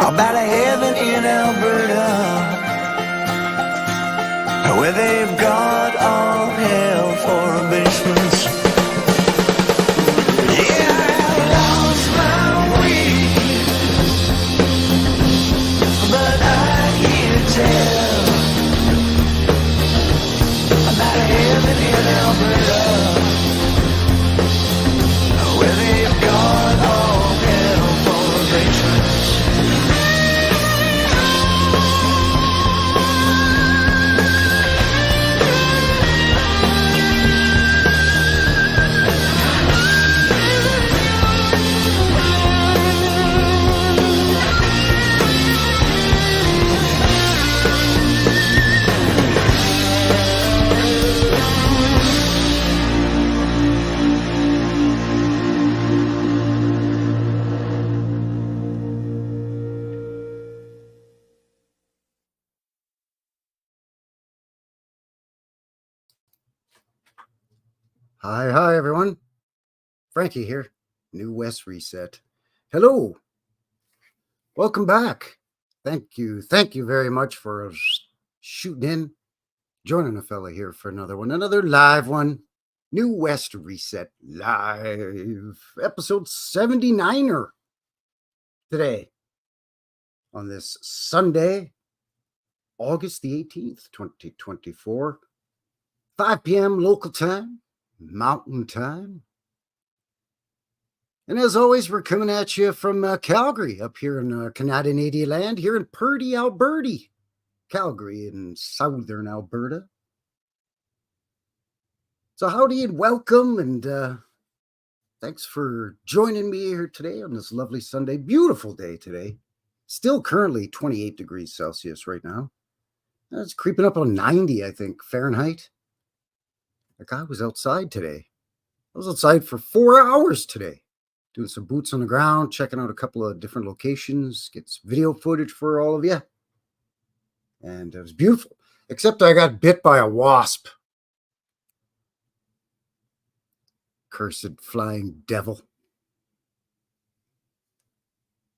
about a heaven in Alberta, where they've got all hell for basements. Yeah, I lost my way, but I hear tell about a heaven in Alberta, where they've got all hell for basements. Hi, everyone. Frankie here, New West Reset. Hello. Welcome back. Thank you very much for shooting in, joining a fella here for another one, another live one. New West Reset live, episode 79er today on this Sunday, August the 18th, 2024, 5 p.m. local time. Mountain time. And as always, we're coming at you from Calgary, up here in Canadian land, here in Purdy, Alberta. Calgary in southern Alberta. So howdy and welcome, and thanks for joining me here today on this lovely Sunday. Beautiful day today. Still currently 28 degrees Celsius right now. It's creeping up on 90, I think, Fahrenheit. Like I was outside today. I was outside for 4 hours today, doing some boots on the ground, checking out a couple of different locations, get some video footage for all of you. And it was beautiful, except I got bit by a wasp. Cursed flying devil.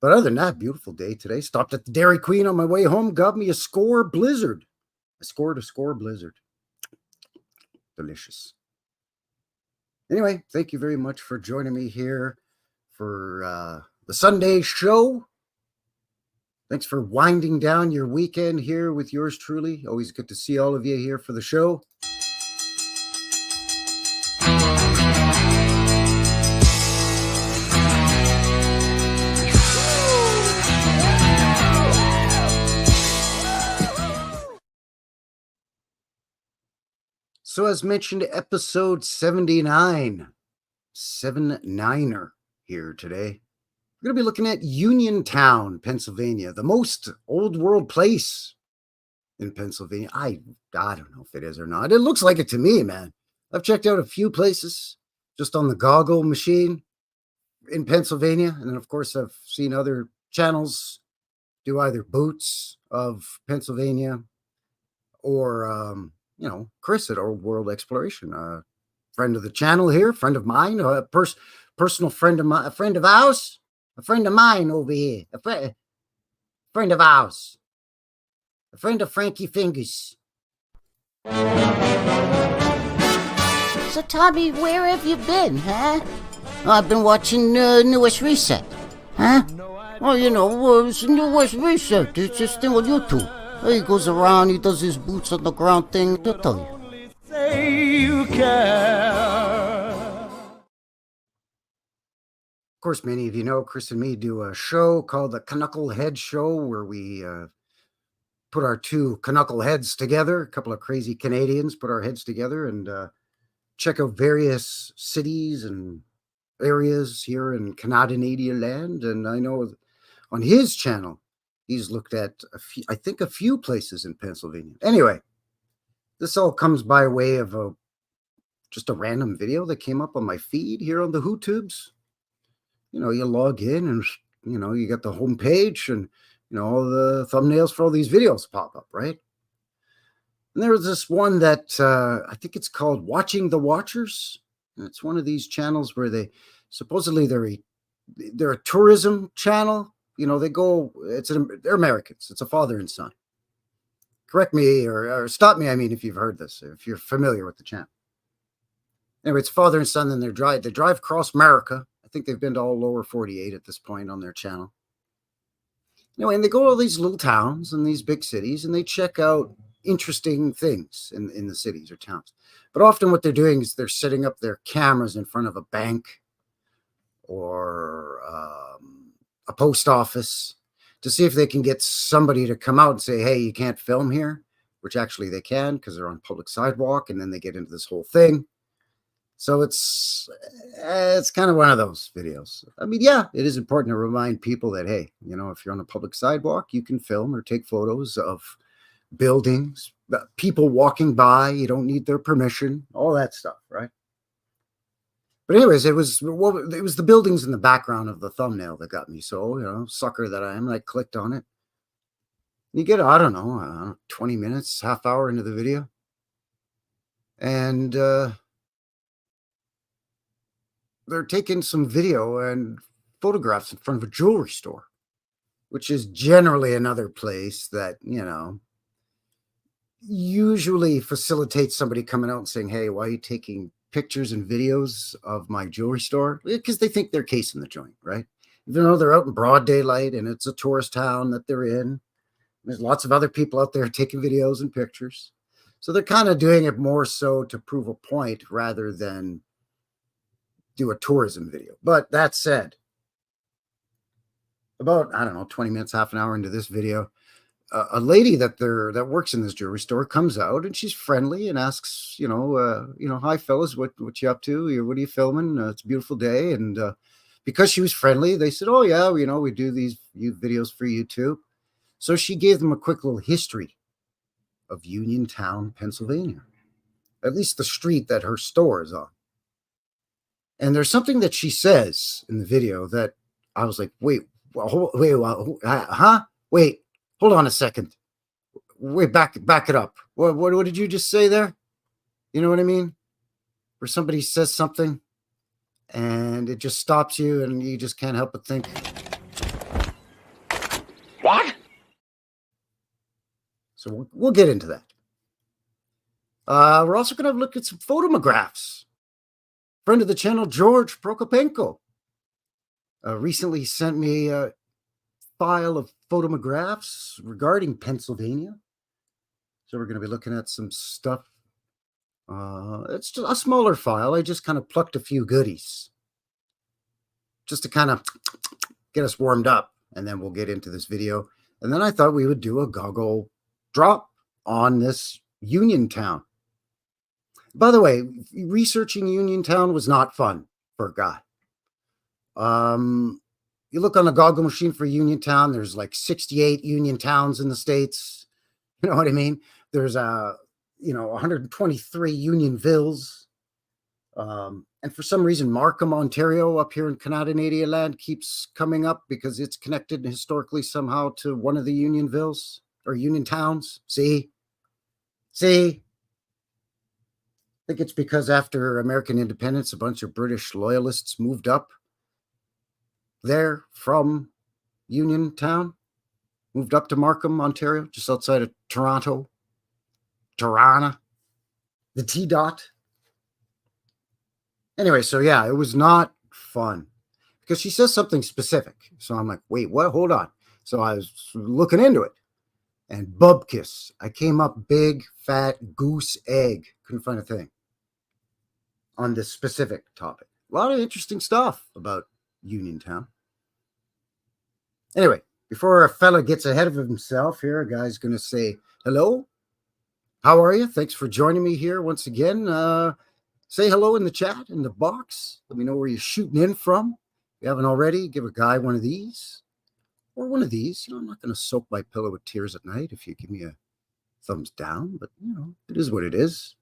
But other than that, beautiful day today. Stopped at the Dairy Queen on my way home, got me a score blizzard. I scored a score blizzard. Delicious. Anyway, thank you very much for joining me here for the Sunday show. Thanks for winding down your weekend here with yours truly. Always good to see all of you here for the show. So as mentioned, episode 79er here today. We're going to be looking at Uniontown, Pennsylvania, the most old world place in Pennsylvania. I don't know if it is or not. It looks like it to me, man. I've checked out a few places just on the goggle machine in Pennsylvania. And then, of course, I've seen other channels do either boots of Pennsylvania or, Chris at Old World Exploration, friend of the channel here, friend of mine, a personal friend of mine, a friend of ours, a friend of mine over here, a friend of ours, a friend of Frankie Fingers. So, Tommy, where have you been, huh? I've been watching New West Reset, huh? Well, it's New West Reset. It's this thing on YouTube. He goes around, he does his boots on the ground thing. They'll tell you. Say you care. Of course, many of you know Chris and me do a show called the Knucklehead Show, where we put our two knuckleheads together. A couple of crazy Canadians put our heads together and check out various cities and areas here in Canadian land. And I know on his channel, he's looked at a few places in Pennsylvania. Anyway, this all comes by way of just a random video that came up on my feed here on the YouTubes. You log in and, you got the home page and, all the thumbnails for all these videos pop up, right? And there was this one that I think it's called Watching the Watchers. And it's one of these channels where they supposedly they're a tourism channel. they go, they're Americans. It's a father and son. Correct me or stop me, I mean, if you've heard this, if you're familiar with the channel. Anyway, it's father and son, then they drive across America. I think they've been to all lower 48 at this point on their channel. Anyway, and they go to all these little towns and these big cities, and they check out interesting things in the cities or towns. But often what they're doing is they're setting up their cameras in front of a bank or a post office to see if they can get somebody to come out and say, hey, you can't film here, which actually they can because they're on public sidewalk, and then they get into this whole thing. So it's kind of one of those videos. I mean, yeah, it is important to remind people that, hey, if you're on a public sidewalk, you can film or take photos of buildings, people walking by. You don't need their permission, all that stuff, right? But anyways, it was the buildings in the background of the thumbnail that got me. So, sucker that I am, I clicked on it. You get, I don't know, 20 minutes, half hour into the video. And they're taking some video and photographs in front of a jewelry store, which is generally another place that, usually facilitates somebody coming out and saying, hey, why are you taking pictures and videos of my jewelry store? Because they think they're casing the joint, right? Even though they're out in broad daylight and it's a tourist town that they're in, there's lots of other people out there taking videos and pictures. So they're kind of doing it more so to prove a point rather than do a tourism video. But that said, about, I don't know, 20 minutes, half an hour into this video, a lady that works in this jewelry store comes out, and she's friendly and asks, hi fellas, what you up to? What are you filming? It's a beautiful day. And because she was friendly, they said, oh yeah, we do these videos for YouTube. So she gave them a quick little history of Uniontown, Pennsylvania, at least the street that her store is on. And there's something that she says in the video that I was like, wait, hold on a second. Wait, back it up. What did you just say there? You know what I mean? Where somebody says something and it just stops you and you just can't help but think, what? So we'll get into that. We're also going to look at some photomographs. Friend of the channel, George Prokopenko, recently sent me a file of photomographs regarding Pennsylvania. So we're going to be looking at some stuff. It's just a smaller file. I just kind of plucked a few goodies just to kind of get us warmed up, and then we'll get into this video. And then I thought we would do a goggle drop on this Uniontown. By the way, researching Uniontown was not fun for a guy. You look on the goggle machine for Uniontown, there's like 68 Union towns in the States. You know what I mean? There's 123 Unionvilles. And for some reason, Markham, Ontario, up here in Canadian land keeps coming up because it's connected historically somehow to one of the Unionvilles or Union towns. See? I think it's because after American independence, a bunch of British loyalists moved up there from Uniontown, moved up to Markham, Ontario, just outside of Toronto, the T-dot. Anyway, so yeah, it was not fun because she says something specific. So I'm like, wait, what? Hold on. So I was looking into it, and bubkiss. I came up big, fat goose egg. Couldn't find a thing on this specific topic. A lot of interesting stuff about Uniontown. Anyway, before a fella gets ahead of himself here, a guy's going to say, hello, how are you? Thanks for joining me here once again. Say hello in the chat, in the box. Let me know where you're shooting in from. If you haven't already, give a guy one of these or one of these. I'm not going to soak my pillow with tears at night if you give me a thumbs down, but it is what it is.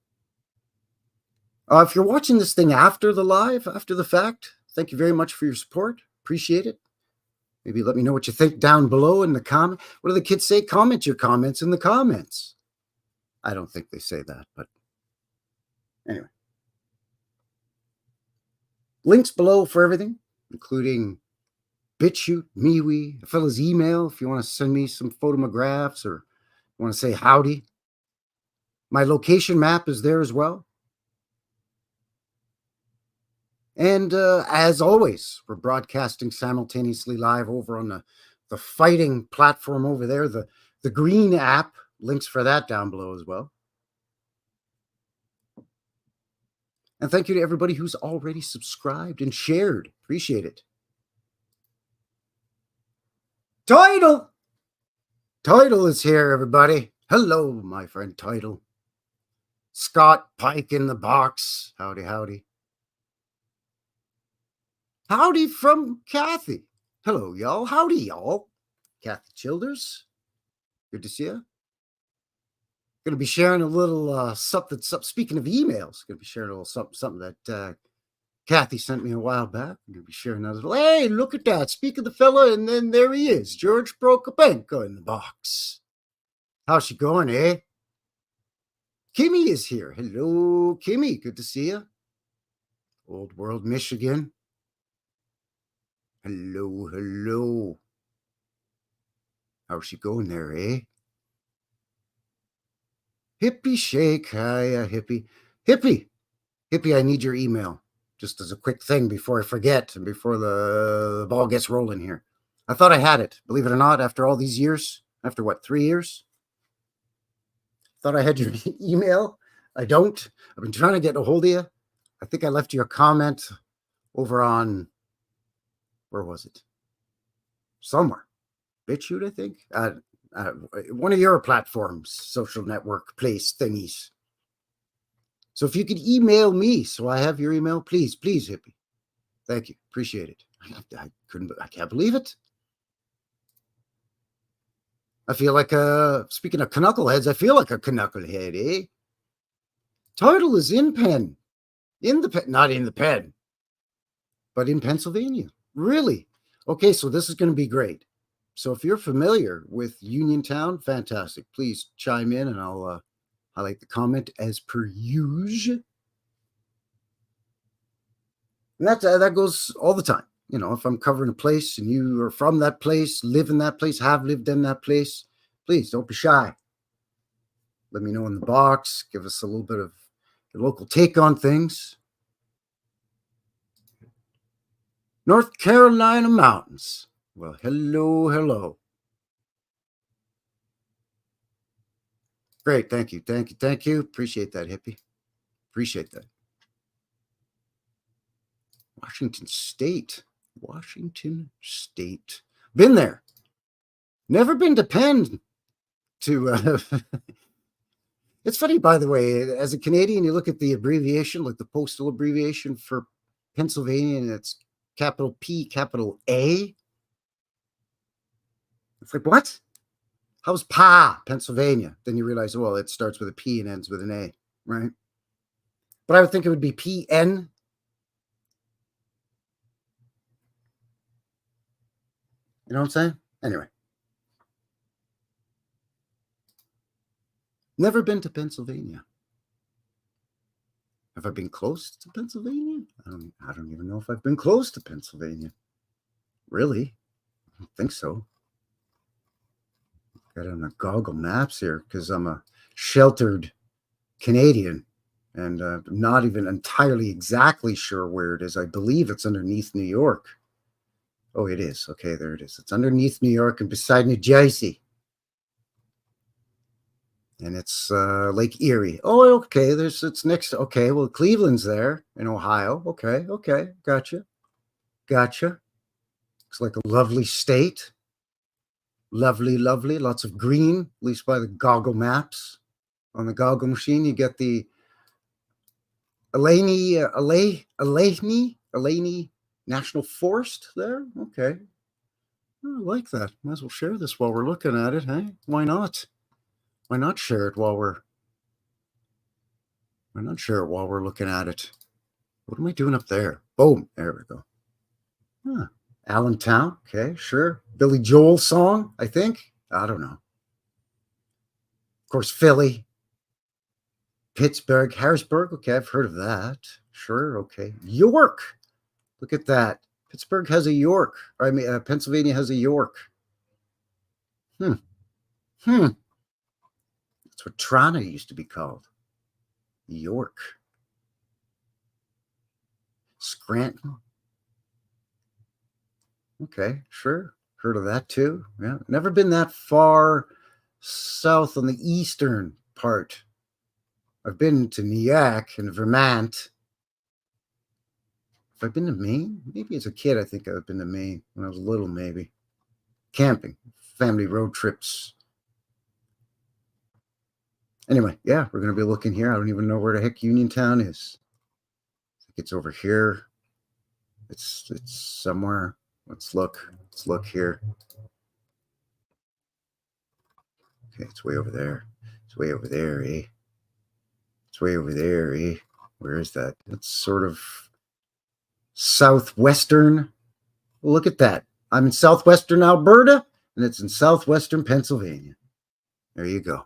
If you're watching this thing after the live, after the fact, thank you very much for your support. Appreciate it. Maybe let me know what you think down below in the comment. What do the kids say? Comment your comments in the comments. I don't think they say that, but anyway. Links below for everything, including BitChute, MeWe, a fella's email if you want to send me some photographs or want to say howdy. My location map is there as well. And as always, we're broadcasting simultaneously live over on the fighting platform over there, the green app. Links for that down below as well. And thank you to everybody who's already subscribed and shared. Appreciate it. Title is here, everybody. Hello, my friend Title. Scott Pike in the box. Howdy, howdy. Howdy from Kathy. Hello, y'all. Howdy, y'all. Kathy Childers. Good to see you. Going to be sharing a little something. Speaking of emails, going to be sharing a little something that Kathy sent me a while back. I'm going to be sharing that. Hey, look at that. Speak of the fella, and then there he is, George Prokopenko in the box. How's she going, eh? Kimmy is here. Hello, Kimmy. Good to see you. Old World, Michigan. Hello, hello. How's she going there, eh? Hippie Shake. Hiya, Hippie. Hippie, I need your email. Just as a quick thing before I forget and before the ball gets rolling here. I thought I had it, believe it or not, after all these years. After what, 3 years? Thought I had your email. I don't. I've been trying to get a hold of you. I think I left you a comment over on, where was it? Somewhere. BitChute, I think. One of your platforms, social network place thingies. So if you could email me, so I have your email, please, Hippie. Thank you. Appreciate it. I can't believe it. I feel like speaking of knuckleheads, I feel like a knucklehead, eh? Title is in pen. Not in the pen, but in Pennsylvania. Really? Okay, so this is going to be great. So if you're familiar with Uniontown, fantastic. Please chime in and I'll highlight the comment as per usual. And that goes all the time. You know, if I'm covering a place and you are from that place, live in that place, have lived in that place, please don't be shy. Let me know in the box. Give us a little bit of your local take on things. North Carolina mountains. Well, hello. Great. Thank you. Appreciate that, Hippie. Appreciate that. Washington State. Been there. Never been to Penn to... It's funny, by the way, as a Canadian, you look at the abbreviation, like the postal abbreviation for Pennsylvania, and it's capital P, capital A. It's like, what? How's Pa, Pennsylvania? Then you realize, well, it starts with a P and ends with an A, right? But I would think it would be PN. You know what I'm saying? Anyway. Never been to Pennsylvania. Have I been close to Pennsylvania? I don't even know if I've been close to Pennsylvania. Really? I don't think so. Got it on the Google Maps here because I'm a sheltered Canadian and I'm not even entirely exactly sure where it is. I believe it's underneath New York. Oh, it is. Okay, there it is. It's underneath New York and beside New Jersey. And it's Lake Erie. Oh, okay. It's next. Okay, well, Cleveland's there in Ohio. Okay. Gotcha. Looks like a lovely state. Lovely. Lots of green, at least by the Google Maps. On the Goggle machine, you get the Allegheny National Forest there. Okay. I like that. Might as well share this while we're looking at it, hey? Why not? Why not share it while we're looking at it? What am I doing up there? Boom. There we go. Huh. Allentown. Okay, sure. Billy Joel song, I think. I don't know. Of course, Philly. Pittsburgh. Harrisburg. Okay, I've heard of that. Sure. Okay. York. Look at that. Pittsburgh has a York. I mean, Pennsylvania has a York. That's what Toronto used to be called. York. Scranton. Okay, sure. Heard of that too. Yeah. Never been that far south on the eastern part. I've been to Nyack and Vermont. Have I been to Maine? Maybe as a kid, I think I've been to Maine when I was little, maybe. Camping, family road trips. Anyway, yeah, we're going to be looking here. I don't even know where the heck Uniontown is. I think it's over here. It's somewhere. Let's look. Let's look here. Okay, it's way over there. It's way over there, eh? It's way over there, eh? Where is that? It's sort of southwestern. Look at that. I'm in southwestern Alberta, and it's in southwestern Pennsylvania. There you go.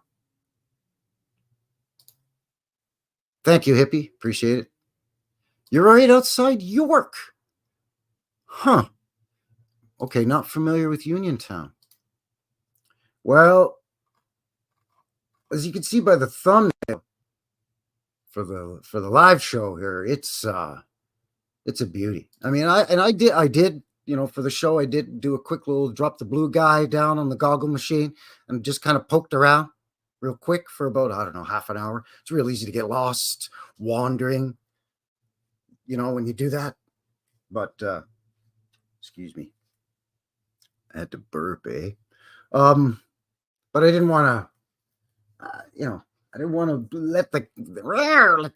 Thank you, hippie. Appreciate it. You're right outside York. Huh. Okay, not familiar with Uniontown. Well, as you can see by the thumbnail for the live show here, it's a beauty. I mean, I did, you know, for the show, I did do a quick little drop the blue guy down on the goggle machine and just kind of poked around real quick for about, I don't know, half an hour. It's real easy to get lost wandering, you know, when you do that. But excuse me, I had to burp, eh? But I didn't want to, you know, I didn't want to let the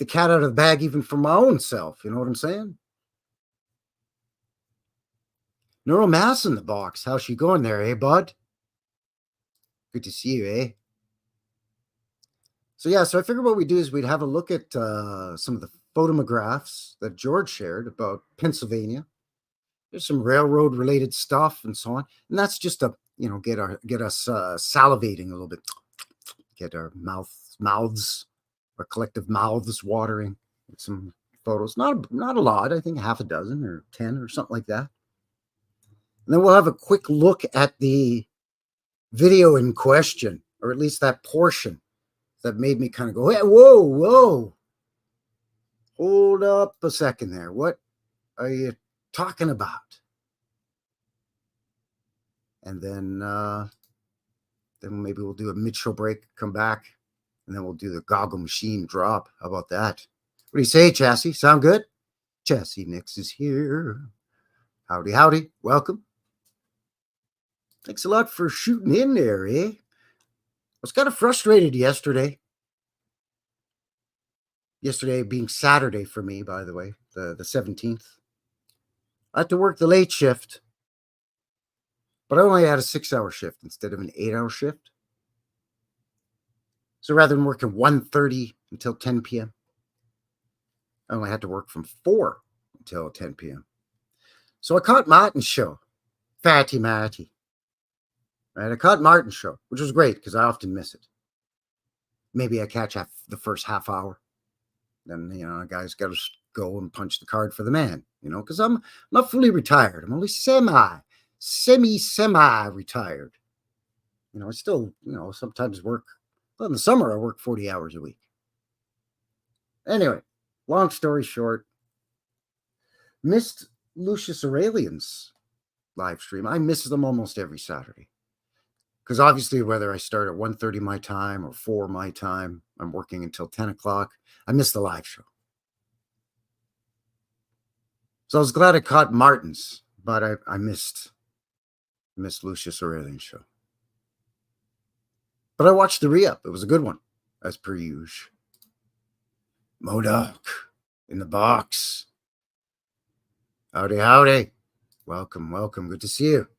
cat out of the bag even for my own self. You know what I'm saying? Neural Mass in the box. How's she going there, eh, bud? Good to see you, eh? So, yeah, so I figured what we'd do is we'd have a look at some of the photographs that George shared about Pennsylvania. There's some railroad-related stuff and so on. And that's just to, you know, get us salivating a little bit. Get our mouths, our collective mouths watering with some photos. Not a lot. I think half a dozen or 10 or something like that. And then we'll have a quick look at the video in question, or at least that portion that made me kind of go, hey, whoa. Hold up a second there. What are you talking about? And then maybe we'll do a mid-show break, come back, and then we'll do the goggle machine drop. How about that? What do you say, Chassis? Sound good? Chassis Nix is here. Howdy, howdy. Welcome. Thanks a lot for shooting in there, eh? I was kind of frustrated yesterday. Yesterday being Saturday for me, by the way, the 17th. I had to work the late shift, but I only had a 6-hour shift instead of an 8-hour shift. So rather than working 1:30 until 10 p.m., I only had to work from 4 until 10 p.m. So I caught Martin's show, Fatty Matty. Right, I caught Martin's show, which was great because I often miss it. Maybe I catch the first half hour. Then, you know, guys got to go and punch the card for the man, you know, because I'm not fully retired. I'm only semi-retired. You know, I still, you know, sometimes work. Well, in the summer, I work 40 hours a week. Anyway, long story short, missed Lucius Aurelian's live stream. I miss them almost every Saturday. Because obviously, whether I start at 1:30 my time or 4 my time, I'm working until 10 o'clock. I miss the live show. So I was glad I caught Martin's, but I missed Lucius Aurelian's show. But I watched the re-up. It was a good one, as per usual. Modoc in the box. Howdy, howdy. Welcome. Good to see you.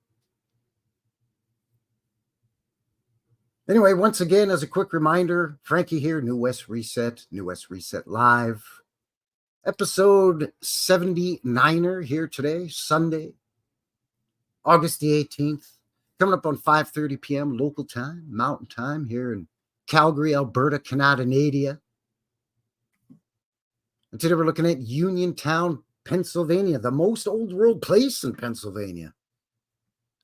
Anyway, once again, as a quick reminder, Frankie here, New West Reset Live. Episode 79er here today, Sunday, August the 18th. Coming up on 5:30 p.m. local time, mountain time here in Calgary, Alberta, Canada. And today we're looking at Uniontown, Pennsylvania, the most old world place in Pennsylvania.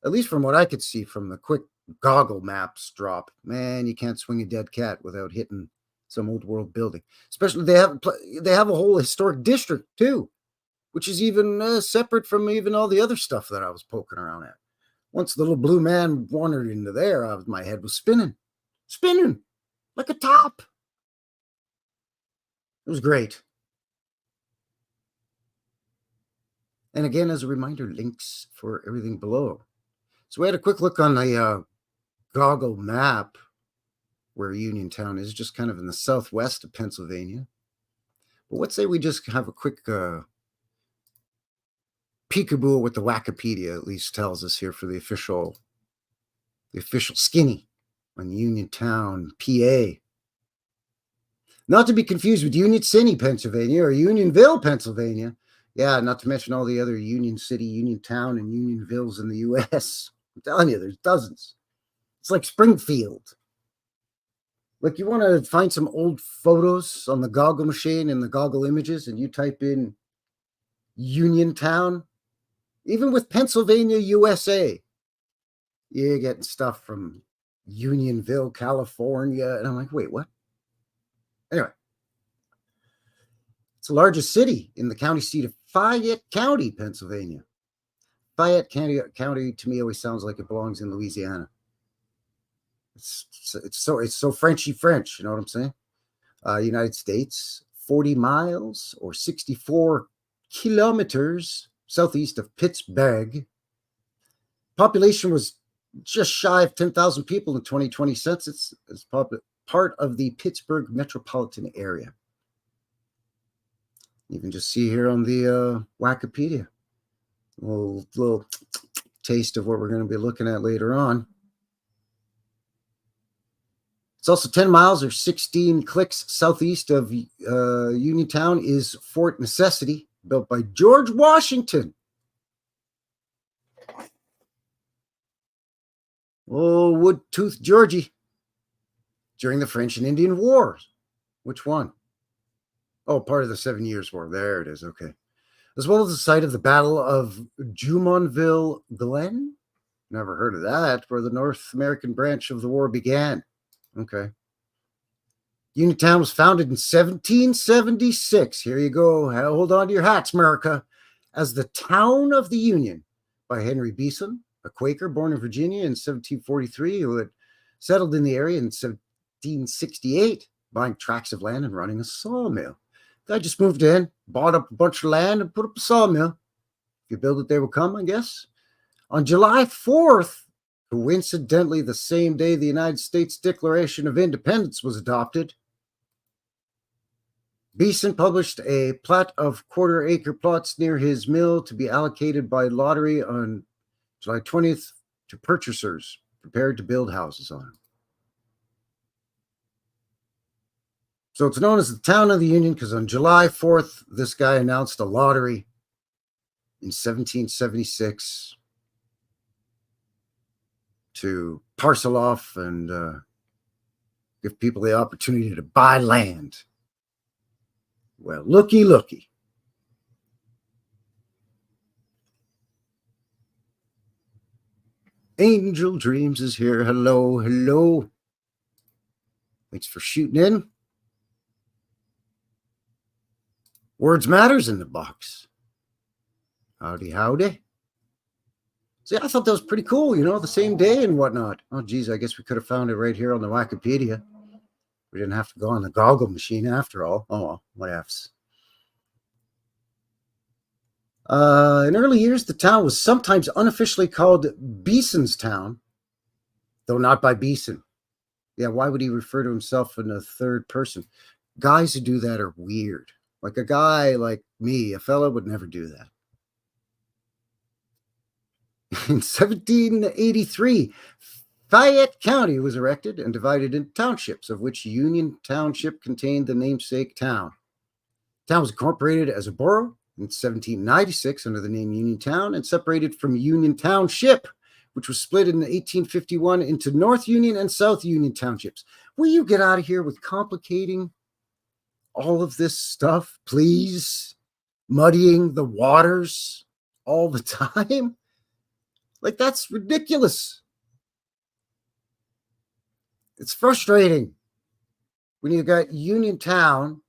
At least from what I could see from the quick goggle maps drop. Man, you can't swing a dead cat without hitting some old world building. Especially they have a whole historic district too, which is even separate from even all the other stuff that I was poking around at. Once the little blue man wandered into there, my head was spinning like a top. It was great. And again, as a reminder, links for everything below. So we had a quick look on the goggle map where Uniontown is, just kind of in the southwest of Pennsylvania. But let's say we just have a quick peekaboo at what the Wikipedia at least tells us here for the official skinny on Uniontown, PA. Not to be confused with Union City, Pennsylvania, or Unionville, Pennsylvania. Yeah, not to mention all the other Union City, Uniontown, and Unionvilles in the U.S. I'm telling you, there's dozens. It's like Springfield. Like, you want to find some old photos on the goggle machine and the goggle images, and you type in Uniontown, even with Pennsylvania, USA, you're getting stuff from Unionville, California. And I'm like, wait, what? Anyway, it's the largest city in the county seat of Fayette County, Pennsylvania. Fayette County to me always sounds like it belongs in Louisiana. It's so Frenchy French, you know what I'm saying? United States, 40 miles or 64 kilometers southeast of Pittsburgh. Population was just shy of 10,000 people in 2020 census. It's part of the Pittsburgh metropolitan area. You can just see here on the Wikipedia a little taste of what we're going to be looking at later on. It's also 10 miles or 16 clicks southeast of Uniontown is Fort Necessity, built by George Washington. Oh, Wood-toothed Georgie. During the French and Indian Wars. Which one? Oh, part of the 7 Years' War. There it is. Okay. As well as the site of the Battle of Jumonville Glen. Never heard of that, where the North American branch of the war began. Okay. Uniontown was founded in 1776. Here you go. Hold on to your hats, America. As the Town of the Union by Henry Beeson, a Quaker born in Virginia in 1743 who had settled in the area in 1768, buying tracts of land and running a sawmill. Guy just moved in, bought up a bunch of land, and put up a sawmill. If you build it, they will come, I guess. On July 4th, coincidentally the same day the United States Declaration of Independence was adopted, Beeson published a plat of quarter-acre plots near his mill to be allocated by lottery on July 20th to purchasers prepared to build houses on them. So it's known as the Town of the Union because on July 4th, this guy announced a lottery in 1776 to parcel off and give people the opportunity to buy land. Well, looky. Angel Dreams is here. Hello. Thanks for shooting in. Words matters in the box. Howdy. See, I thought that was pretty cool, the same day and whatnot. Oh, geez, I guess we could have found it right here on the Wikipedia. We didn't have to go on the goggle machine after all. Oh, well, what ifs. In early years, the town was sometimes unofficially called Beeson's Town, though not by Beeson. Yeah, why would he refer to himself in the third person? Guys who do that are weird. Like a guy like me, a fella would never do that. In 1783, Fayette County was erected and divided into townships, of which Union Township contained the namesake town. The town was incorporated as a borough in 1796 under the name Uniontown and separated from Union Township, which was split in 1851 into North Union and South Union Townships. Will you get out of here with complicating all of this stuff, please? muddying the waters all the time. Like, that's ridiculous. It's frustrating when you've got Uniontown,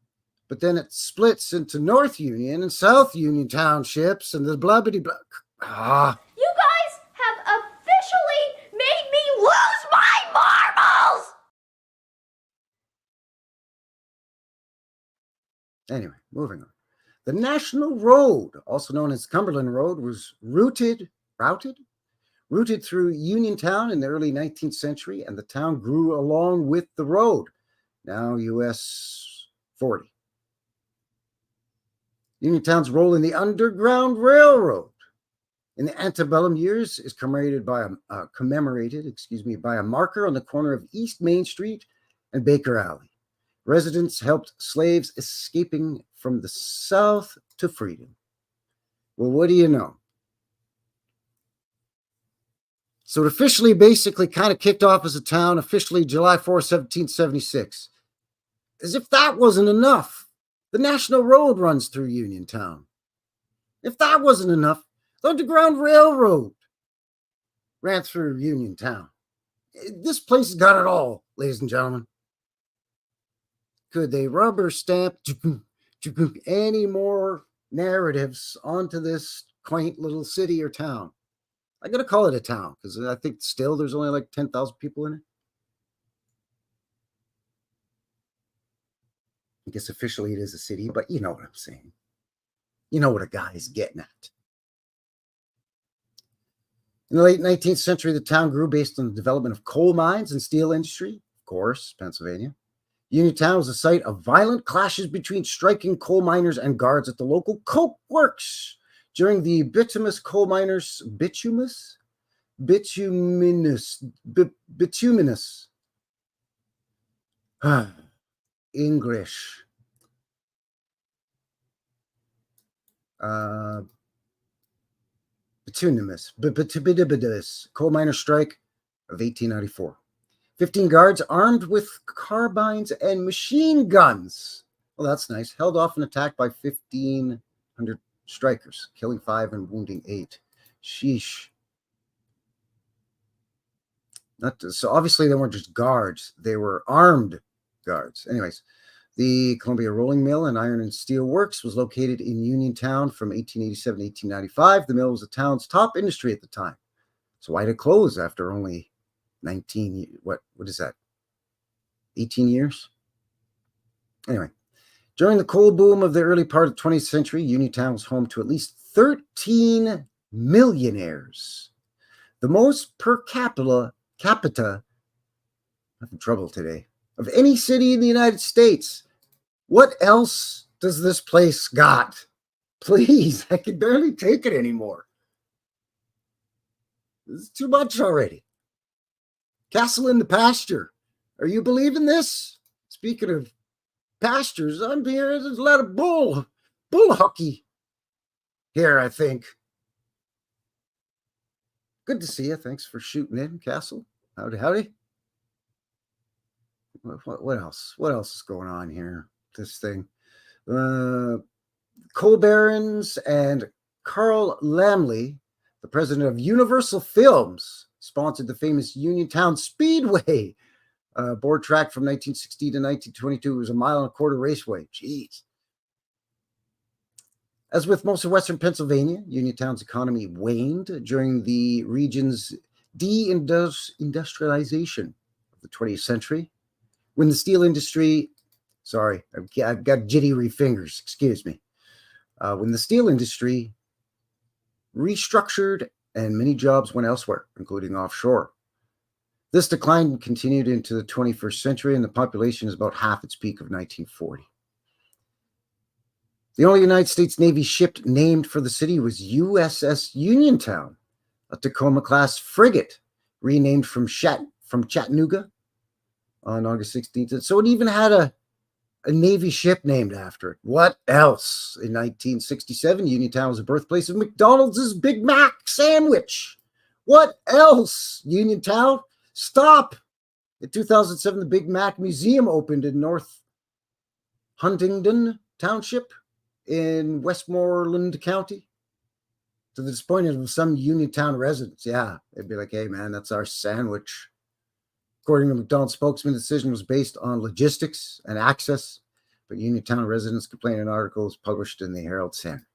but then it splits into North Union and South Union townships and the blah blah blah. You guys have officially made me lose my marbles! Anyway, moving on. The National Road, also known as Cumberland Road, was routed through Uniontown in the early 19th century, and the town grew along with the road, now US 40. Uniontown's role in the Underground Railroad in the antebellum years is commemorated by a marker on the corner of East Main Street and Baker Alley. Residents helped slaves escaping from the South to freedom. Well, what do you know? So it officially basically kind of kicked off as a town, officially July 4, 1776. As if that wasn't enough, the National Road runs through Uniontown. If that wasn't enough, the Underground Railroad ran through Uniontown. This place has got it all, ladies and gentlemen. Could they rubber stamp any more narratives onto this quaint little city or town? I got to call it a town because I think still there's only like 10,000 people in it. I guess officially it is a city, but you know what I'm saying. You know what a guy is getting at. In the late 19th century, the town grew based on the development of coal mines and steel industry, of course, Pennsylvania. Uniontown was the site of violent clashes between striking coal miners and guards at the local coke works during the bituminous English bituminous coal miner strike of 1894. 15 guards armed with carbines and machine guns. Well, that's nice. Held off an attack by 1,500 strikers, killing 5 and wounding 8. Sheesh. So obviously they weren't just guards. They were armed guards. Anyways, the Columbia Rolling Mill and Iron and Steel Works was located in Uniontown from 1887 to 1895. The mill was the town's top industry at the time. So why did it close after only 19, what is that? 18 years? Anyway, during the coal boom of the early part of the 20th century, Uniontown was home to at least 13 millionaires. The most per capita, I'm having trouble today, of any city in the United States. What else does this place got? Please, I can barely take it anymore. This is too much already. Castle in the pasture. Are you believing this? Speaking of pastures, I'm here. There's a lot of bull hockey here, I think. Good to see you. Thanks for shooting in, Castle. Howdy. What else? What else is going on here? This thing. Coal barons and Carl Laemmle, the president of Universal Films, sponsored the famous Uniontown Speedway. Board track from 1960 to 1922. It was a 1.25-mile raceway. Jeez. As with most of Western Pennsylvania, Uniontown's economy waned during the region's deindustrialization of the 20th century, when the steel industry, I've got jittery fingers, excuse me. When the steel industry restructured and many jobs went elsewhere, including offshore. This decline continued into the 21st century, and the population is about half its peak of 1940. The only United States Navy ship named for the city was USS Uniontown, a Tacoma-class frigate renamed from Chattanooga on August 16th. So it even had a Navy ship named after it. What else? In 1967, Uniontown was the birthplace of McDonald's Big Mac sandwich. What else? Uniontown, stop. In 2007, the Big Mac Museum opened in North Huntingdon Township. in Westmoreland County, to the disappointment of some Uniontown residents. Yeah, they'd be like, hey, man, that's our sandwich. According to McDonald's spokesman, the decision was based on logistics and access, but Uniontown residents complained in articles published in the Herald Sun.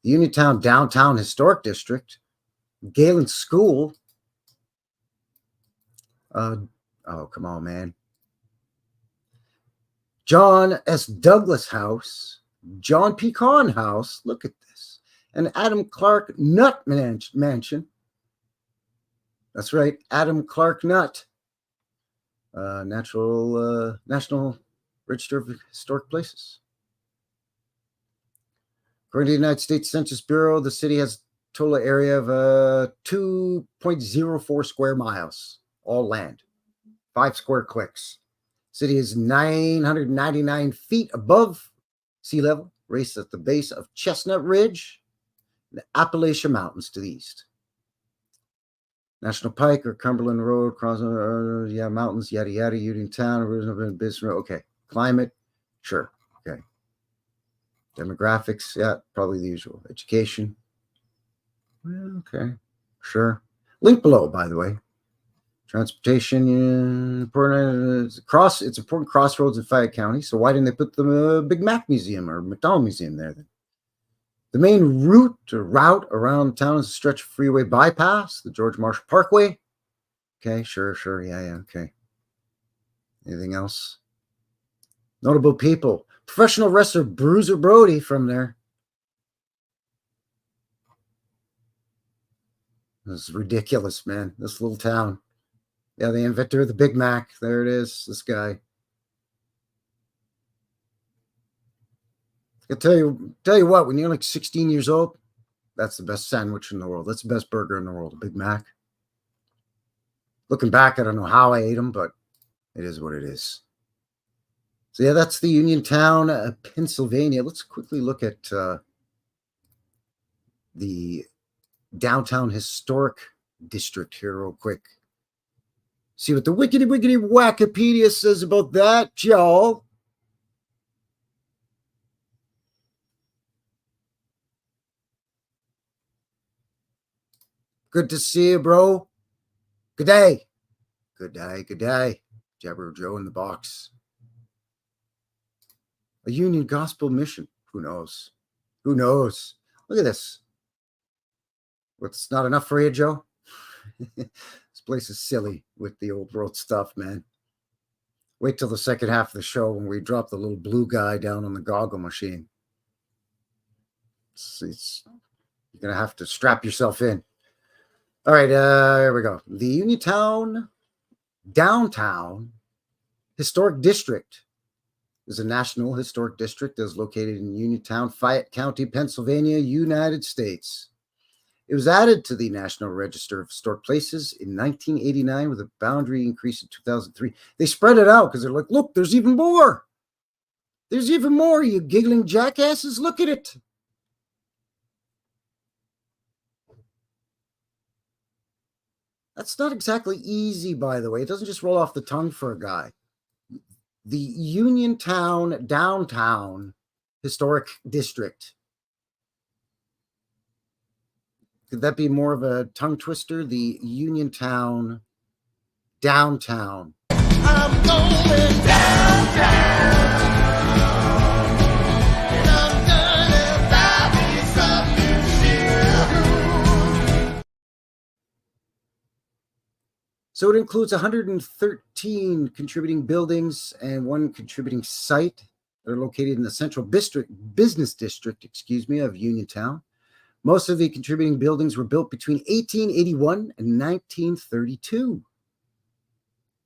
The Uniontown Downtown Historic District, Galen School. Oh, come on, man. John S. Douglas House, John P. Conn House. Look at this. And Adam Clark Nutt Mansion. That's right, Adam Clark Nutt. National Register of Historic Places. According to the United States Census Bureau, the city has a total area of 2.04 square miles, all land, 5 square clicks. City is 999 feet above sea level, raised at the base of Chestnut Ridge, the Appalachian Mountains to the east. National Pike or Cumberland Road, mountains, yada yada, Uniontown, business road. Okay. Climate, sure. Okay. Demographics, yeah, probably the usual. Education, well, okay, sure. Link below, by the way. Transportation, important. It's important crossroads in Fayette County. So why didn't they put the Big Mac Museum or McDonald Museum there then? The main route around town is a stretch of freeway bypass, the George Marshall Parkway. Okay, sure, yeah, okay. Anything else? Notable people. Professional wrestler Bruiser Brody from there. This is ridiculous, man. This little town. Yeah, the inventor of the Big Mac. There it is, this guy. I tell you what, when you're like 16 years old, that's the best sandwich in the world. That's the best burger in the world, a Big Mac. Looking back, I don't know how I ate them, but it is what it is. So yeah, that's the Uniontown, Pennsylvania. Let's quickly look at the Downtown Historic District here real quick. See what the wickety Wikipedia says about that, y'all. Good to see you, bro. Good day. Good day. Jabber Joe in the box. A Union Gospel Mission. Who knows? Look at this. What's not enough for you, Joe? This place is silly with the old world stuff, man. Wait till the second half of the show when we drop the little blue guy down on the goggle machine. You're going to have to strap yourself in. All right, here we go. The Uniontown Downtown Historic District is a national historic district that is located in Uniontown, Fayette County, Pennsylvania, United States. It was added to the National Register of Historic Places in 1989 with a boundary increase in 2003. They spread it out because they're like, look, there's even more. There's even more, you giggling jackasses. Look at it. That's not exactly easy, by the way. It doesn't just roll off the tongue for a guy. The Uniontown Downtown Historic District. Could that be more of a tongue twister? The Uniontown Downtown. I'm going downtown. And I'm gonna buy me some new shoes. So it includes 113 contributing buildings and 1 contributing site that are located in the central business district, of Uniontown. Most of the contributing buildings were built between 1881 and 1932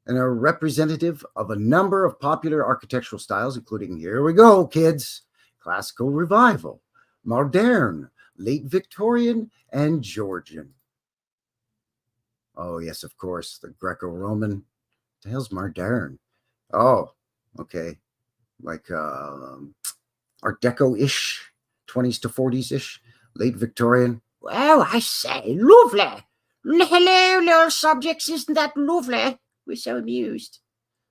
and are representative of a number of popular architectural styles, including, here we go, kids, Classical Revival, Modern, Late Victorian, and Georgian. Oh, yes, of course, the Greco-Roman. The hell's Modern? Oh, okay. Like Art Deco-ish, 20s to 40s-ish. Late Victorian. Well, I say, lovely. Hello, little subjects, isn't that lovely? We're so amused.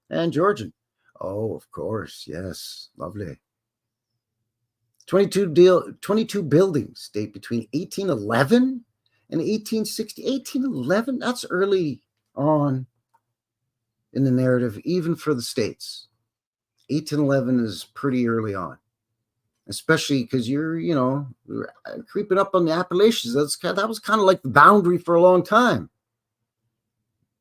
And Georgian. Oh, of course, yes, lovely. 22 buildings date between 1811 and 1860. 1811, that's early on in the narrative, even for the States. 1811 is pretty early on, especially because you're creeping up on the Appalachians. That was kind of like the boundary for a long time.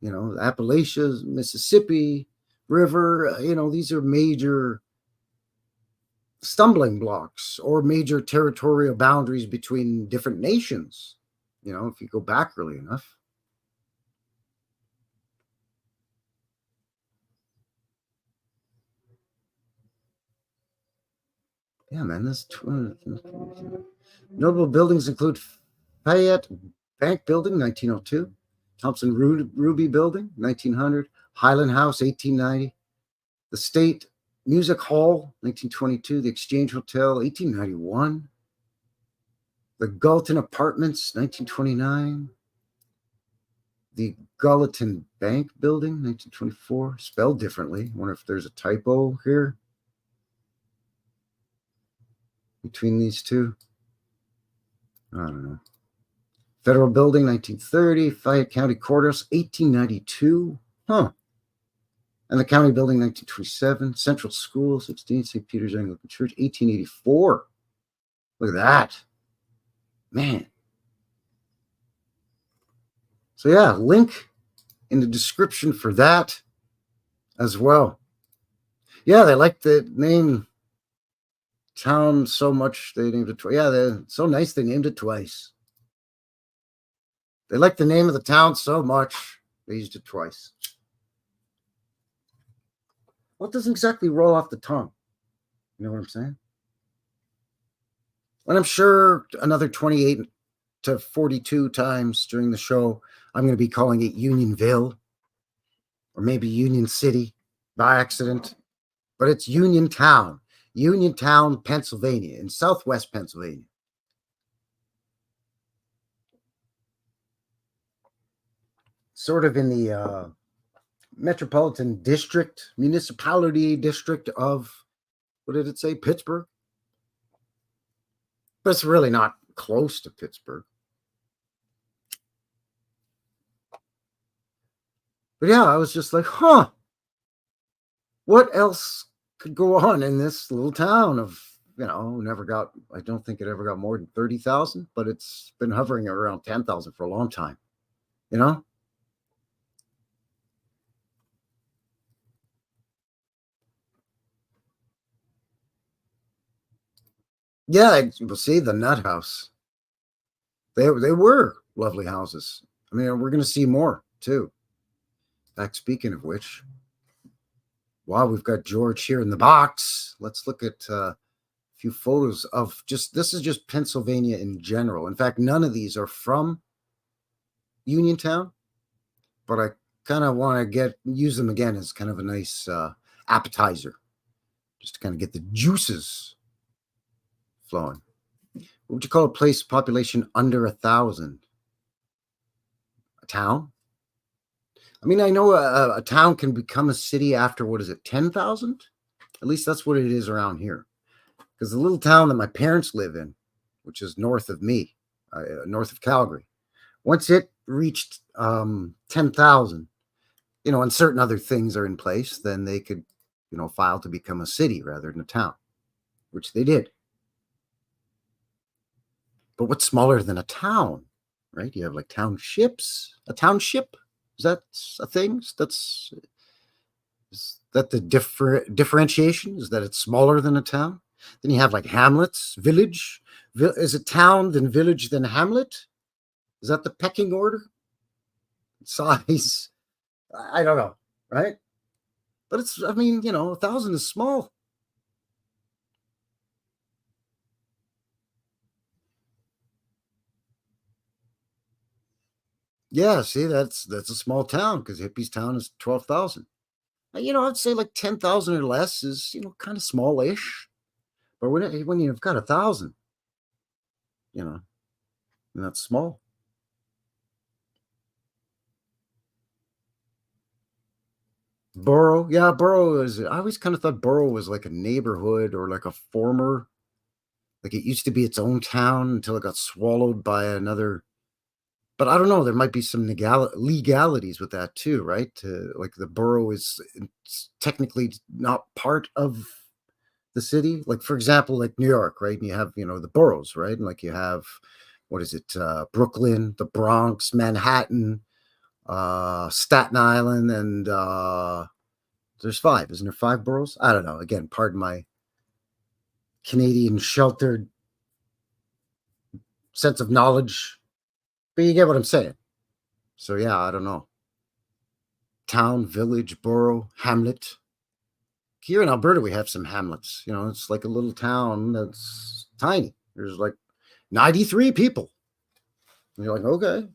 The Appalachians, Mississippi River, these are major stumbling blocks or major territorial boundaries between different nations, if you go back really enough. Yeah, man, notable buildings include Fayette Bank Building, 1902, Thompson Ruby Building, 1900, Highland House, 1890, the State Music Hall, 1922, the Exchange Hotel, 1891, the Galton Apartments, 1929, the Gallatin Bank Building, 1924, spelled differently. I wonder if there's a typo here between these two. I don't know. Federal Building, 1930, Fayette County Courthouse, 1892. Huh. And the County Building, 1927. Central School, 16, St. Peter's Anglican Church, 1884. Look at that. Man. So yeah, link in the description for that as well. Yeah, they like the name town so much they named it twice. Yeah, they're so nice they named it twice. They like the name of the town so much they used it twice. Well, it doesn't exactly roll off the tongue. You know what I'm saying? And I'm sure another 28 to 42 times during the show, I'm going to be calling it Unionville or maybe Union City by accident. But it's Uniontown, Pennsylvania, in southwest Pennsylvania. Sort of in the metropolitan district, municipality district of, what did it say, Pittsburgh? But it's really not close to Pittsburgh. But yeah, I was just like, huh, what else could go on in this little town of, I don't think it ever got more than 30,000, but it's been hovering around 10,000 for a long time, Yeah, we'll see the Nut House. They were lovely houses. I mean, we're going to see more too. In fact, speaking of which, while we've got George here in the box, let's look at a few photos of this is just Pennsylvania in general. In fact, none of these are from Uniontown, but I kind of want to use them again as kind of a nice appetizer, just to kind of get the juices flowing. What would you call a place population under 1,000? A town? I mean, I know a town can become a city after, 10,000? At least that's what it is around here. Because the little town that my parents live in, which is north of me, north of Calgary, once it reached 10,000, and certain other things are in place, then they could, file to become a city rather than a town, which they did. But what's smaller than a town, right? You have like townships. A township, is that a thing? Is that the differentiation? Is that it's smaller than a town? Then you have like hamlets, village. Is it town, then village, then hamlet? Is that the pecking order? Size? I don't know, right? But 1,000 is small. Yeah, see, that's a small town because Hippie's town is 12,000. I'd say like 10,000 or less is, kind of smallish. But when you've got 1,000, and that's small. Borough, yeah, borough is. I always kind of thought borough was like a neighborhood or like a former Like it used to be its own town until it got swallowed by another. But I don't know. There might be some legalities with that too, right? Like the borough is technically not part of the city. Like for example, like New York, right? And you have the boroughs, right? And like you have what is it? Brooklyn, the Bronx, Manhattan, Staten Island, and there's 5. Isn't there 5 boroughs? I don't know. Again, pardon my Canadian sheltered sense of knowledge. But you get what I'm saying. So yeah, I don't know. Town, village, borough, hamlet. Here in Alberta, we have some hamlets. It's like a little town that's tiny. There's like 93 people. And you're like, okay.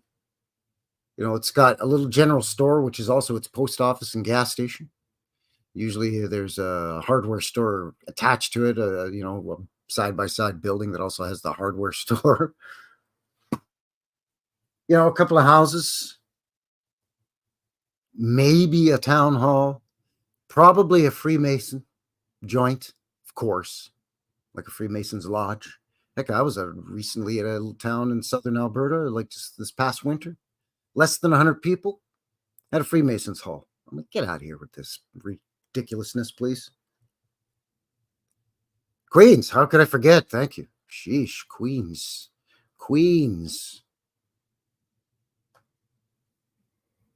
It's got a little general store, which is also its post office and gas station. Usually there's a hardware store attached to it, a side-by-side building that also has the hardware store. A couple of houses, maybe a town hall, probably a Freemason joint, of course, like a Freemason's lodge. Heck, I was recently at a little town in southern Alberta, like just this past winter. Less than 100 people at a Freemason's hall. I'm like, get out of here with this ridiculousness, please. Queens, how could I forget? Thank you. Sheesh, Queens.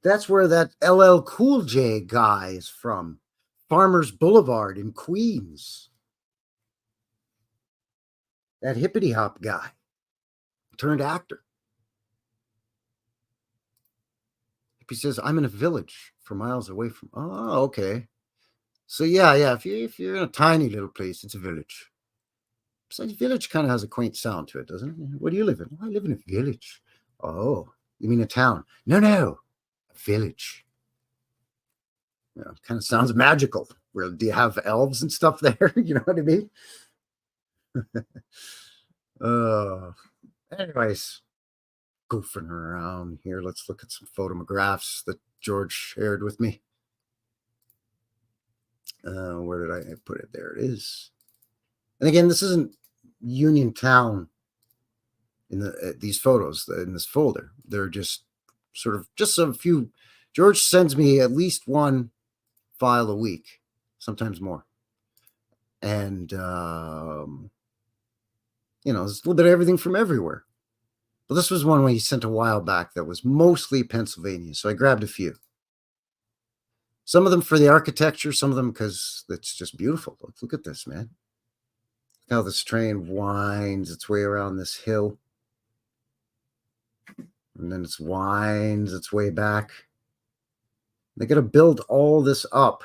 That's where that LL Cool J guy is from. Farmers Boulevard in Queens. That hippity hop guy turned actor. He says, I'm in a village for miles away from. Oh, okay. So yeah. If you're in a tiny little place, it's a village. Besides, village kind of has a quaint sound to it, doesn't it? Where do you live in? I live in a village. Oh, you mean a town? No. Village. Kind of sounds magical. Well, do you have elves and stuff there? You know what I mean? Anyways, goofing around here. Let's look at some photographs that George shared with me. Where did I put it? There it is. And again, this isn't Uniontown in these photos in this folder. They're just sort of just a few. George sends me at least one file a week, sometimes more. And, there's a little bit of everything from everywhere. But this was one he sent a while back that was mostly Pennsylvania. So I grabbed a few. Some of them for the architecture, some of them because it's just beautiful. Look at this, man. Look how this train winds its way around this hill. And then it winds its way back. They got to build all this up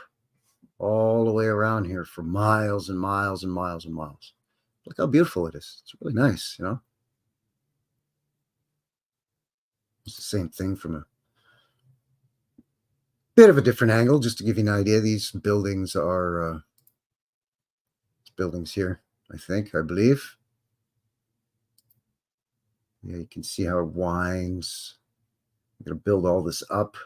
all the way around here for miles and miles and miles and miles. Look how beautiful it is. It's really nice, It's the same thing from a bit of a different angle, just to give you an idea. These buildings are buildings here, I believe. Yeah, you can see how it winds. I'm going to build all this up.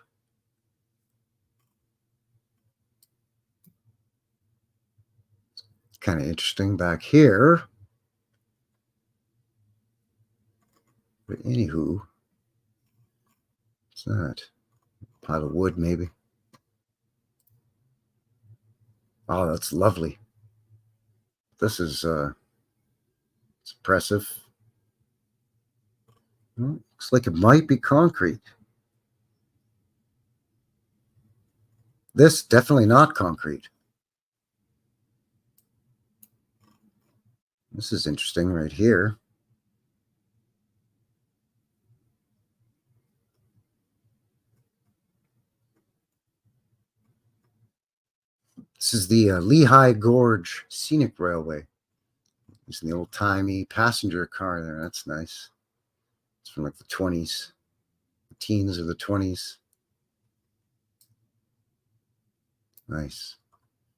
It's kind of interesting back here. But anywho, what's that? A pile of wood, maybe. Oh, that's lovely. This is it's impressive. Well, looks like it might be concrete. This definitely not concrete. This is interesting right here. This is the Lehigh Gorge Scenic Railway. Using the old-timey passenger car there. That's nice. It's from like the 20s. The teens or the 20s. Nice.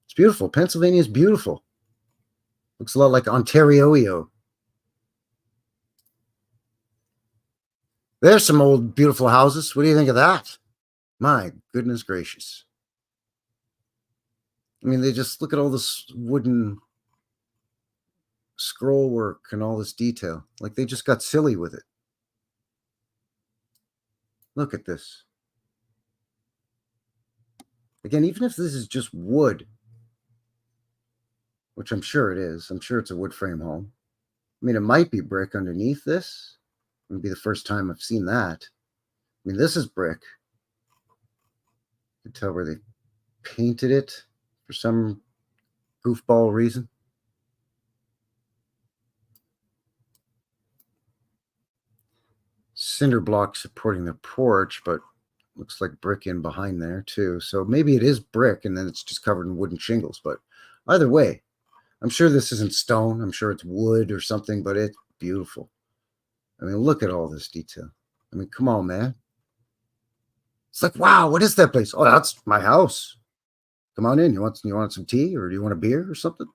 It's beautiful. Pennsylvania is beautiful. Looks a lot like Ontario. There's some old beautiful houses. What do you think of that? My goodness gracious. I mean, they just look at all this wooden scroll work and all this detail. Like they just got silly with it. Look at this. Again, even if this is just wood, which I'm sure it is. I'm sure it's a wood frame home. I mean, it might be brick underneath this. It would be the first time I've seen that. I mean, this is brick. You can tell where they painted it for some goofball reason. Cinder block supporting the porch, but looks like brick in behind there too. So maybe it is brick and then it's just covered in wooden shingles. But either way, I'm sure this isn't stone. I'm sure it's wood or something, but it's beautiful. I mean, look at all this detail. I mean, come on, man. It's like, wow, what is that place? Oh, that's my house. Come on in. You want some tea or do you want a beer or something?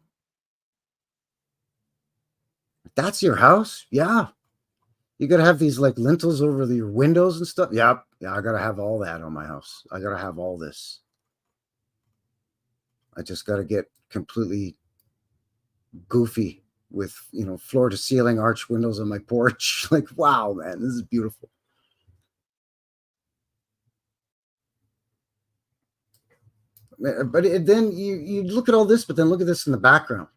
That's your house? Yeah. You got to have these like lintels over your windows and stuff. Yep. Yeah, I got to have all that on my house. I got to have all this. I just got to get completely goofy with, floor to ceiling arch windows on my porch. Like, wow, man, this is beautiful. But then you look at all this, but then look at this in the background.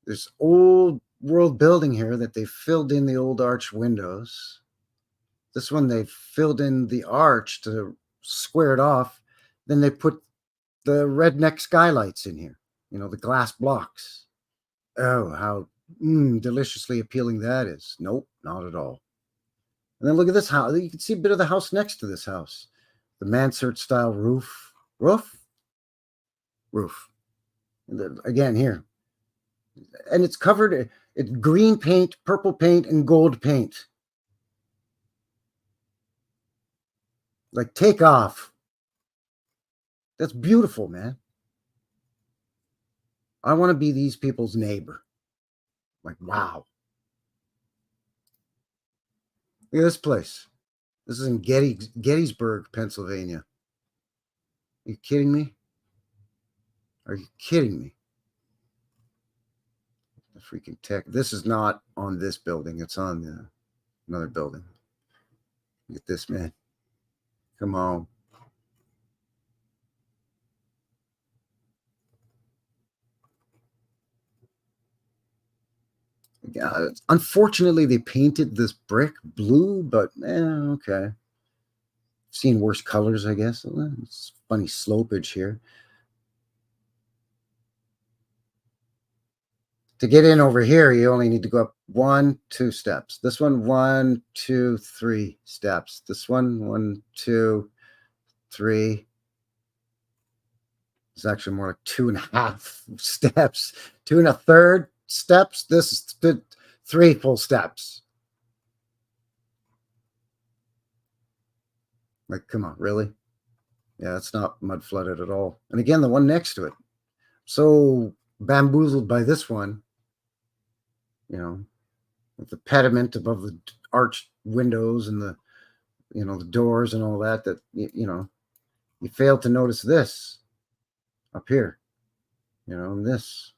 There's old world building here that they filled in the old arch windows. This one they filled in the arch to square it off. Then they put the redneck skylights in here, the glass blocks. Oh, how deliciously appealing that is. Nope, not at all. And then look at this house. You can see a bit of the house next to this house. The mansard style roof. And again, here. And it's covered in green paint, purple paint, and gold paint. Like, take off. That's beautiful, man. I want to be these people's neighbor. Like, wow. Look at this place. This is in Gettysburg, Pennsylvania. Are you kidding me? Are you kidding me? The freaking tech. This is not on this building. It's on another building. Look at this, man. Come on. Yeah, unfortunately, they painted this brick blue, but okay. Seen worse colors, I guess. It's funny slopage here. To get in over here, you only need to go up 1, 2 steps. This one, 1, 2, 3 steps. This one, 1, 2, 3. It's actually more like 2.5 steps. 2 1/3 steps. This is 3 full steps. Like, come on, really? Yeah, it's not mud flooded at all. And again, the one next to it. So bamboozled by this one, with the pediment above the arched windows and the, the doors and all that, you failed to notice this up here, and this.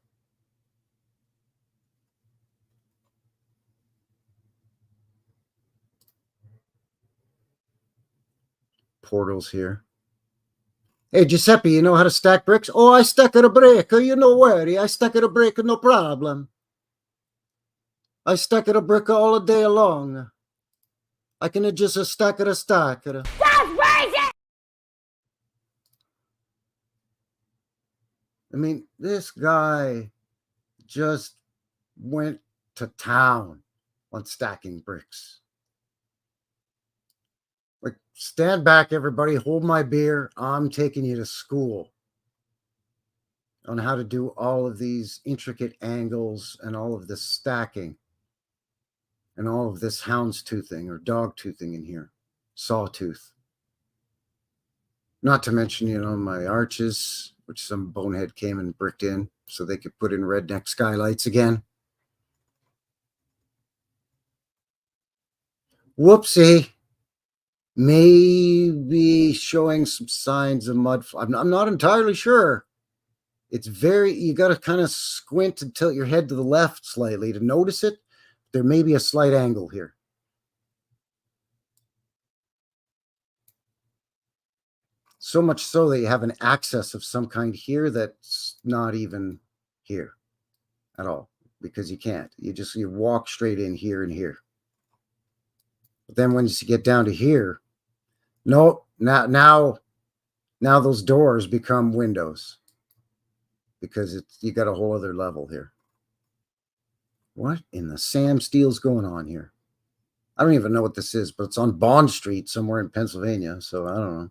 Portals here. Hey, Giuseppe, you know how to stack bricks? Oh, I stack it a brick. You no worry. I stack it a brick, no problem. I stack it a brick all day long. I can just stack it a stack. That's crazy! I mean, this guy just went to town on stacking bricks. Like, stand back, everybody. Hold my beer. I'm taking you to school on how to do all of these intricate angles and all of this stacking and all of this houndstoothing or dog toothing in here, sawtooth. Not to mention, my arches, which some bonehead came and bricked in so they could put in redneck skylights again. Whoopsie. Maybe showing some signs of mud. I'm not entirely sure It's very, you got to kind of squint and tilt your head to the left slightly to notice it. There may be a slight angle here. So much so that you have an access of some kind here that's not even here at all, because you can't. You walk straight in here and here. But then once you get down to here, no, now those doors become windows, because you got a whole other level here. What in the Sam Steele's going on here? I don't even know what this is, but it's on Bond Street somewhere in Pennsylvania, so I don't know.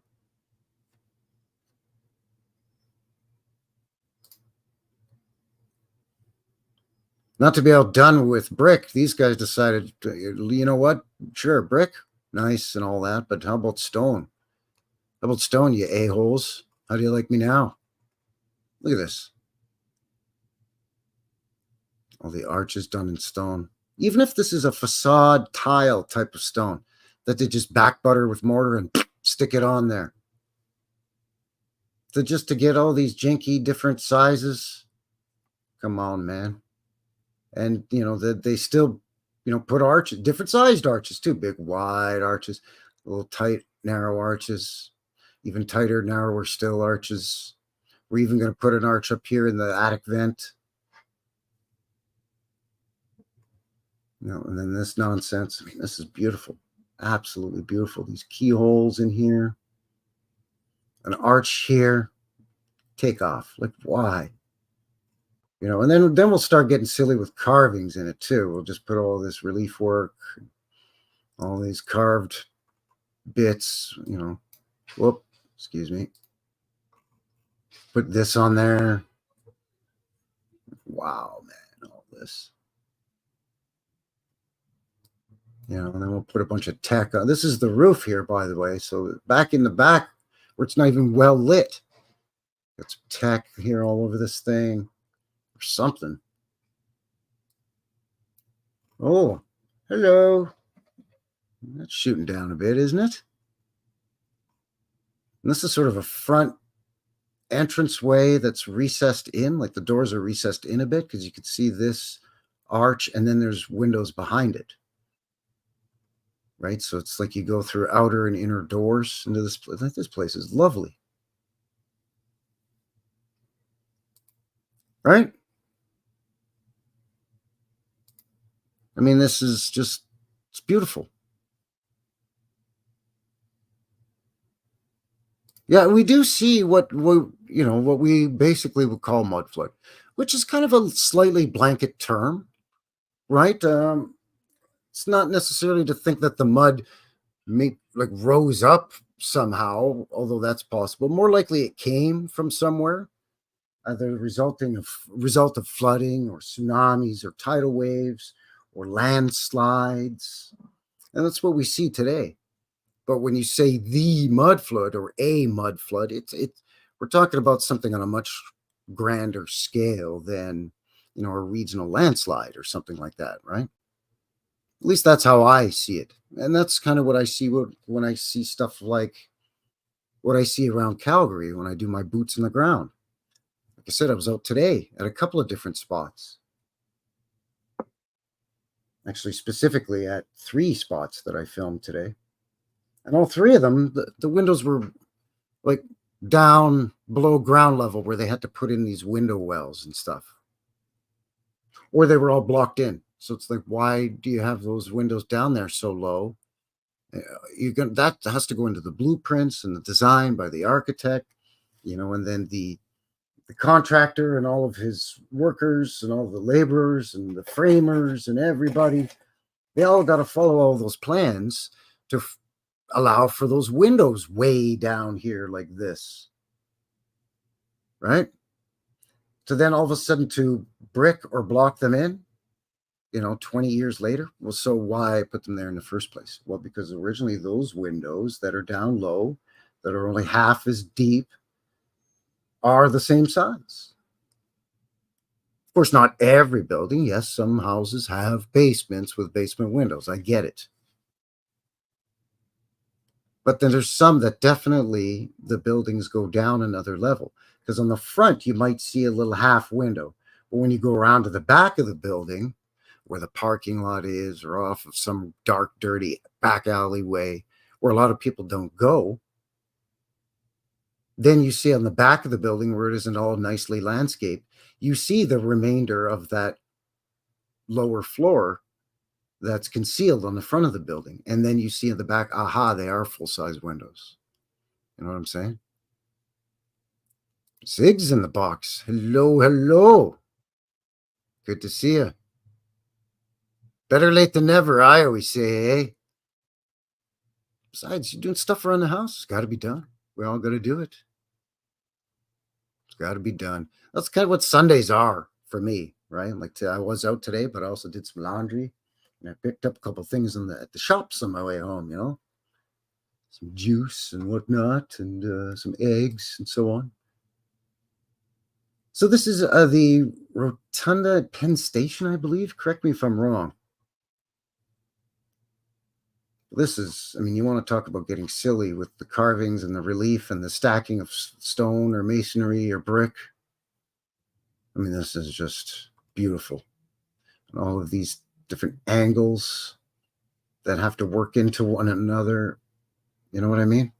Not to be outdone with brick, these guys decided, you know what? Sure, brick, nice and all that, but how about stone? How about stone, you a-holes? How do you like me now? Look at this. All the arches done in stone. Even if this is a facade tile type of stone that they just back butter with mortar and stick it on there. Just to get all these jinky different sizes. Come on, man. And, they still, put arches, different sized arches too. Big, wide arches, little tight, narrow arches, even tighter, narrower still arches. We're even going to put an arch up here in the attic vent. And then this nonsense. I mean, this is beautiful. Absolutely beautiful. These keyholes in here. An arch here. Take off. Like, why? And then we'll start getting silly with carvings in it too. We'll just put all this relief work, all these carved bits, Whoop, excuse me. Put this on there. Wow, man, all this. And then we'll put a bunch of tech on. This is the roof here, by the way. So back in the back, where it's not even well lit. Got some tech here all over this thing. Or something. Oh, hello. That's shooting down a bit, isn't it? And this is sort of a front entranceway that's recessed in, like the doors are recessed in a bit, because you can see this arch, and then there's windows behind it. Right? So it's like you go through outer and inner doors into this place. This place is lovely. Right? I mean, this is just, it's beautiful. Yeah, we do see what we basically would call mudflood, which is kind of a slightly blanket term, right? It's not necessarily to think that the mud rose up somehow, although that's possible. More likely it came from somewhere, either result of flooding or tsunamis or tidal waves or landslides. And that's what we see today. But when you say the mud flood or a mud flood, we're talking about something on a much grander scale than, a regional landslide or something like that, right? At least that's how I see it. And that's kind of what I see when I see stuff like what I see around Calgary when I do my boots in the ground. Like I said, I was out today at a couple of different spots. Actually, specifically at 3 spots that I filmed today. And all 3 of them, the windows were like down below ground level, where they had to put in these window wells and stuff. Or they were all blocked in. So it's like, why do you have those windows down there so low? That has to go into the blueprints and the design by the architect, and then the contractor and all of his workers and all the laborers and the framers and everybody, they all got to follow all those plans to allow for those windows way down here like this, right? So then all of a sudden to brick or block them in, 20 years later. Well, so why put them there in the first place? Well, because originally those windows that are down low, that are only half as deep, are the same size. Of course, not every building. Yes, some houses have basements with basement windows. I get it. But then there's some that definitely the buildings go down another level, because on the front you might see a little half window. But when you go around to the back of the building, where the parking lot is, or off of some dark, dirty back alleyway where a lot of people don't go, then you see on the back of the building where it isn't all nicely landscaped, you see the remainder of that lower floor that's concealed on the front of the building. And then you see in the back, aha, they are full-size windows. You know what I'm saying? Zig's in the box. Hello, hello. Good to see you. Better late than never, I always say, eh? Besides, you're doing stuff around the house. It's got to be done. We all got to do it. It's got to be done. That's kind of what Sundays are for me, right? Like I was out today, but I also did some laundry. And I picked up a couple things at the shops on my way home, you know? Some juice and whatnot, and some eggs and so on. So this is the Rotunda at Penn Station, I believe. Correct me if I'm wrong. This is, I mean, you want to talk about getting silly with the carvings and the relief and the stacking of stone or masonry or brick. I mean, this is just beautiful. And all of these different angles that have to work into one another. You know what I mean?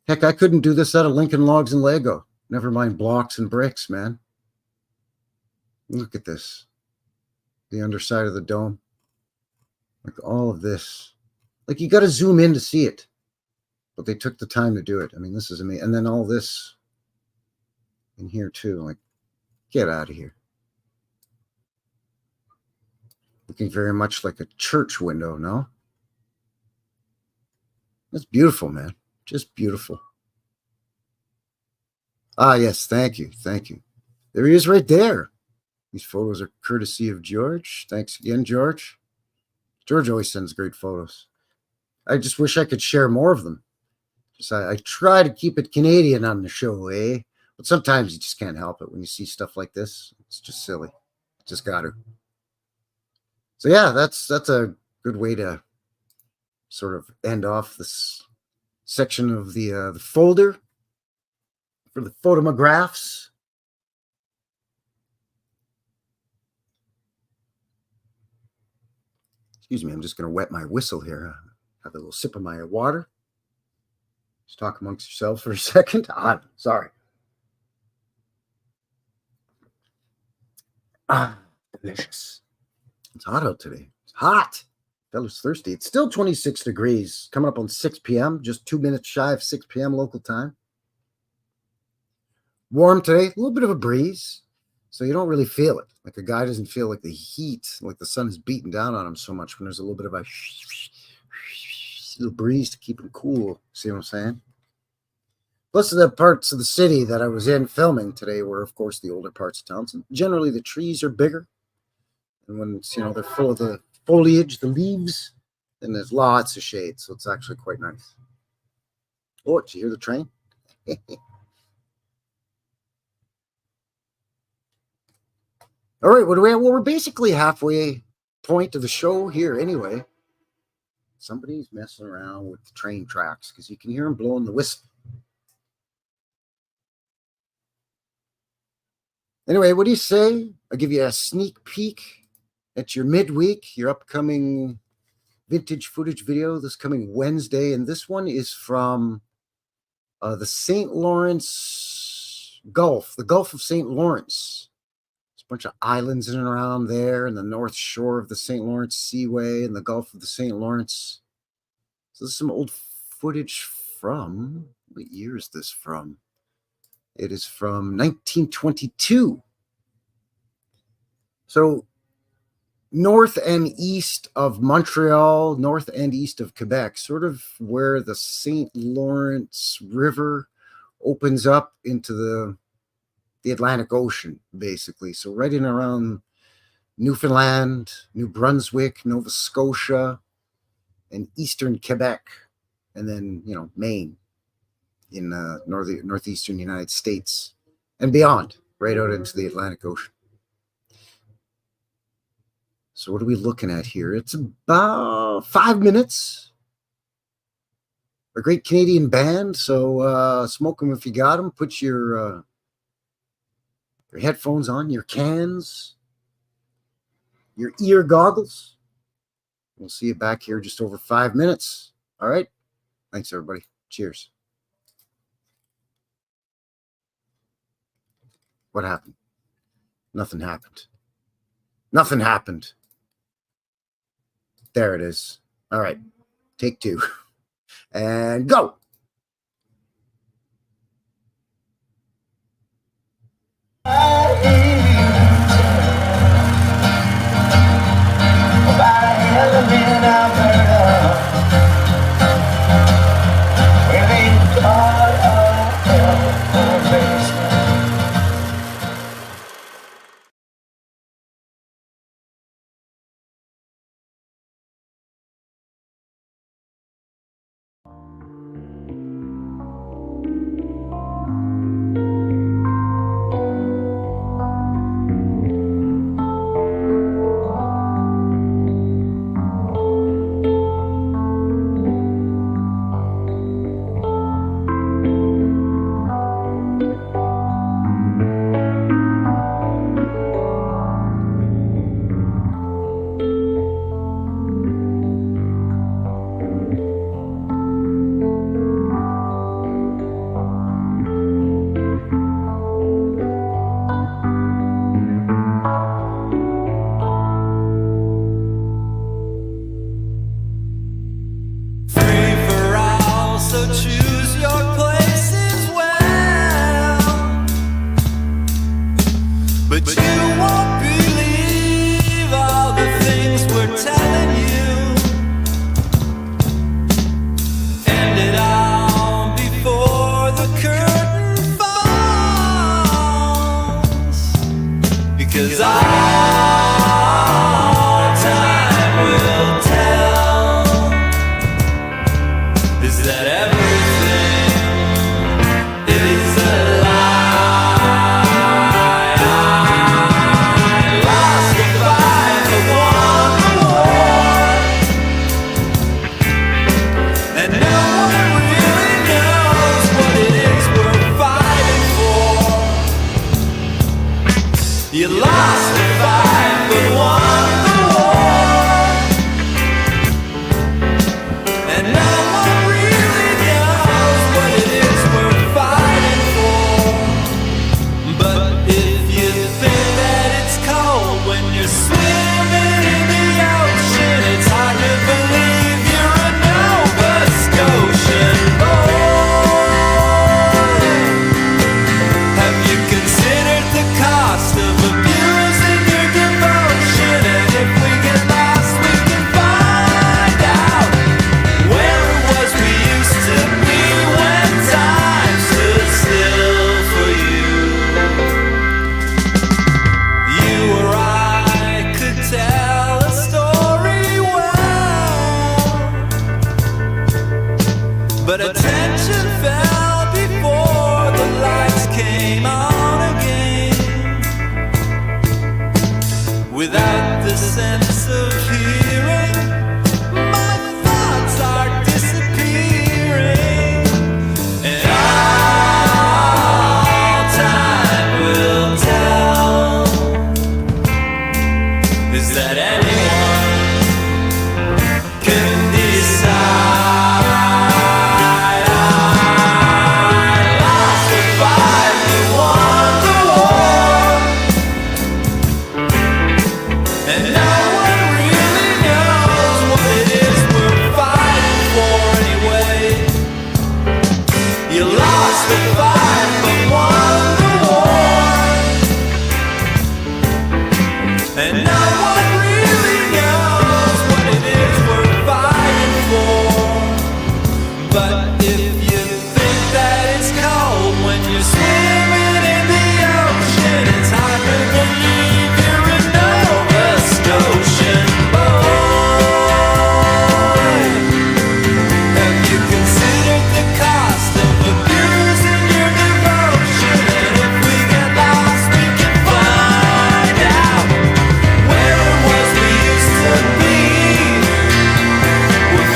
Heck, I couldn't do this out of Lincoln Logs and Lego. Never mind blocks and bricks, man. Look at this. The underside of the dome. Like all of this. Like you got to zoom in to see it. But they took the time to do it. I mean, this is amazing. And then all this in here too. Like, get out of here. Looking very much like a church window, no? That's beautiful, man. Just beautiful. Ah, yes. Thank you. Thank you. There he is right there. These photos are courtesy of George. Thanks again, George. George always sends great photos. I just wish I could share more of them. I try to keep it Canadian on the show, eh? But sometimes you just can't help it when you see stuff like this. It's just silly. Just got to. So yeah, that's a good way to sort of end off this section of the folder for the photomographs. Excuse me, I'm just going to wet my whistle here. Have a little sip of my water. Just talk amongst yourselves for a second. Sorry. Delicious. It's hot out today. It's hot. Fella's thirsty. It's still 26 degrees. Coming up on 6 p.m. Just 2 minutes shy of 6 p.m. local time. Warm today. A little bit of a breeze. So you don't really feel it. Like a guy doesn't feel like the heat, like the sun is beating down on him so much when there's a little bit of a little breeze to keep him cool. See what I'm saying? Most of the parts of the city that I was in filming today were, of course, the older parts of town. So generally, the trees are bigger. And when it's, they're full of the foliage, the leaves, then there's lots of shade. So it's actually quite nice. Oh, did you hear the train? All right, what do we have? Well, we're basically halfway point of the show here anyway. Somebody's messing around with the train tracks because you can hear them blowing the whistle. Anyway, what do you say? I'll give you a sneak peek at your midweek, your upcoming vintage footage video this coming Wednesday. And this one is from the St. Lawrence Gulf, the Gulf of St. Lawrence. Bunch of islands in and around there in the north shore of the St. Lawrence Seaway and the Gulf of the St. Lawrence. So this is some old footage from, what year is this from? It is from 1922. So north and east of Montreal, north and east of Quebec, sort of where the St. Lawrence River opens up into the Atlantic Ocean, basically. So right in around Newfoundland, New Brunswick, Nova Scotia, and eastern Quebec, and then, Maine in northeastern United States and beyond, right out into the Atlantic Ocean. So what are we looking at here? It's about 5 minutes a great Canadian band. So smoke them if you got them. Put your headphones on, your cans, your ear goggles. We'll see you back here just over 5 minutes. All right. Thanks, everybody. Cheers. What happened? Nothing happened. Nothing happened. There it is. All right. Take 2. And go.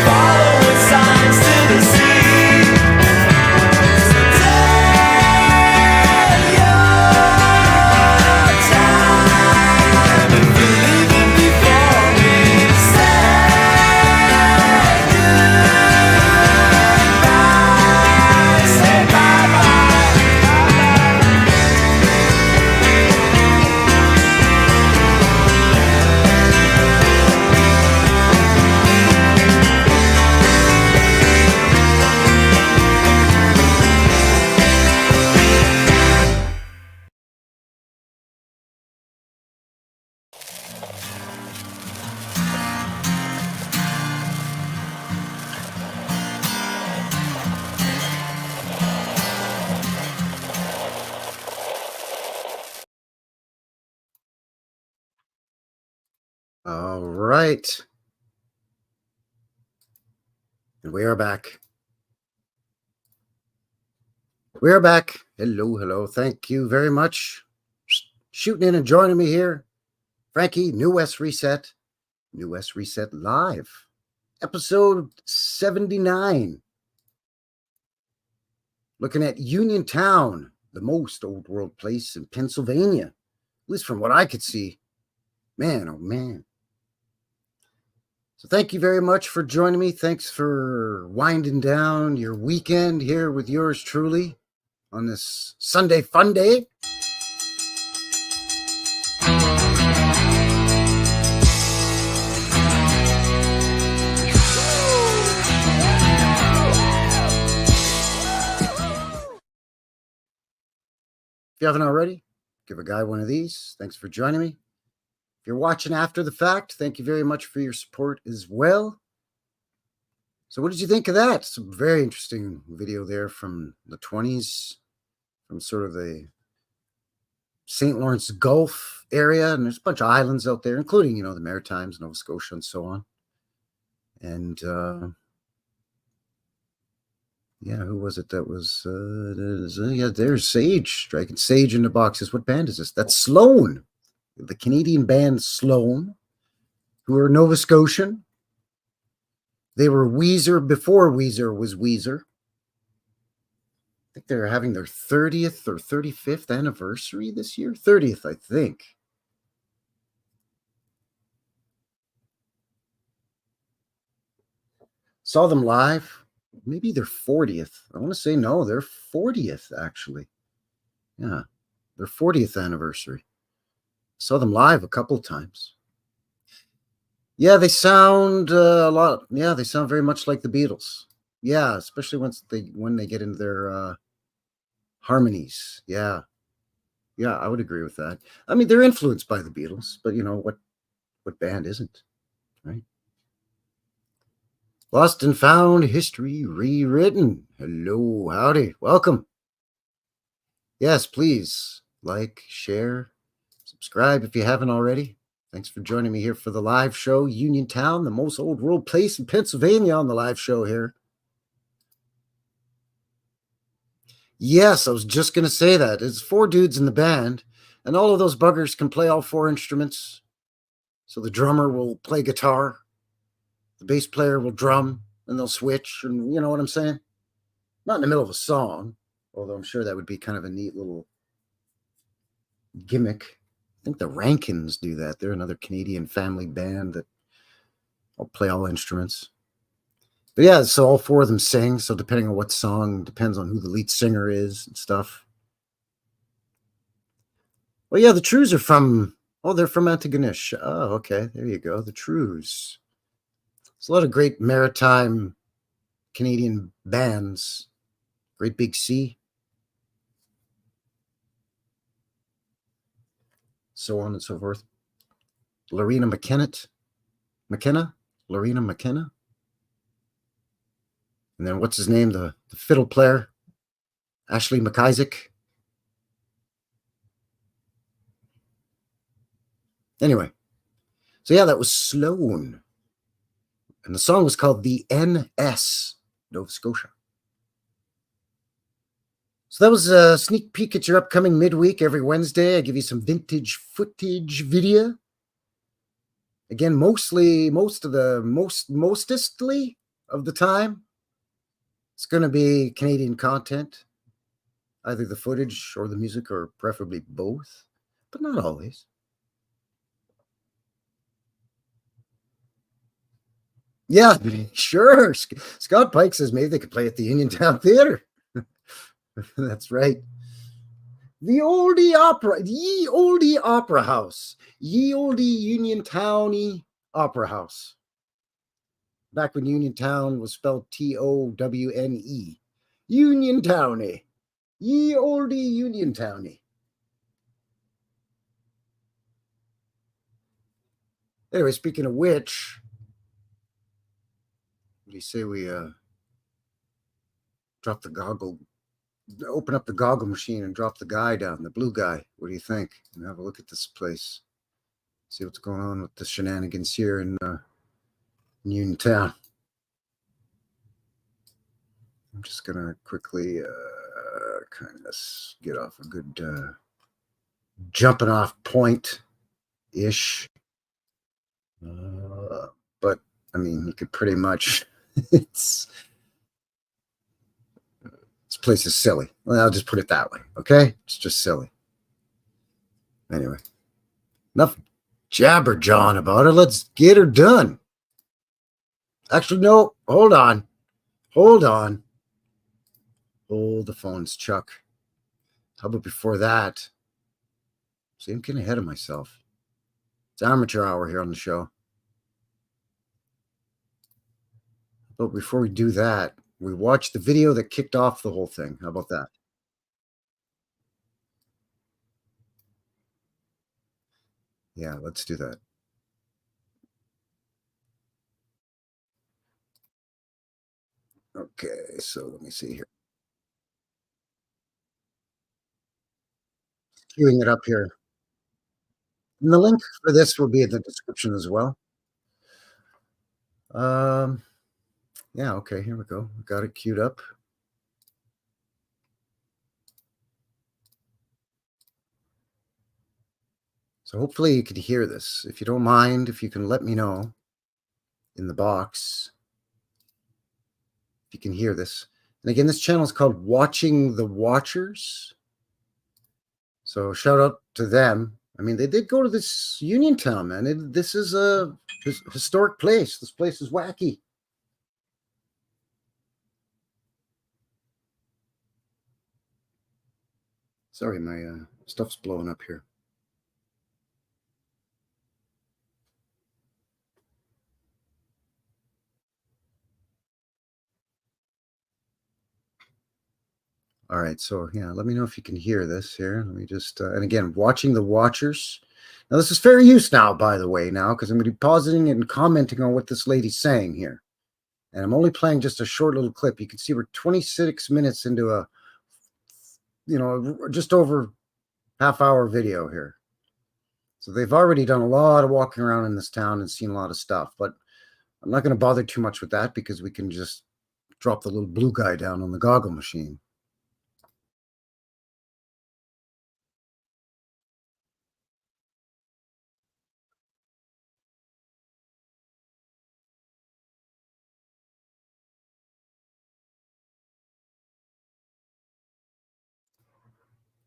Following signs to the sea. All right. And we are back. We are back. Hello, hello. Thank you very much. Shooting in and joining me here. Frankie, New West Reset. New West Reset Live. Episode 79. Looking at Uniontown, the most old world place in Pennsylvania. At least from what I could see. Man, oh man. So thank you very much for joining me. Thanks for winding down your weekend here with yours truly on this Sunday fun day. If you haven't already, give a guy one of these. Thanks for joining me. If you're watching after the fact, thank you very much for your support as well. So what did you think of that? It's a very interesting video there from the 20s, from sort of the St. Lawrence Gulf area. And there's a bunch of islands out there, including, the Maritimes, Nova Scotia, and so on. And who was it that was, there's Sage, striking Sage in the boxes. What band is this? That's Sloan, the Canadian band Sloan, who are Nova Scotian. They were Weezer before Weezer was Weezer. I think they're having their 30th or 35th anniversary this year. 30th, I think. Saw them live. Maybe their 40th. I want to say no, their 40th actually. Yeah, their 40th anniversary. Saw them live a couple times. Yeah, they sound a lot. Yeah, they sound very much like the Beatles. Yeah, especially when they get into their harmonies. Yeah, I would agree with that. I mean, they're influenced by the Beatles, but what band isn't, right? Lost and Found History Rewritten. Hello, howdy, welcome. Yes, please like, share, subscribe if you haven't already. Thanks for joining me here for the live show. Uniontown, the most old world place in Pennsylvania on the live show here. Yes, I was just going to say that. It's 4 dudes in the band, and all of those buggers can play all 4 instruments. So the drummer will play guitar, the bass player will drum, and they'll switch, and you know what I'm saying? Not in the middle of a song, although I'm sure that would be kind of a neat little gimmick. I think the Rankins do that. They're another Canadian family band that will play all instruments. But yeah, so all 4 of them sing. So depending on what song, depends on who the lead singer is and stuff. Well, yeah, the Trews are from, they're from Antigonish. Oh, okay. There you go. The Trews. There's a lot of great maritime Canadian bands. Great Big Sea. So on and so forth. Lorena McKenna. Lorena McKenna. And then what's his name? The fiddle player. Ashley McIsaac. Anyway. So yeah, that was Sloan. And the song was called The NS, Nova Scotia. So that was a sneak peek at your upcoming midweek. Every Wednesday, I give you some vintage footage video. Again, mostestly of the time, it's going to be Canadian content. Either the footage or the music, or preferably both, but not always. Yeah, sure. Scott Pike says maybe they could play at the Uniontown Theater. That's right. The oldie opera house. Ye oldie Uniontowny Opera House. Back when Uniontown was spelled Towne. Uniontowny. Ye oldie Uniontowny. Anyway, speaking of which, what do you say we drop the goggle, open up the goggle machine and drop the guy down, the blue guy? What do you think? And have a look at this place. See what's going on with the shenanigans here in Uniontown. I'm just going to quickly kind of get off a good jumping off point-ish. But, I mean, you could pretty much... This place is silly. Well, I'll just put it that way, okay? It's just silly. Anyway, enough jabber-jawing about it. Let's get her done. Actually, no. Hold on. Hold the phones, Chuck. How about before that? See, I'm getting ahead of myself. It's amateur hour here on the show. But before we do that, we watch the video that kicked off the whole thing. How about that? Yeah, let's do that. Okay, so let me see here. Queuing it up here. And the link for this will be in the description as well. Yeah, okay, here we go. Got it queued up. So hopefully you can hear this. If you don't mind, if you can let me know in the box if you can hear this. And again, this channel is called Watching the Watchers. So shout out to them. I mean, they did go to this Uniontown, man. This is a historic place. This place is wacky. Sorry, my stuff's blowing up here. All right, so yeah, let me know if you can hear this here. Let me just, and again, Watching the Watchers. Now, this is fair use now, by the way, now, because I'm going to be pausing and commenting on what this lady's saying here. And I'm only playing just a short little clip. You can see we're 26 minutes into a, just over half-hour video here. So they've already done a lot of walking around in this town and seen a lot of stuff. But I'm not going to bother too much with that because we can just drop the little blue guy down on the goggle machine.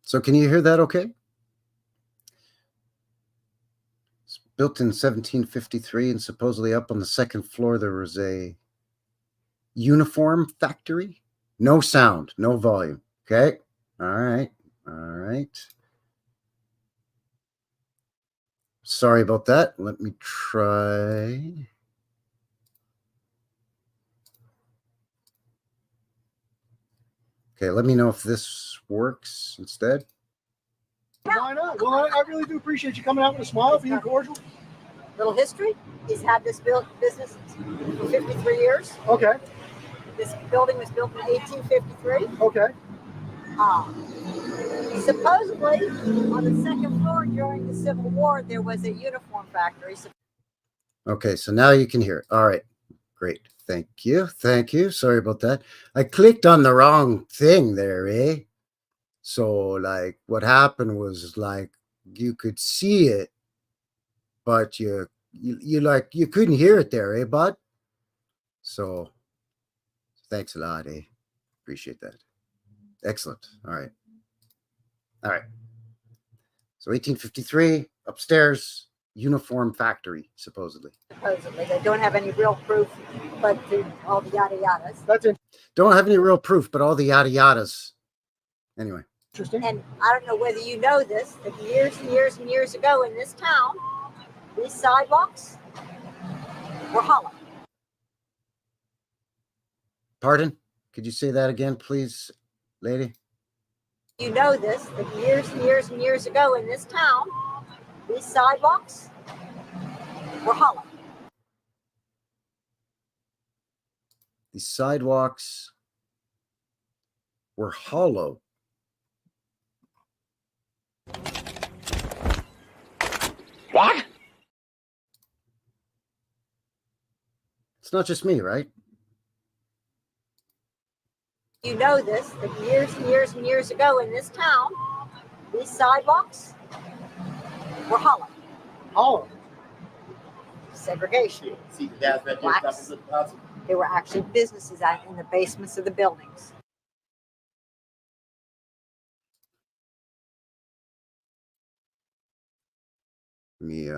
So can you hear that okay? It's built in 1753, and supposedly up on the second floor there was a uniform factory. No sound, no volume. Okay. All right. All right. Sorry about that. Let me try. Okay, let me know if this works instead. Why not? Well, I really do appreciate you coming out with a smile, being cordial. Little history. He's had this business for 53 years. Okay. This building was built in 1853. Okay. Supposedly, on the second floor during the Civil War, there was a uniform factory. Okay, so now you can hear it. All right, great. Thank you. Thank you. Sorry about that. I clicked on the wrong thing there, eh? So, like, what happened was, like, you could see it, but you couldn't hear it there, eh, bud? So, thanks a lot, eh? Appreciate that. Excellent. All right. All right. So, 1853, upstairs, uniform factory, supposedly. Supposedly, they don't have any real proof, but all the yada yadas. That's Don't have any real proof, but all the yada yadas. Anyway. interesting. And I don't know whether you know this, but years and years and years ago in this town, these sidewalks were hollow. Pardon? Could you say that again, please, lady? You know this, that years and years and years ago in this town, these sidewalks were hollow. The sidewalks were hollow. What? It's not just me, right? You know this, that years and years and years ago in this town, these sidewalks were hollow. Hollow. Segregation. See the dad's right there. Blacks. They were actually businesses out in the basements of the buildings. Let me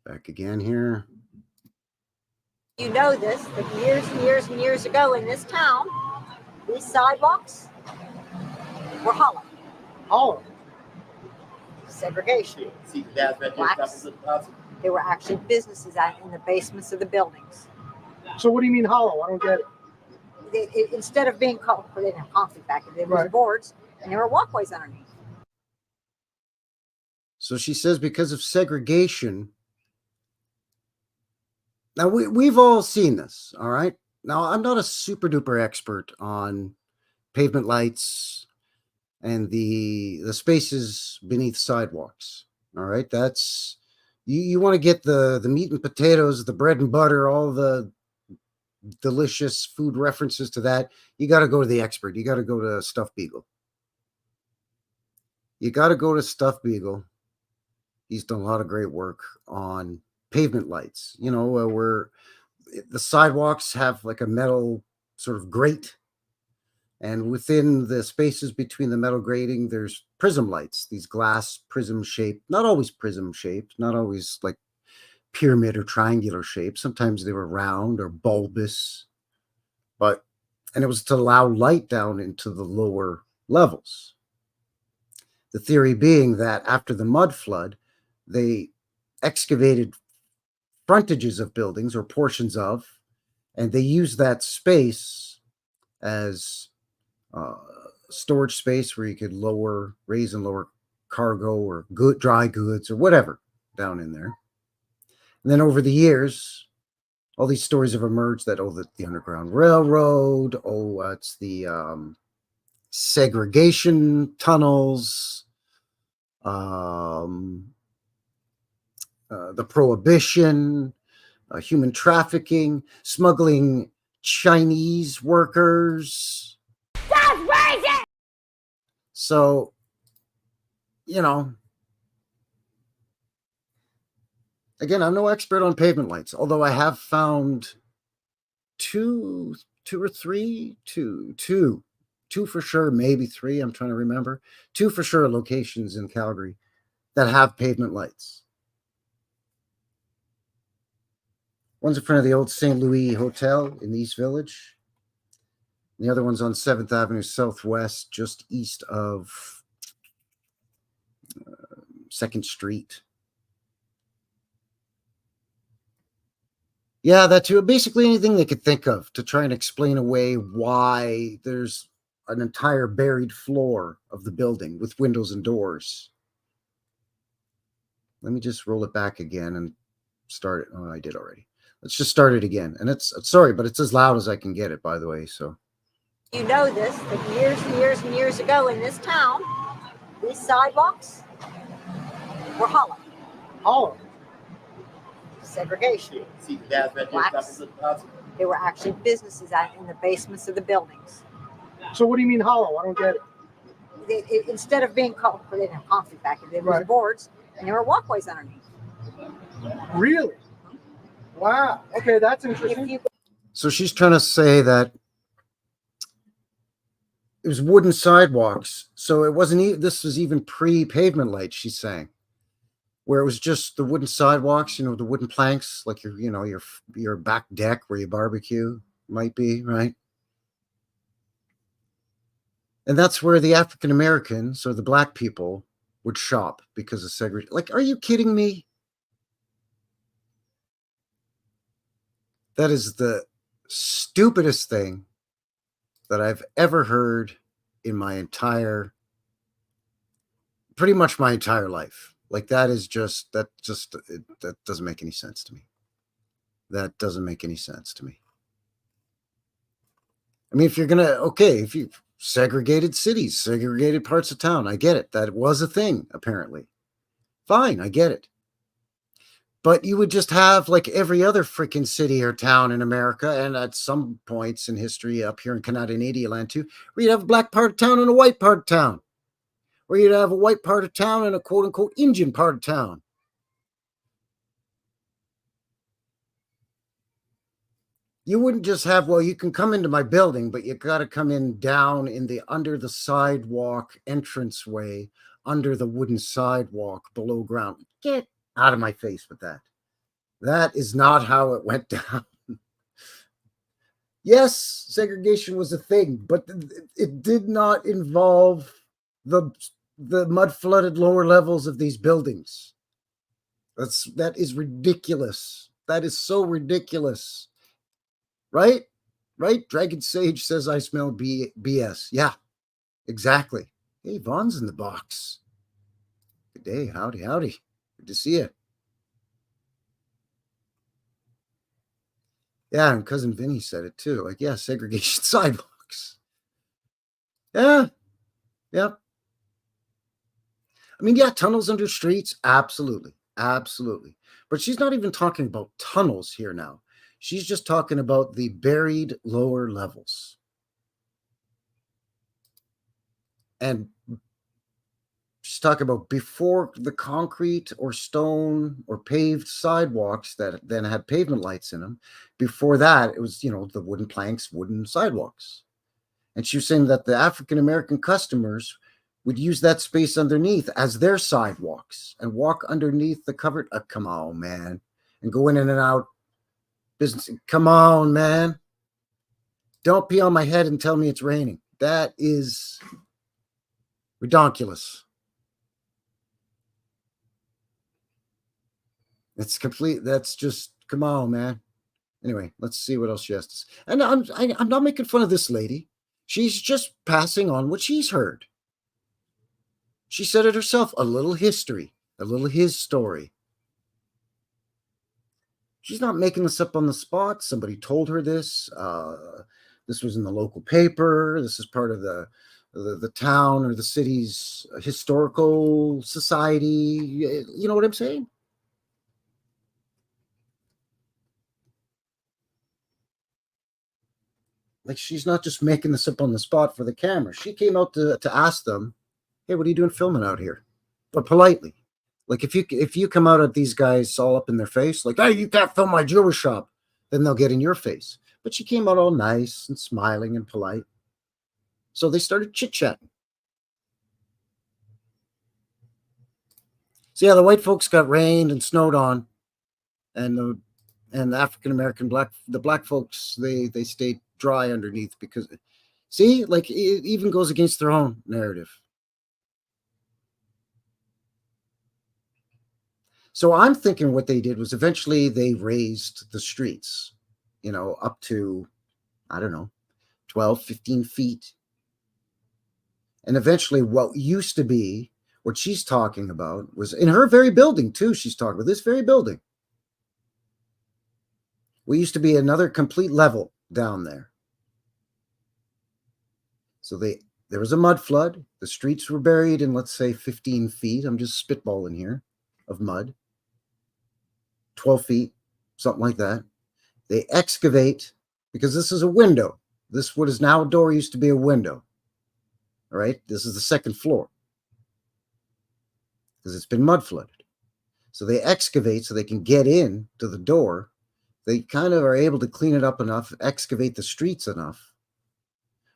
back again here. You know this, that years and years and years ago in this town, these sidewalks were hollow. Hollow. Segregation. See the dad's right there. Blacks. They were actually businesses out in the basements of the buildings. So what do you mean hollow? I don't get it. Instead of being called, they didn't have concrete back then, there was Right. boards and there were walkways underneath. So she says because of segregation. Now we've all seen this, all right? Now I'm not a super duper expert on pavement lights and the spaces beneath sidewalks. All right, that's you want to get the meat and potatoes, the bread and butter, all the delicious food references to that. You got to go to the expert. You got to go to Stuff Beagle. You got to go to Stuff Beagle. He's done a lot of great work on pavement lights, you know, where the sidewalks have like a metal sort of grate, and within the spaces between the metal grating there's prism lights, these glass prism shaped, not always prism shaped, not always like pyramid or triangular shaped. Sometimes they were round or bulbous, and it was to allow light down into the lower levels. The theory being that after the mud flood, they excavated frontages of buildings or portions of, and they used that space as storage space where you could raise and lower cargo or dry goods or whatever down in there. And then over the years, all these stories have emerged that, the Underground Railroad, it's the segregation tunnels, the prohibition, human trafficking, smuggling Chinese workers. That's racist! So, you know, again, I'm no expert on pavement lights, although I have found two for sure, maybe three, I'm trying to remember, two for sure locations in Calgary that have pavement lights. One's in front of the old St. Louis Hotel in the East Village. The other one's on 7th Avenue Southwest, just east of 2nd Street. Yeah, that too. Basically anything they could think of to try and explain away why there's an entire buried floor of the building with windows and doors. Let me just roll it back again and start it. Oh, I did already. Let's just start it again. And it's sorry, but it's as loud as I can get it, by the way. So You know this, that years and years and years ago in this town, these sidewalks were hollow. Hollow. Segregation. See the dad's right there. Blacks. They were actually businesses out in the basements of the buildings. So what do you mean hollow? I don't get it. Instead of being called, they didn't have concrete back then, there was Right. boards and there were walkways underneath. Really? Wow. Okay, that's interesting. If you So she's trying to say that it was wooden sidewalks. So it wasn't, this was even pre-pavement lights, she's saying, where it was just the wooden sidewalks, you know, the wooden planks, like your back deck where you barbecue might be, right? And that's where the African Americans or the black people would shop because of segregation. Like, are you kidding me? That is the stupidest thing that I've ever heard in pretty much my entire life. Like that doesn't make any sense to me. That doesn't make any sense to me. I mean, if you segregated cities, segregated parts of town, I get it. That was a thing, apparently. Fine, I get it. But you would just have like every other freaking city or town in America, and at some points in history up here in Canadian land too, where you'd have a black part of town and a white part of town, where you'd have a white part of town and a quote unquote Indian part of town. You wouldn't just have, well, you can come into my building, but you got to come in down in the under the sidewalk entranceway, under the wooden sidewalk below ground. Get out of my face with that. That is not how it went down. Yes, segregation was a thing, but it did not involve the mud flooded lower levels of these buildings. That is ridiculous. That is so ridiculous. Right? Right? Dragon Sage says I smell BS. Yeah, exactly. Hey, Vaughn's in the box. Good day. Howdy, howdy. Good to see you. Yeah, and Cousin Vinny said it too. Like, yeah, segregation sidewalks. Yeah. Yeah. I mean, yeah, tunnels under streets. Absolutely. Absolutely. But she's not even talking about tunnels here now. She's just talking about the buried lower levels. And she's talking about before the concrete or stone or paved sidewalks that then had pavement lights in them. Before that, it was, the wooden planks, wooden sidewalks. And she was saying that the African-American customers would use that space underneath as their sidewalks and walk underneath the covered, come on, man, and go in and out. Business. Come on, man. Don't pee on my head and tell me it's raining. That is redonkulous. It's complete. That's just, come on, man. Anyway, let's see what else she has to say. And I'm not making fun of this lady. She's just passing on what she's heard. She said it herself, a little history, a little his story. She's not making this up on the spot. Somebody told her this. This was in the local paper. This is part of the town or the city's historical society. You know what I'm saying? Like, she's not just making this up on the spot for the camera. She came out to ask them, hey, what are you doing filming out here? But politely. Like, if you come out at these guys all up in their face, like, hey, you can't film my jewelry shop, then they'll get in your face. But she came out all nice and smiling and polite. So they started chit-chatting. So yeah, the white folks got rained and snowed on, and the African-American black folks, they stayed dry underneath because, see, like, it even goes against their own narrative. So I'm thinking what they did was eventually they raised the streets, up to, I don't know, 12, 15 feet. And eventually what used to be, what she's talking about was in her very building too. She's talking about this very building. We used to be another complete level down there. So there was a mud flood. The streets were buried in, let's say, 15 feet. I'm just spitballing here of mud. 12 feet, something like that. They excavate, because this is a window. This, what is now a door, used to be a window. All right, this is the second floor because it's been mud flooded. So they excavate so they can get in to the door. They kind of are able to clean it up enough, excavate the streets enough.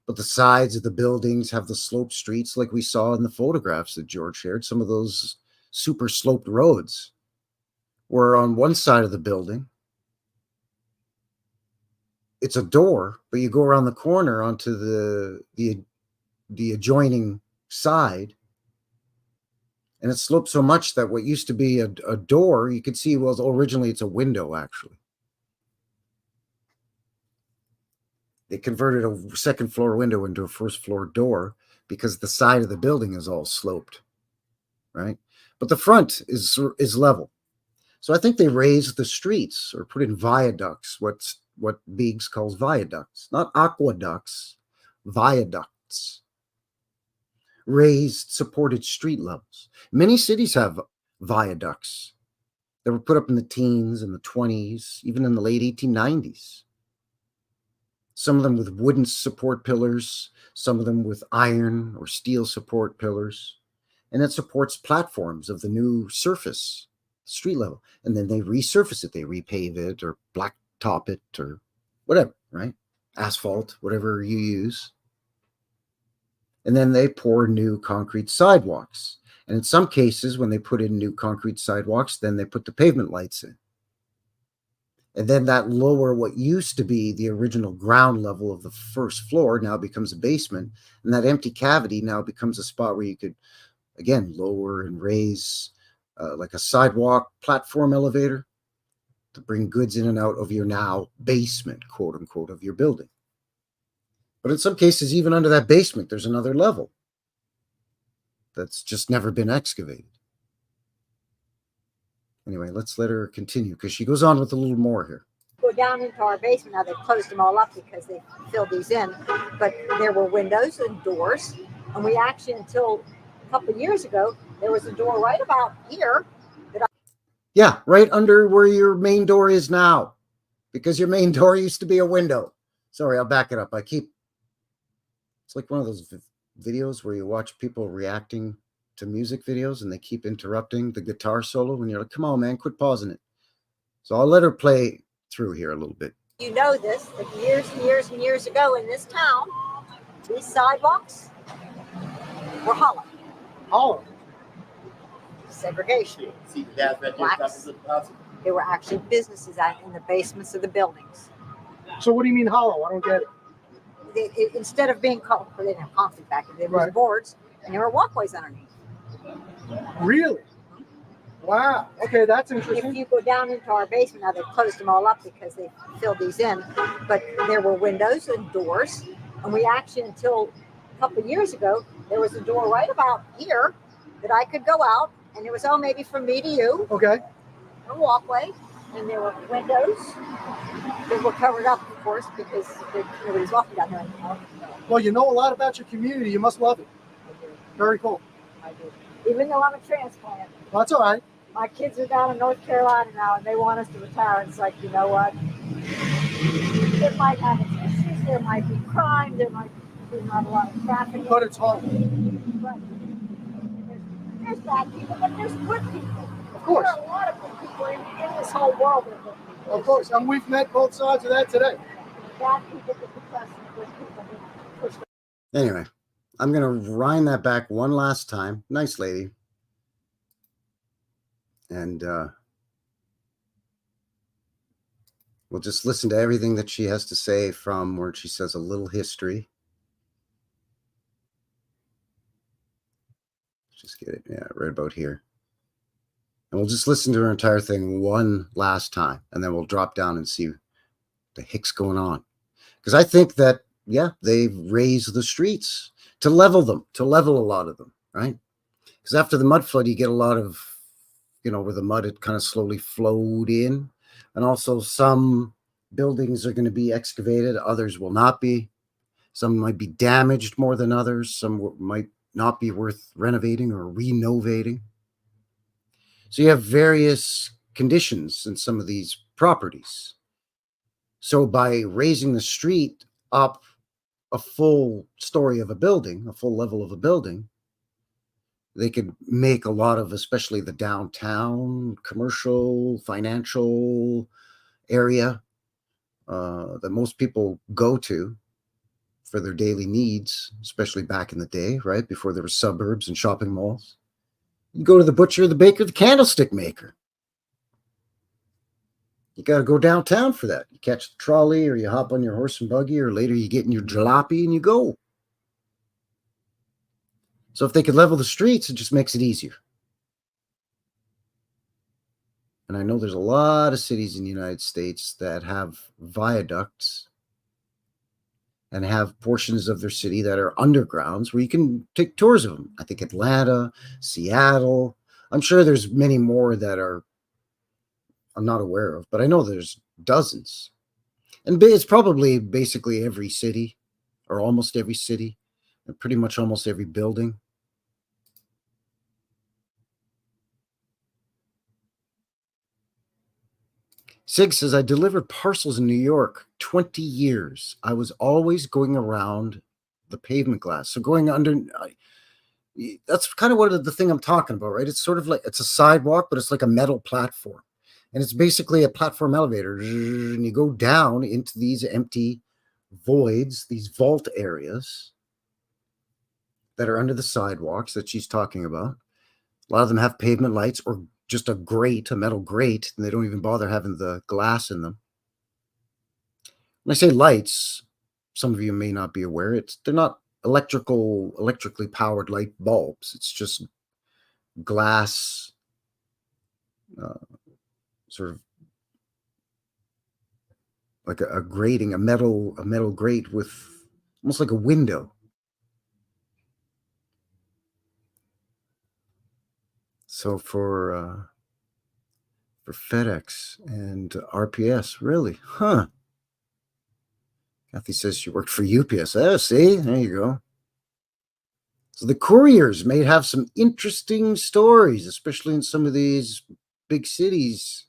But the sides of the buildings have the sloped streets like we saw in the photographs that George shared. Some of those super sloped roads were on one side of the building. It's a door, but you go around the corner onto the adjoining side, and it sloped so much that what used to be a door, you could see, well, originally it's a window, actually. They converted a second floor window into a first floor door because the side of the building is all sloped, right? But the front is level. So I think they raised the streets or put in viaducts, what Biggs calls viaducts, not aqueducts, viaducts. Raised, supported street levels. Many cities have viaducts. that were put up in the teens and the 20s, even in the late 1890s. Some of them with wooden support pillars, some of them with iron or steel support pillars. And it supports platforms of the new surface, street level. And then they resurface it, they repave it or blacktop it or whatever, right? Asphalt, whatever you use. And then they pour new concrete sidewalks. And in some cases, when they put in new concrete sidewalks, then they put the pavement lights in. And then that lower, what used to be the original ground level of the first floor now becomes a basement. And that empty cavity now becomes a spot where you could, again, lower and raise like a sidewalk platform elevator to bring goods in and out of your now basement, quote unquote, of your building. But in some cases, even under that basement, there's another level that's just never been excavated. Anyway, let's let her continue because she goes on with a little more here. Go down into our basement. Now they've closed them all up because they filled these in, but there were windows and doors. And we actually, until a couple of years ago, there was a door right about here. Yeah, right under where your main door is now, because your main door used to be a window. Sorry, I'll back it up. It's like one of those videos where you watch people reacting to music videos and they keep interrupting the guitar solo and you're like, come on, man, quit pausing it. So I'll let her play through here a little bit. You know this, that years and years and years ago in this town, these sidewalks were hollow. Hollow. Segregation. See, that's what you're Blacks. There were actually businesses out in the basements of the buildings. So what do you mean hollow? I don't get it. Instead of being concrete, they didn't have concrete back then, there was Right. boards and there were walkways underneath. Really? Wow. Okay, that's If interesting. you go down into our basement, now they've closed them all up because they filled these in, but there were windows and doors. And we actually, until a couple of years ago, there was a door right about here that I could go out, and it was maybe from me to you, Okay. a walkway, and there were windows that were covered up, of course, because nobody's walking down there anymore. Well, you know a lot about your community. You must love it. Very cool. I do. Even though I'm a transplant, That's all right. my kids are down in North Carolina now, and they want us to retire. It's like, you know what? It might have its issues. There might be crime. There might be not a lot of traffic. But it's home. But there's bad people, but there's good people. Of course. There are a lot of good people in this whole world. That are good people. Of course. And we've met both sides of that today. Bad people get depressed, and good people get pushed. Anyway, I'm going to wind that back one last time. Nice lady. And we'll just listen to everything that she has to say from where she says a little history. Just get it. Yeah, right about here. And we'll just listen to her entire thing one last time. And then we'll drop down and see what the heck's going on. Because I think that, yeah, they've raised the streets to level them, to level a lot of them, right? Because after the mud flood, you get a lot of, where the mud had kind of slowly flowed in. And also some buildings are going to be excavated. Others will not be. Some might be damaged more than others. Some might not be worth renovating or renovating. So you have various conditions in some of these properties. So by raising the street up a full story of a building, a full level of a building, they could make a lot of, especially the downtown, commercial, financial area that most people go to for their daily needs, especially back in the day, right? Before there were suburbs and shopping malls. You go to the butcher, the baker, the candlestick maker. You got to go downtown for that. You catch the trolley or you hop on your horse and buggy, or later you get in your jalopy and you go. So if they could level the streets, it just makes it easier. And I know there's a lot of cities in the United States that have viaducts and have portions of their city that are undergrounds where you can take tours of them. I think Atlanta, Seattle. I'm sure there's many more that I'm not aware of, but I know there's dozens. And it's probably basically every city, or almost every city, and pretty much almost every building. Sig says, I delivered parcels in New York 20 years. I was always going around the pavement glass. So going under, that's kind of what the thing I'm talking about, right? It's sort of like, it's a sidewalk, but it's like a metal platform. And it's basically a platform elevator. And you go down into these empty voids, these vault areas that are under the sidewalks that she's talking about. A lot of them have pavement lights or just a grate, a metal grate, and they don't even bother having the glass in them. When I say lights, some of you may not be aware, they're not electrically powered light bulbs. It's just glass, sort of like a grating, a metal grate with almost like a window. So for FedEx and RPS, really, huh? Kathy says she worked for UPS. Oh, see, there you go. So the couriers may have some interesting stories, especially in some of these big cities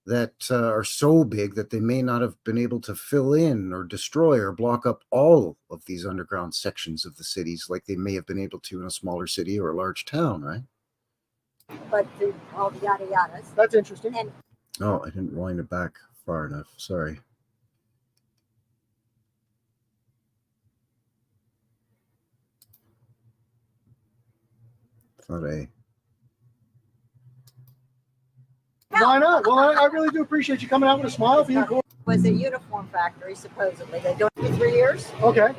that are so big that they may not have been able to fill in or destroy or block up all of these underground sections of the cities like they may have been able to in a smaller city or a large town, right? But through all the yada yadas. That's interesting. And Oh, I didn't wind it back far enough. Sorry. Thought Why not? Well, I really do appreciate you coming out with a smile. For you. was a uniform factory, supposedly. They don't 3 years. Okay.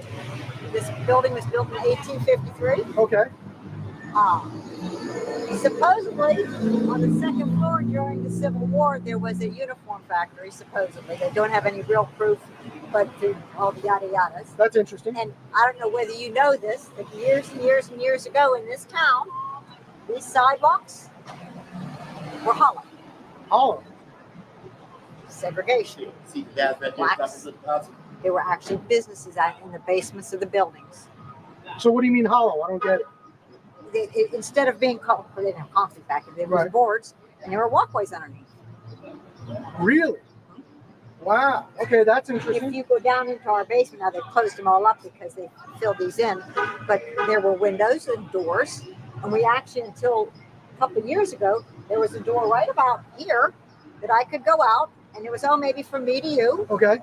This building was built in 1853. Okay. Supposedly, on the second floor during the Civil War, there was a uniform factory, supposedly. They don't have any real proof, but through all the yada yadas. That's interesting. And I don't know whether you know this, but years and years and years ago in this town, these sidewalks were hollow. Hollow. Segregation. See the guys right there. Blacks. There were actually businesses out in the basements of the buildings. So what do you mean hollow? I don't get it. Instead of being they didn't have concrete back then, there was Right. boards and there were walkways underneath. Really? Wow. Okay, that's interesting. If you go down into our basement, now they've closed them all up because they filled these in, but there were windows and doors, and we actually, until a couple of years ago, there was a door right about here that I could go out, and it was maybe from me to you, Okay.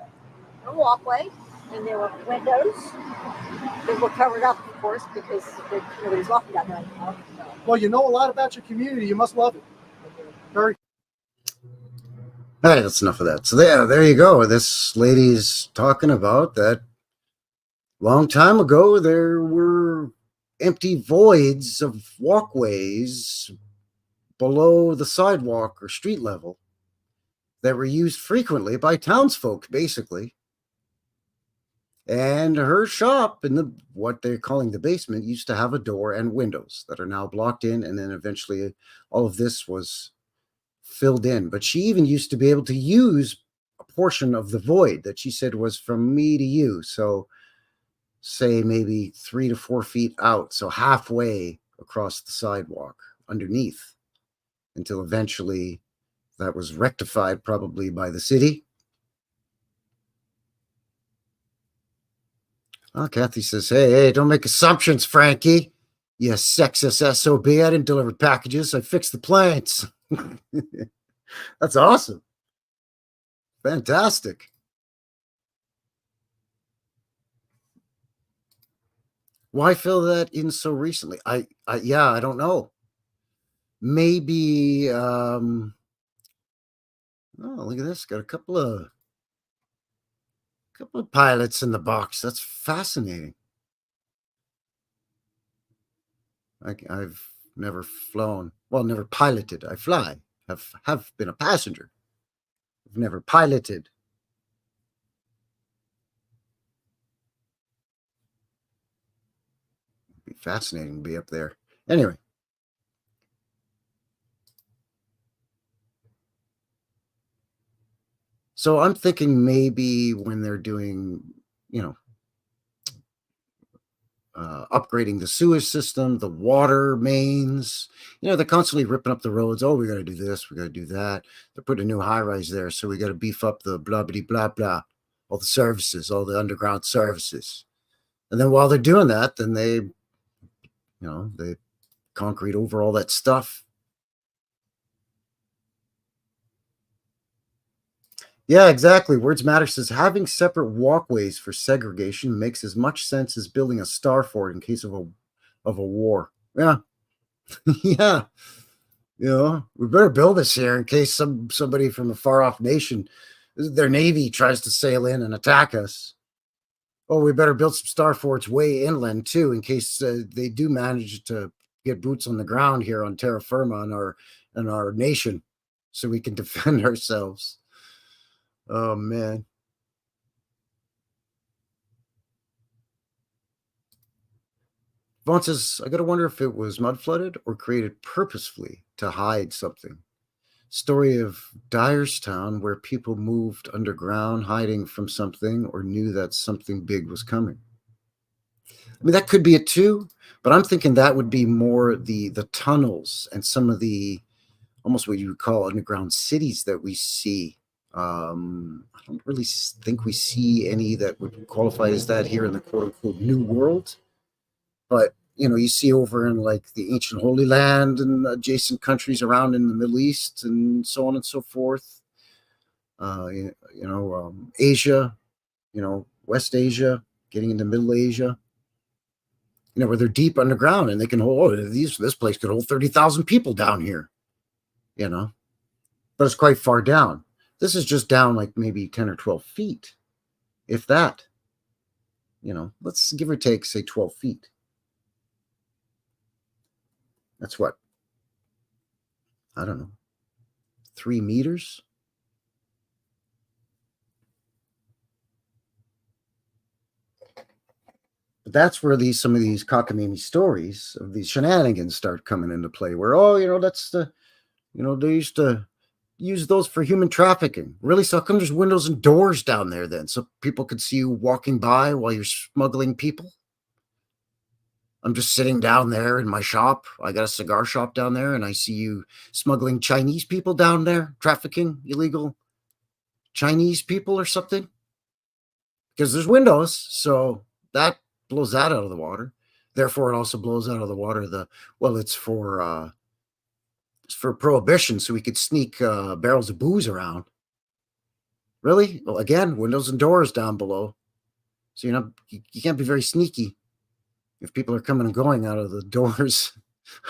a walkway, and there were windows that were covered up, of course, because nobody's walking down there anymore. Well, you know a lot about your community. You must love it. Very. all right, that's enough of that. So there you go. This lady's talking about that long time ago, there were empty voids of walkways below the sidewalk or street level that were used frequently by townsfolk, basically. And her shop in what they're calling the basement used to have a door and windows that are now blocked in. And then eventually all of this was filled in. But she even used to be able to use a portion of the void that she said was from me to you. So say maybe 3 to 4 feet out. So halfway across the sidewalk underneath, until eventually that was rectified probably by the city. Oh, Kathy says, hey, don't make assumptions, Frankie. You sexist SOB. I didn't deliver packages. I fixed the planes. That's awesome. Fantastic. Why fill that in so recently? I don't know. Maybe, oh, look at this. Got a couple of pilots in the box. That's fascinating. I've never flown. Well, never piloted. I fly. Have been a passenger. I've never piloted. It'd be fascinating to be up there. Anyway. So I'm thinking maybe when they're doing, upgrading the sewage system, the water mains. They're constantly ripping up the roads. Oh, we got to do this, we got to do that. They're putting a new high rise there, so we got to beef up the blah blah blah blah, all the services, all the underground services. And then while they're doing that, then they concrete over all that stuff. Yeah, exactly. Words Matter says having separate walkways for segregation makes as much sense as building a star fort in case of a war. Yeah. Yeah. We better build this here in case somebody from a far off nation, their navy tries to sail in and attack us. Oh, we better build some star forts way inland too, in case they do manage to get boots on the ground here on terra firma in our nation, so we can defend ourselves. Oh man. Vaughn says, I gotta wonder if it was mud flooded or created purposefully to hide something. Story of Dyerstown, where people moved underground hiding from something or knew that something big was coming. I mean, that could be it too, but I'm thinking that would be more the tunnels and some of the almost what you would call underground cities that we see. I don't really think we see any that would qualify as that here in the quote unquote New World. But you see over in like the ancient Holy Land and adjacent countries around in the Middle East and so on and so forth. Asia, West Asia, getting into Middle Asia, where they're deep underground and they can hold, this place could hold 30,000 people down here, but it's quite far down. This is just down like maybe 10 or 12 feet, if that, let's give or take, say 12 feet. That's what? I don't know. 3 meters? But that's where some of these cockamamie stories of these shenanigans start coming into play, where, that's they used to use those for human trafficking. Really? So how come there's windows and doors down there then? So people could see you walking by while you're smuggling people? I'm just sitting down there in my shop. I got a cigar shop down there, and I see you smuggling Chinese people down there, trafficking illegal Chinese people or something. Because there's windows, so that blows that out of the water. Therefore, it also blows out of the water it's for prohibition, so we could sneak barrels of booze around. Really? Well, again, windows and doors down below. So you can't be very sneaky if people are coming and going out of the doors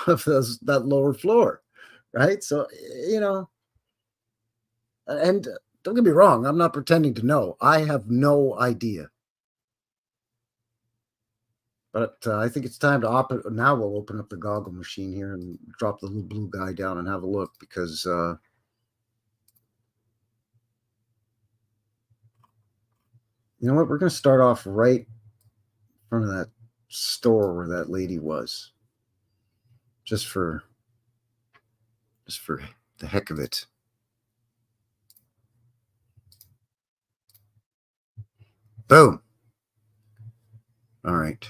of that lower floor, right? So, and don't get me wrong, I'm not pretending to know. I have no idea. But I think it's time to now we'll open up the goggle machine here and drop the little blue guy down and have a look, because you know what? We're going to start off right in front of that store where that lady was, just for the heck of it. Boom. All right.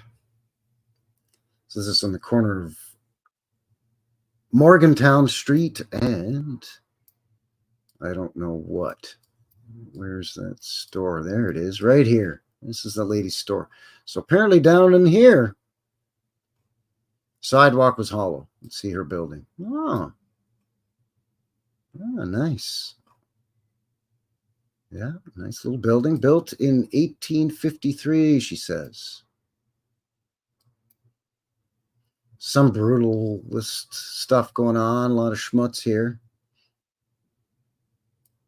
So this is on the corner of Morgantown Street and I don't know what. Where's that store? There it is, right here. This is the lady's store. So apparently down in here, sidewalk was hollow. Let's see her building. Oh, nice. Yeah, nice little building built in 1853, she says. Some brutalist stuff going on, a lot of schmutz here.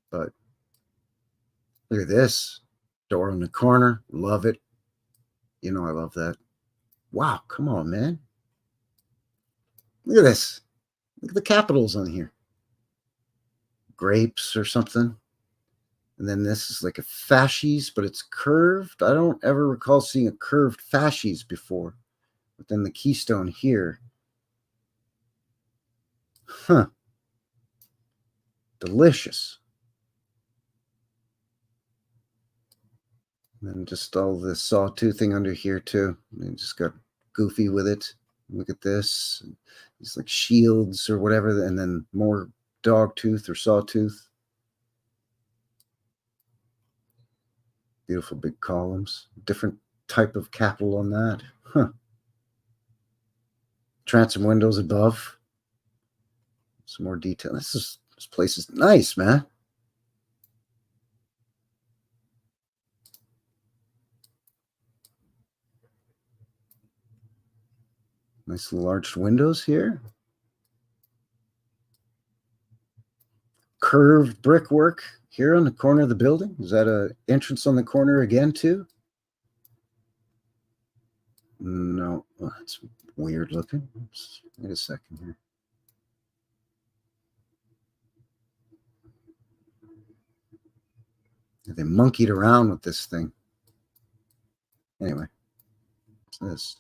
But look at this. Door in the corner. Love it. I love that. Wow, come on, man. Look at this. Look at the capitals on here. Grapes or something. And then this is like a fasces, but it's curved. I don't ever recall seeing a curved fasces before. But then the keystone here. Huh. Delicious. And then just all this sawtoothing under here too. And just got goofy with it. Look at this. It's like shields or whatever, and then more dog tooth or sawtooth. Beautiful big columns. Different type of capital on that. Huh. Transom windows above. Some more detail. This place is nice, man. Nice little arched windows here. Curved brickwork here on the corner of the building. Is that an entrance on the corner again, too? No. Oh, that's weird looking. Oops. Wait a second here. They monkeyed around with this thing. Anyway. What's this?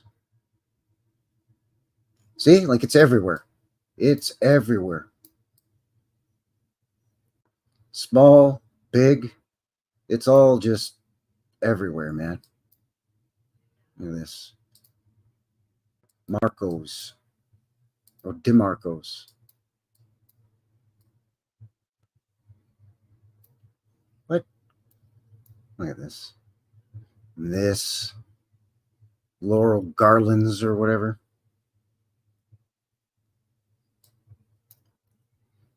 See? Like it's everywhere. It's everywhere. Small, big. It's all just everywhere, man. Look at this. Marcos. Or DeMarcos. What? Look at this. This. Laurel garlands or whatever.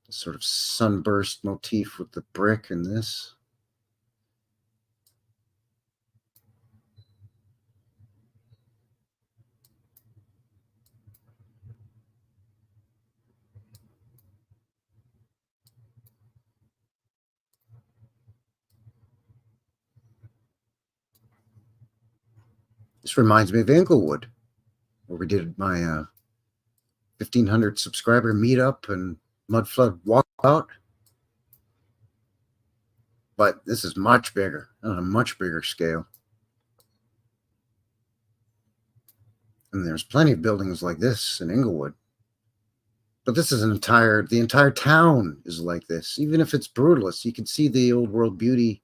Sort of sunburst motif with the brick and this. This reminds me of Inglewood, where we did my 1,500 subscriber meetup and mudflood walkout. But this is much bigger, on a much bigger scale. And there's plenty of buildings like this in Inglewood. But this is the entire town is like this. Even if it's brutalist, you can see the old world beauty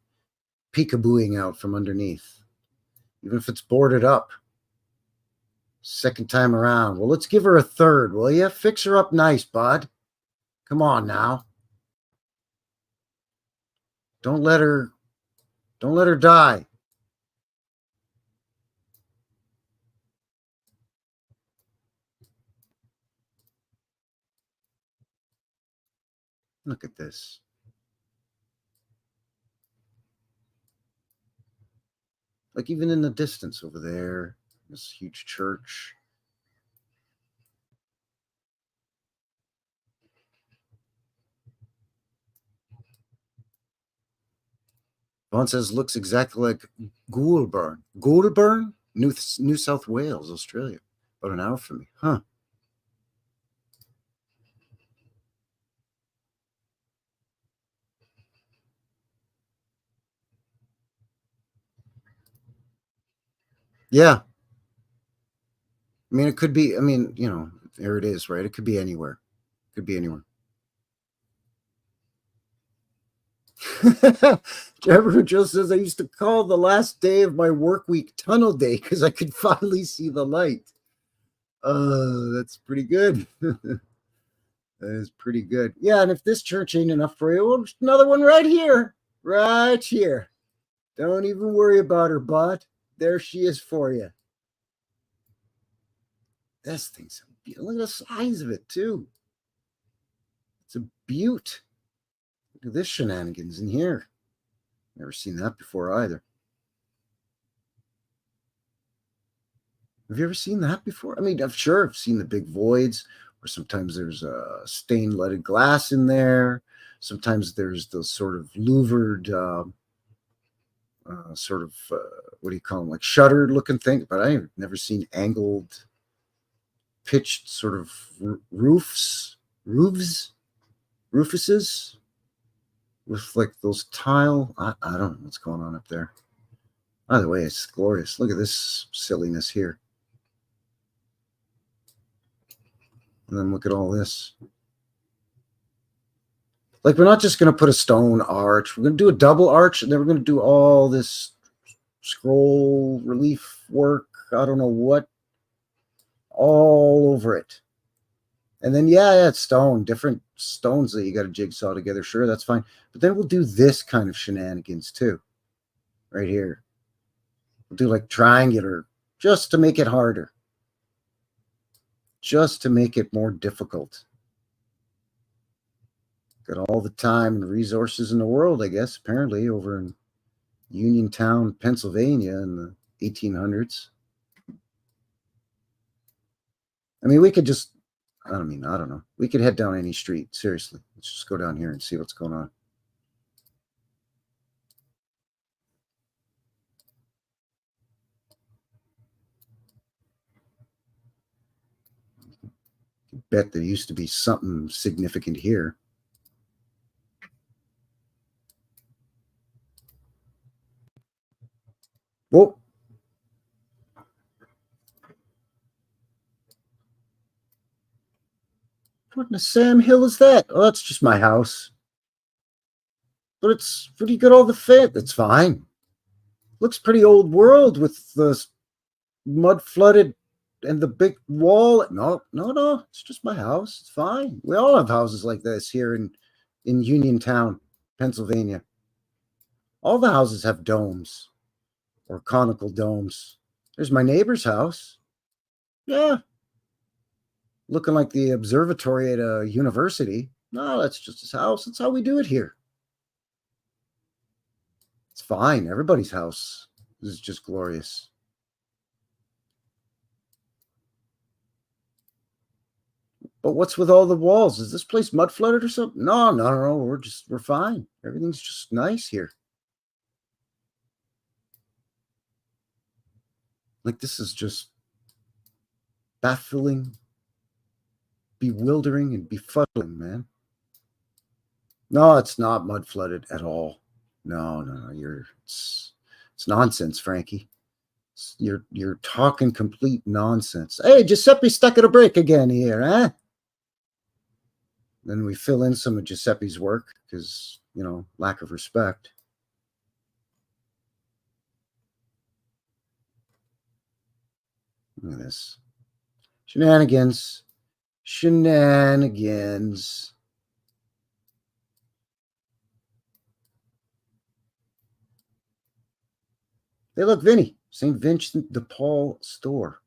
peekabooing out from underneath. Even if it's boarded up. Second time around. Well, let's give her a third, will you? Fix her up nice, bud. Come on now. Don't let her die. Look at this. Like even in the distance over there, this huge church. Vaughn says looks exactly like Goulburn. Goulburn? New South Wales, Australia. About an hour from me. Huh. Yeah. I mean, it could be, there it is, right? It could be anywhere. It could be anywhere. Trevor Joe says, I used to call the last day of my work week tunnel day because I could finally see the light. That's pretty good. That is pretty good. Yeah, and if this church ain't enough for you, well, there's another one right here. Right here. Don't even worry about her, bud. There she is for you. This thing's look at the size of it, too. It's a beaut. Look at this shenanigans in here. Never seen that before either. Have you ever seen that before? I mean, I'm sure I've seen the big voids, or sometimes there's a stained leaded glass in there. Sometimes there's those sort of louvered, what do you call them, like shuttered looking thing. But I've never seen angled, pitched sort of roofuses with like those tile. I don't know what's going on up there. By the way, it's glorious. Look at this silliness here. And then look at all this. Like, we're not just going to put a stone arch. We're going to do a double arch, and then we're going to do all this scroll relief work. I don't know what all over it. And then, yeah, it's stone, different stones that you got to jigsaw together. Sure, that's fine. But then we'll do this kind of shenanigans too, right here. We'll do like triangular, just to make it harder, just to make it more difficult. Got all the time and resources in the world, I guess, apparently, over in Uniontown, Pennsylvania in the 1800s. I mean, we could just, I don't know. We could head down any street. Seriously. Let's just go down here and see what's going on. I bet there used to be something significant here. Whoa. What in the Sam Hill is that? Oh, that's just my house. But it's, where do you get all the fit? That's fine. Looks pretty old world with the mud flooded and the big wall. No. It's just my house. It's fine. We all have houses like this here in Uniontown, Pennsylvania. All the houses have domes or conical domes. There's my neighbor's house. Yeah. Looking like the observatory at a university. No, that's just his house. That's how we do it here. It's fine. Everybody's house is just glorious. But what's with all the walls? Is this place mud flooded or something? No. We're fine. Everything's just nice here. Like, this is just baffling, bewildering, and befuddling, man. No, it's not mud flooded at all. No. It's nonsense, Frankie. You're talking complete nonsense. Hey, Giuseppe stuck at a break again here, huh? Then we fill in some of Giuseppe's work because, lack of respect. Look at this. Shenanigans. Hey, look, Vinny. St. Vincent de Paul store.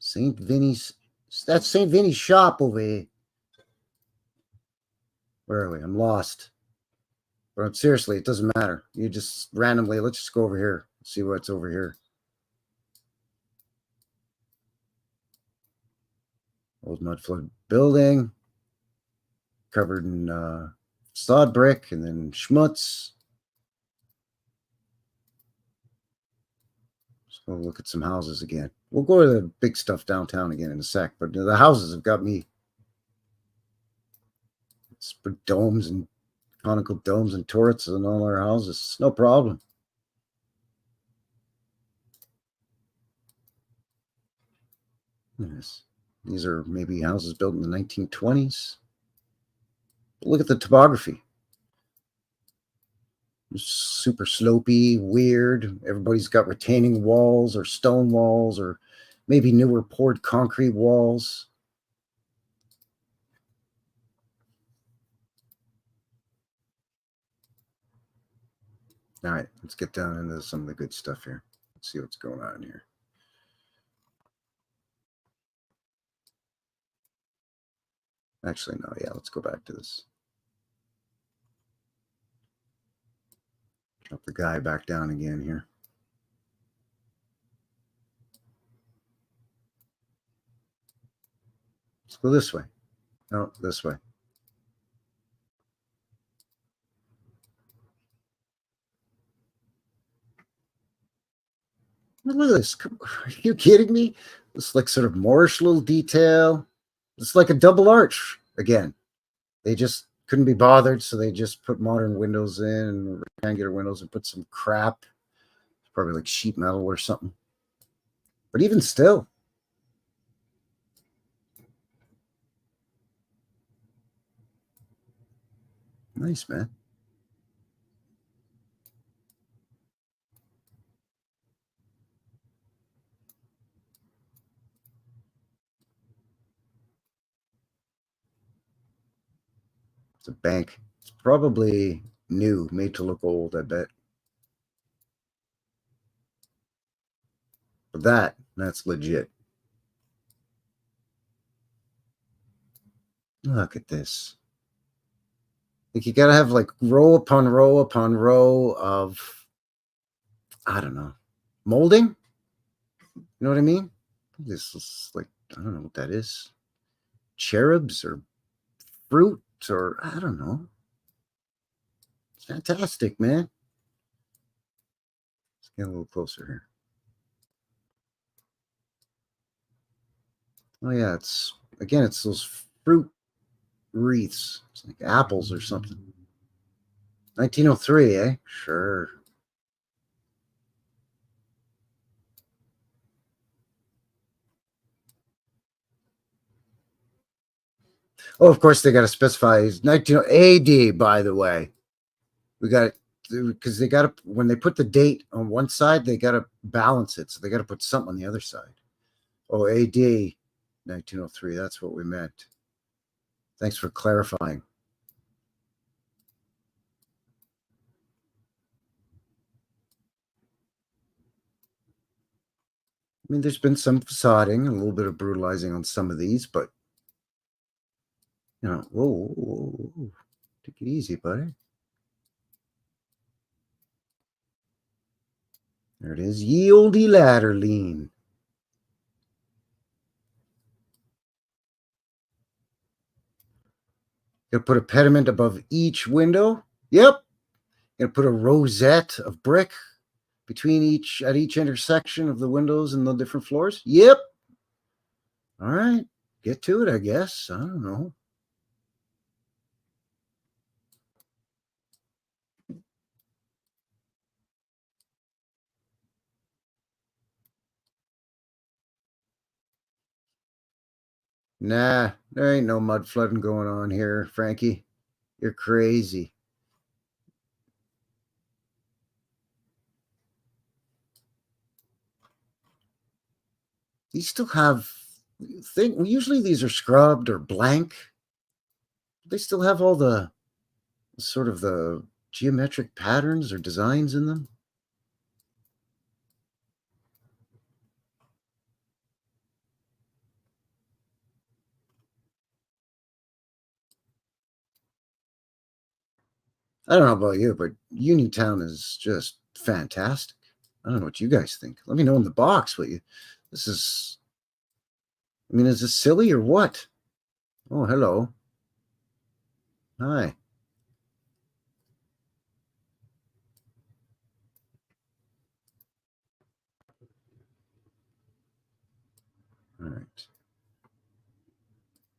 St. Vinny's. That's St. Vinny's shop over here. Where are we? I'm lost. But seriously, it doesn't matter. You just randomly, let's just go over here. See what's over here. Old mud flood building. Covered in sod brick and then schmutz. Let's go look at some houses again. We'll go to the big stuff downtown again in a sec, but the houses have got me. It's put domes and conical domes and turrets on all our houses. It's no problem. Yes. These are maybe houses built in the 1920s. Look at the topography. Super slopey, weird. Everybody's got retaining walls or stone walls or maybe newer poured concrete walls. All right, let's get down into some of the good stuff here. Let's see what's going on here. Actually, no, yeah, let's go back to this. Drop the guy back down again here. Let's go this way. No, this way. Look at this. Are you kidding me? This like sort of Moorish little detail. It's like a double arch again. They just couldn't be bothered, so they just put modern windows in and rectangular windows and put some crap. Probably like sheet metal or something. But even still. Nice, man. It's a bank. It's probably new, made to look old, I bet. But that's legit. Look at this. Like, you gotta have like row upon row upon row of, I don't know, molding. You know what I mean? This is like, I don't know what that is. Cherubs or fruit or I don't know. It's fantastic, man. Let's get a little closer here. Oh yeah, it's those fruit wreaths. It's like apples or something. 1903, eh? Sure. Oh, of course they got to specify 19 AD, by the way. We got it because they got to, when they put the date on one side, they got to balance it. So they got to put something on the other side. Oh, AD 1903. That's what we meant. Thanks for clarifying. I mean, there's been some facading, a little bit of brutalizing on some of these, but, you know, whoa. Take it easy, buddy. There it is. Ye olde ladder lean. Gonna put a pediment above each window. Yep. Gonna put a rosette of brick between each intersection of the windows and the different floors. Yep. All right. Get to it, I guess. I don't know. Nah, there ain't no mud flooding going on here, Frankie. You're crazy. These still have usually these are scrubbed or blank. They still have all the sort of the geometric patterns or designs in them. I don't know about you, but Uniontown is just fantastic. I don't know what you guys think. Let me know in the box what you. This is. I mean, is this silly or what? Oh, hello. Hi. All right.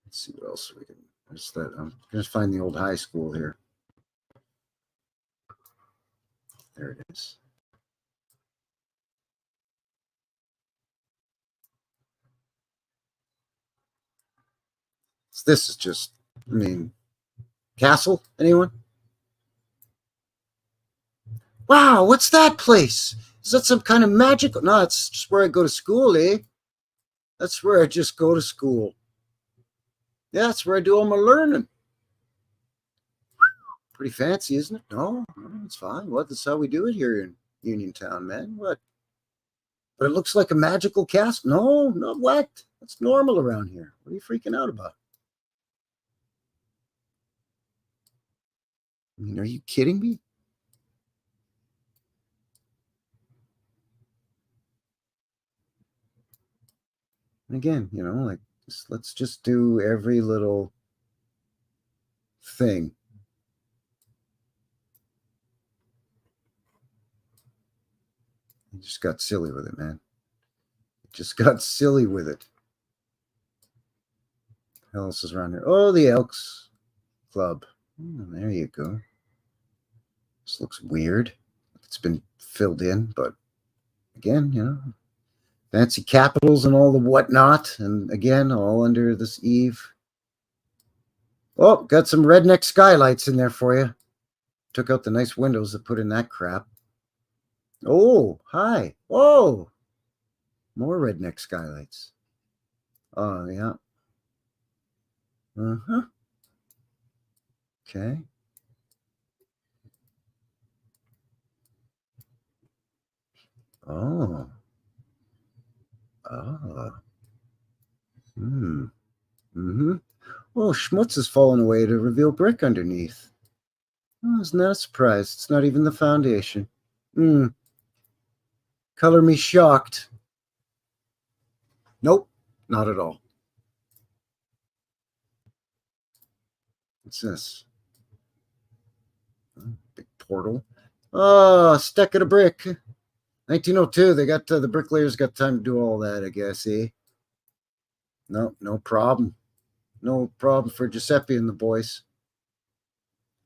Let's see what else we can. There's that. I'm going to find the old high school here. There it is. So this is just, I mean, castle? Anyone? Wow, what's that place? Is that some kind of magical? No, it's just where I go to school, eh? That's where I just go to school. Yeah, that's where I do all my learning. Pretty fancy, isn't it? No, it's fine. What? That's how we do it here in Uniontown, man. What? But it looks like a magical castle. No, not what? That's normal around here. What are you freaking out about? I mean, are you kidding me? And again, you know, like, let's just do every little thing. You just got silly with it, man. Just got silly with it. What else is around here? Oh, the Elks Club. Oh, there you go. This looks weird. It's been filled in, but again, you know, fancy capitals and all the whatnot. And again, all under this eave. Oh, got some redneck skylights in there for you. Took out the nice windows that put in that crap. Oh, hi. Oh, more redneck skylights. Oh, yeah. Uh-huh. Okay. Oh. Oh. Hmm. Mm-hmm. Oh, schmutz has fallen away to reveal brick underneath. Oh, isn't that a surprise? It's not even the foundation. Hmm. Color me shocked. Nope, not at all. What's this? Oh, big portal. Oh, stuck at a brick. 1902. They got the bricklayers got time to do all that, I guess. Eh? No, no problem. No problem for Giuseppe and the boys.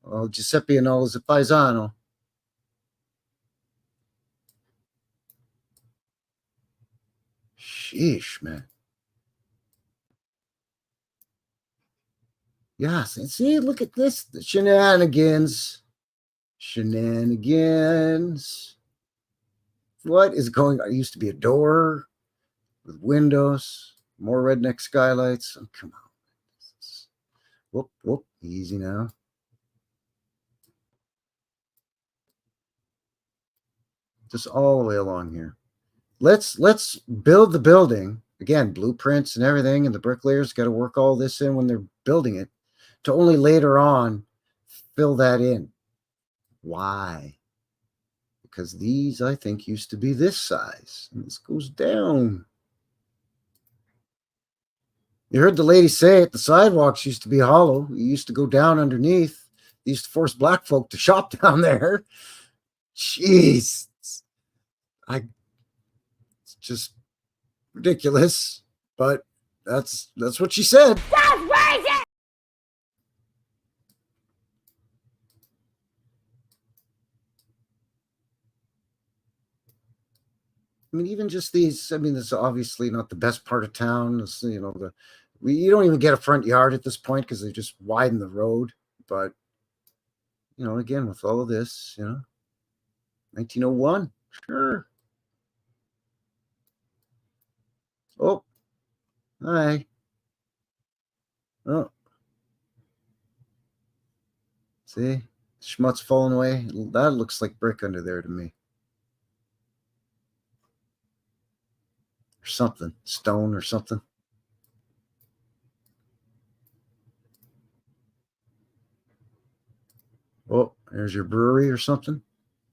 Well, Giuseppe and all is a paisano. Sheesh, man. Yeah, see, look at this. The shenanigans. Shenanigans. What is going on? It used to be a door with windows, more redneck skylights. Oh, come on. Whoop, whoop. Easy now. Just all the way along here. Let's build the building. Again, blueprints and everything, and the bricklayers got to work all this in when they're building it to only later on fill that in. Why? Because these, I think, used to be this size. And this goes down. You heard the lady say it. The sidewalks used to be hollow. You used to go down underneath. They used to force black folk to shop down there. Jeez. It's just ridiculous. But that's what she said. I mean, even just these. I mean, this is obviously not the best part of town. It's, you know, you don't even get a front yard at this point because they just widen the road. But you know, again, with all of this, you know, 1901, sure. Oh, hi. Oh, see, schmutz falling away. That looks like brick under there to me. Or something, stone or something. Oh, there's your brewery or something.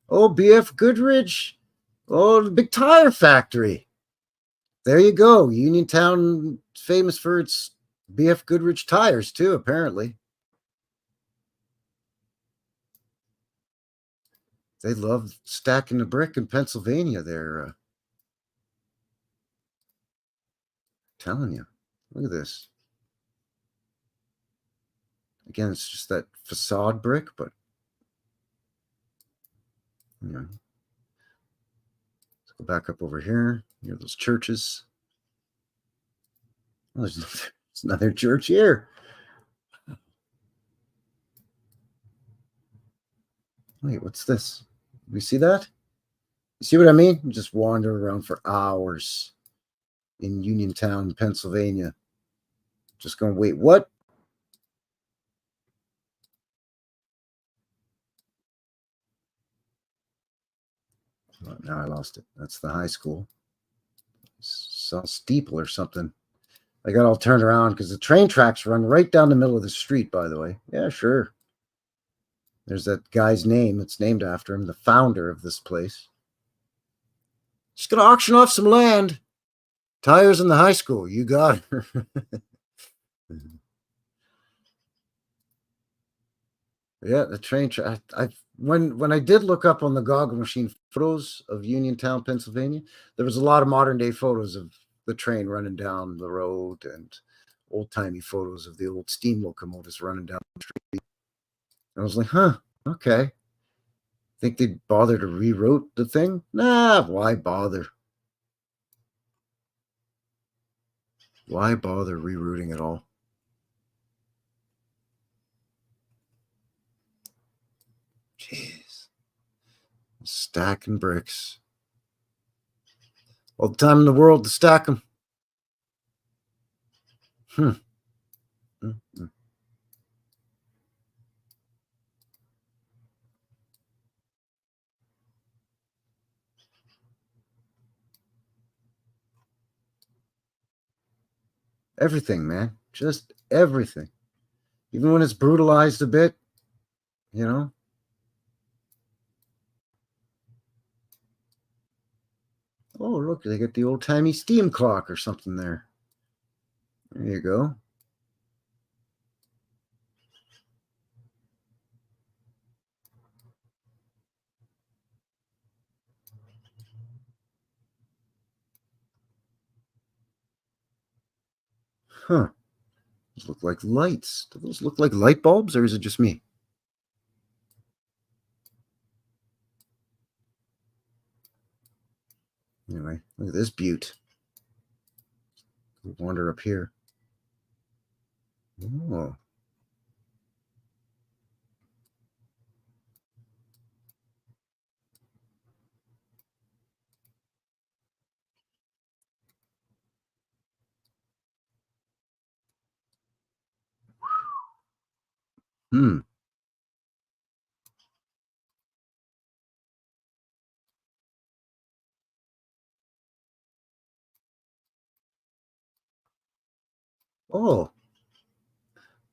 Oh, BF Goodrich. Oh, the big tire factory. There you go. Uniontown, famous for its BF Goodrich tires, too, apparently. They love stacking the brick in Pennsylvania there. Telling you. Look at this. Again, it's just that facade brick, but you know. Let's go back up over here. Near those churches. Oh, there's another church here. Wait, what's this? We see that? You see what I mean? You just wander around for hours in Uniontown, Pennsylvania. Just going, wait, what? Oh, now I lost it. That's the high school. Some steeple or something. I got all turned around because the train tracks run right down the middle of the street, by the way. Yeah, sure. There's that guy's name. It's named after him, the founder of this place. Just going to auction off some land. Tires in the high school. You got her. Yeah, the train track. When I did look up on the goggle machine photos of Uniontown, Pennsylvania, there was a lot of modern day photos of the train running down the road and old timey photos of the old steam locomotives running down the street. I was like, huh, okay. Think they'd bother to rewrote the thing? Nah, why bother? Why bother rerouting at all? Jeez. Stacking bricks. All the time in the world to stack them. Everything, man. Just everything. Even when it's brutalized a bit, you know. Oh, look, they got the old-timey steam clock or something there. There you go. Huh. Those look like lights. Do those look like light bulbs, or is it just me? Anyway, look at this butte. We'll wander up here. Oh. Hmm. Oh.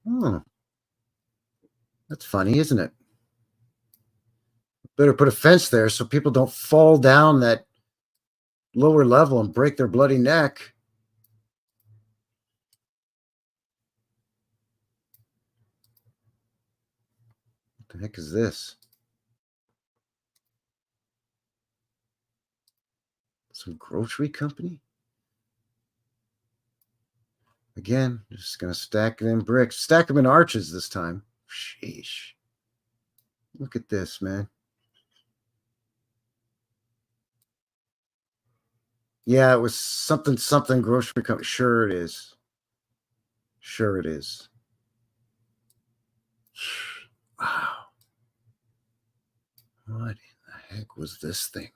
Oh. That's funny, isn't it? Better put a fence there so people don't fall down that lower level and break their bloody neck. What the heck is this? Some grocery company? Again, just gonna stack them bricks. Stack them in arches this time. Sheesh. Look at this, man. Yeah, it was something grocery company. Sure it is. Sure it is. Wow. What in the heck was this thing?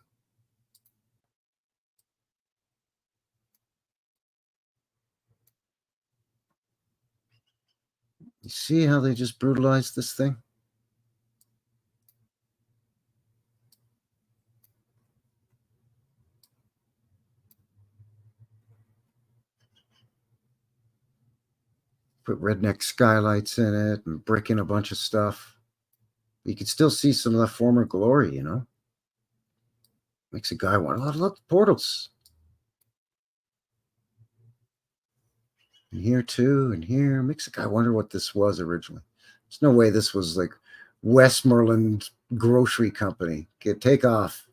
You see how they just brutalized this thing? Put redneck skylights in it and brick in a bunch of stuff. You can still see some of the former glory, you know? Makes a guy want, oh, look, portals. And here too, and here. Makes a guy wonder what this was originally. There's no way this was like Westmoreland Grocery Company. Take off.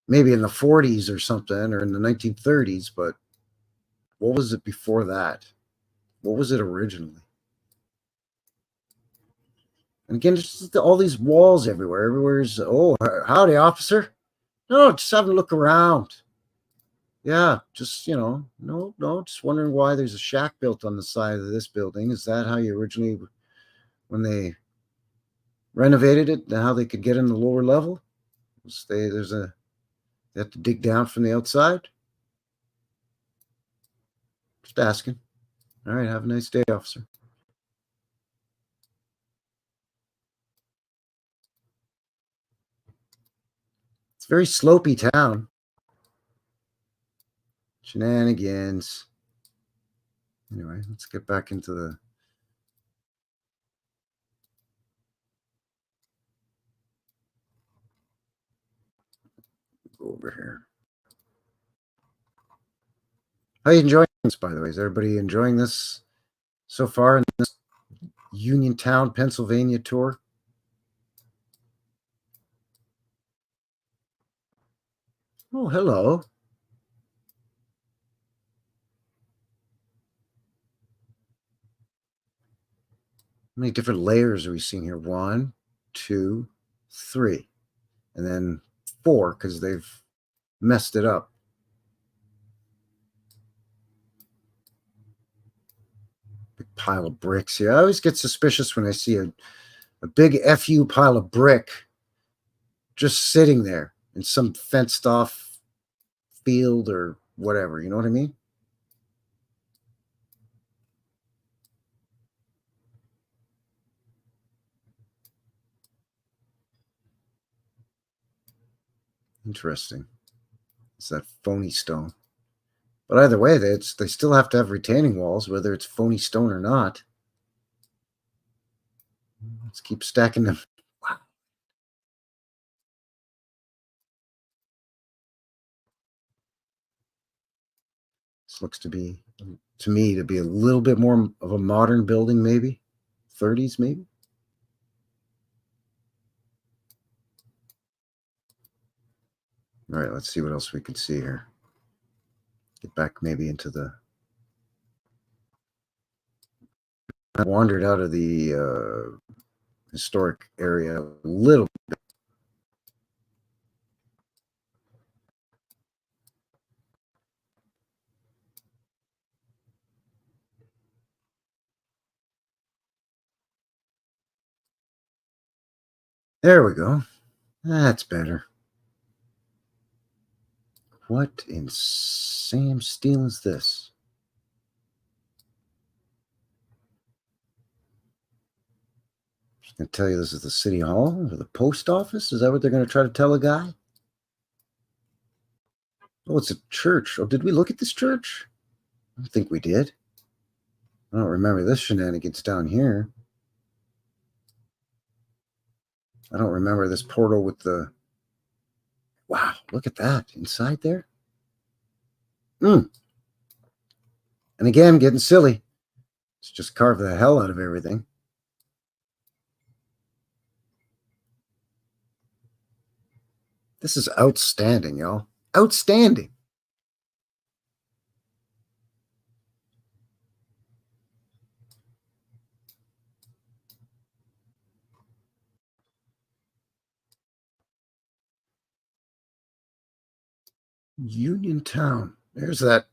Maybe in the 40s or something, or in the 1930s, but what was it before that? What was it originally? And again, just all these walls everywhere. Everywhere's, oh, howdy, officer. No, just having a look around. Yeah, just, no, just wondering why there's a shack built on the side of this building. Is that how you originally, when they renovated it, how they could get in the lower level? They have to dig down from the outside? Just asking. All right, have a nice day, officer. It's a very slopey town. Shenanigans. Anyway, let's get back into the go over here. How are you enjoying this, by the way? Is everybody enjoying this so far in this Uniontown, Pennsylvania tour? Oh, hello. How many different layers are we seeing here? 1, 2, 3, and then 4 because they've messed it up. Big pile of bricks here. I always get suspicious when I see a big FU pile of brick just sitting there in some fenced off field or whatever. You know what I mean? Interesting. It's that phony stone. But either way, they still have to have retaining walls, whether it's phony stone or not. Let's keep stacking them. Wow. This looks to me to be a little bit more of a modern building, maybe 30s, maybe. All right, let's see what else we can see here. Get back maybe into the. I wandered out of the historic area a little bit. There we go. That's better. What in Sam Steele is this? Just gonna tell you this is the city hall or the post office? Is that what they're gonna try to tell a guy? Oh, it's a church. Oh, did we look at this church? I don't think we did. I don't remember this shenanigans down here. I don't remember this portal with the. Wow, look at that inside there. And again, getting silly. Let's just carve the hell out of everything. This is outstanding, y'all. Outstanding. Uniontown. There's that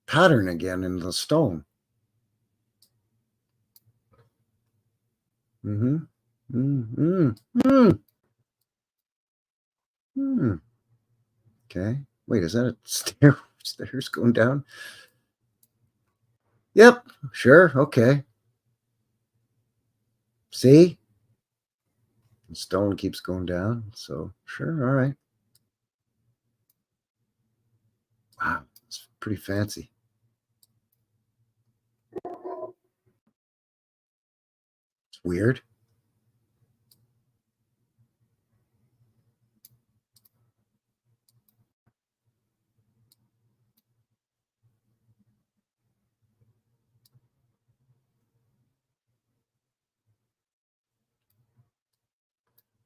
pattern again in the stone. Okay. Wait, is that a stairs going down? Yep. Sure. Okay. See? The stone keeps going down. So sure. All right. Wow. It's pretty fancy. It's weird.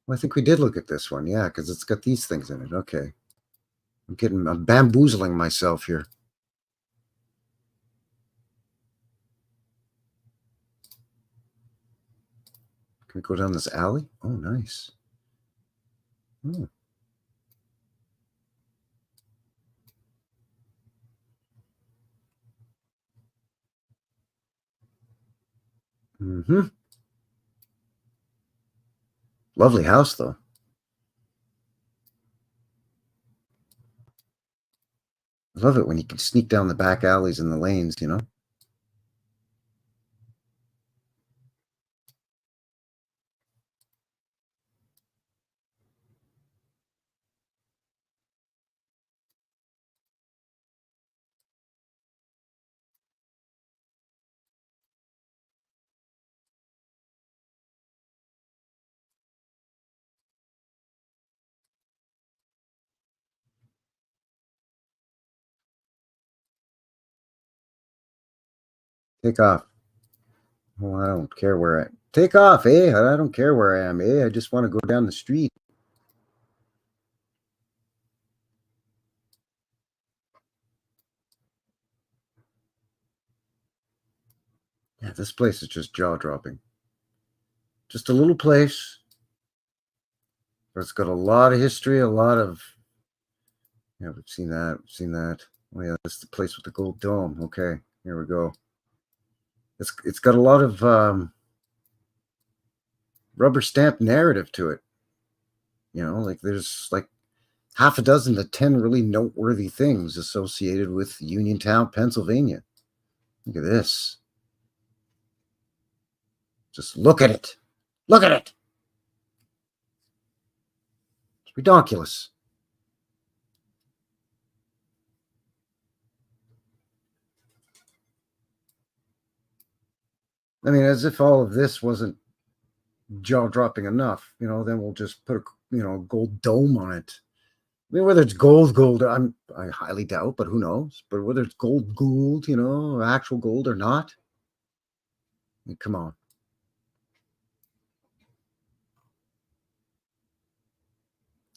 Well, I think we did look at this one. Yeah, because it's got these things in it. Okay. I'm bamboozling myself here. Can we go down this alley? Oh, nice. Oh. Lovely house, though. I love it when you can sneak down the back alleys and the lanes, you know? Take off. Oh, I don't care where I take off, eh? I don't care where I am, eh? I just want to go down the street. Yeah, this place is just jaw-dropping. Just a little place. But it's got a lot of history, a lot of. Yeah, we've seen that. We've seen that. Oh yeah, this is the place with the gold dome. Okay, here we go. It's got a lot of rubber stamp narrative to it. You know, like there's like half a dozen to 10 really noteworthy things associated with Uniontown, Pennsylvania. Look at this. Just look at it. Look at it. It's ridiculous. I mean, as if all of this wasn't jaw-dropping enough, then we'll just put a gold dome on it. I mean, whether it's gold, I highly doubt, but who knows? But whether it's gold, actual gold or not, I mean, come on.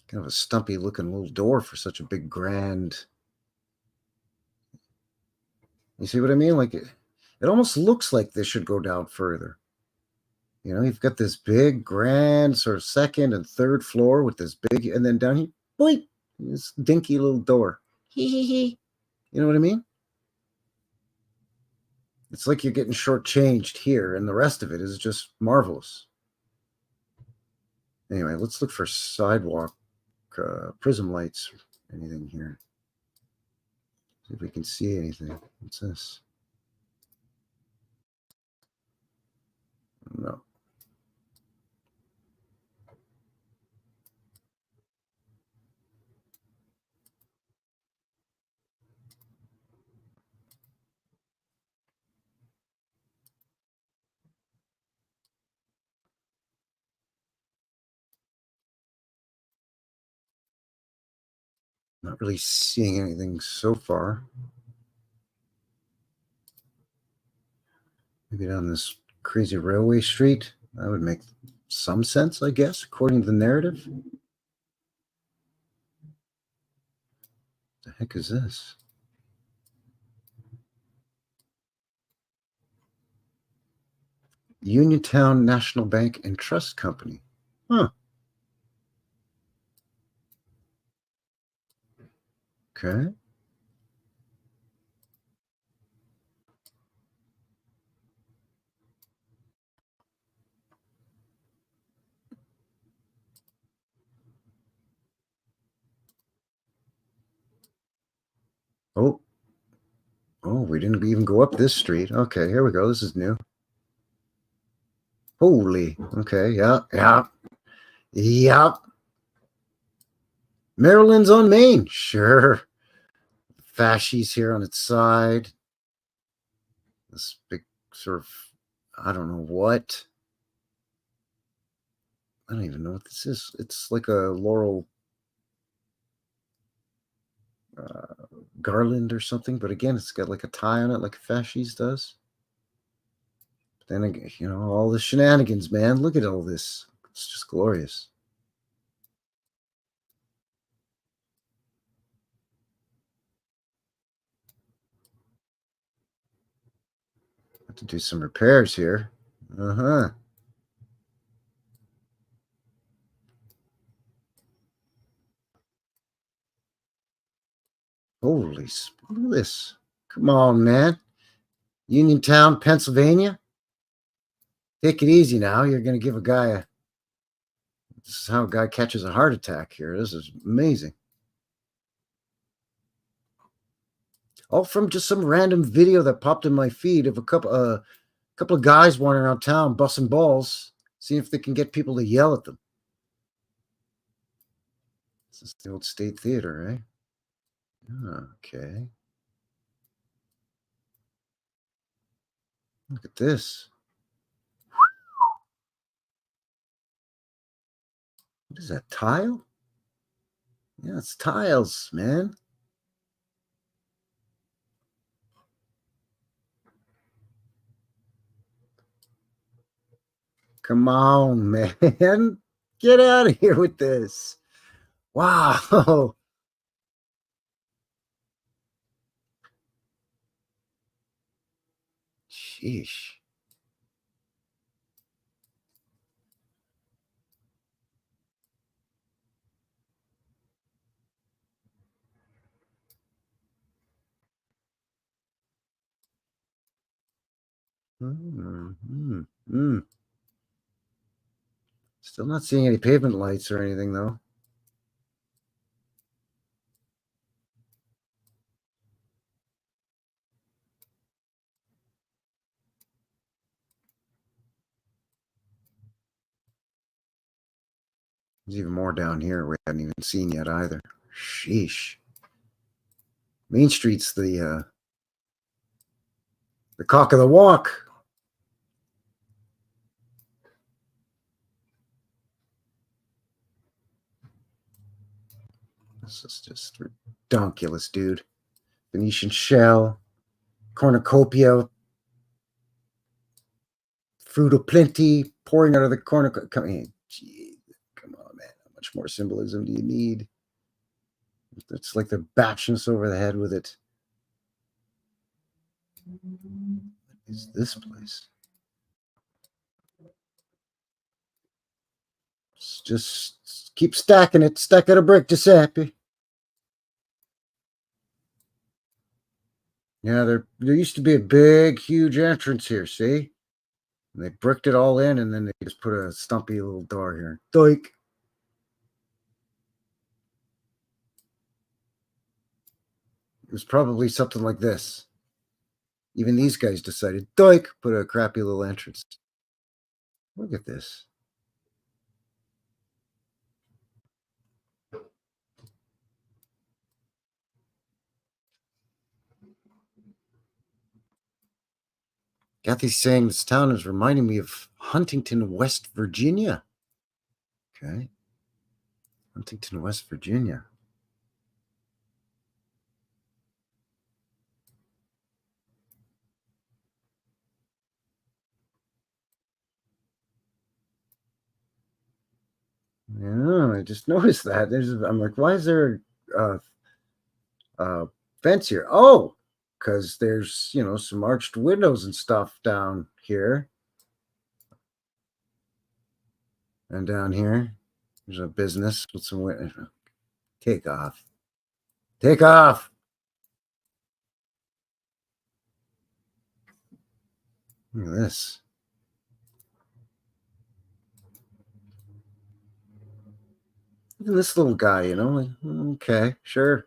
Kind of a stumpy looking little door for such a big, grand. You see what I mean? Like it almost looks like this should go down further. You've got this big, grand sort of second and third floor with this big, and then down here, boy, this dinky little door. Hee. You know what I mean? It's like you're getting shortchanged here, and the rest of it is just marvelous. Anyway, let's look for sidewalk prism lights. Anything here? See if we can see anything. What's this? No. Not really seeing anything so far. Maybe down this crazy railway street. That would make some sense, I guess, according to the narrative. What the heck is this? Uniontown National Bank and Trust Company. Huh. Okay. Oh, we didn't even go up this street. Okay, here we go. This is new. Holy. Okay, yeah. Maryland's on Main. Sure. Fascies here on its side. This big sort of, I don't know what. I don't even know what this is. It's like a laurel garland or something, but again, it's got like a tie on it, like a fascies does. But then again, all the shenanigans, man. Look at all this. It's just glorious. Have to do some repairs here. Holy, look at this. Come on, man. Uniontown, Pennsylvania. Take it easy now. You're going to give a guy this is how a guy catches a heart attack here. This is amazing. All from just some random video that popped in my feed of a couple of guys wandering around town busting balls, seeing if they can get people to yell at them. This is the old State Theater, right? Okay. Look at this. What is that, tile? Yeah, it's tiles, man. Come on, man. Get out of here with this. Wow. Sheesh. Still not seeing any pavement lights or anything, though. There's even more down here we haven't even seen yet either. Sheesh. Main Street's the cock of the walk. This is just redonkulous, dude. Venetian shell, cornucopia, fruit of plenty, pouring out of the cornucopia. Come on, man. How much more symbolism do you need? It's like they're bashing us over the head with it. What is this place? Just keep stacking it. Stack it a brick, Giuseppe. Yeah, there used to be a big, huge entrance here, see? And they bricked it all in, and then they just put a stumpy little door here. Doink. It was probably something like this. Even these guys decided, doink, put a crappy little entrance. Look at this. Kathy's saying this town is reminding me of Huntington, West Virginia. Okay. Huntington, West Virginia. Yeah, I just noticed that. I'm like, why is there a fence here? Oh, because there's, some arched windows and stuff down here. And down here, there's a business with some windows. Take off. Take off. Look at this. Look at this little guy, okay, sure.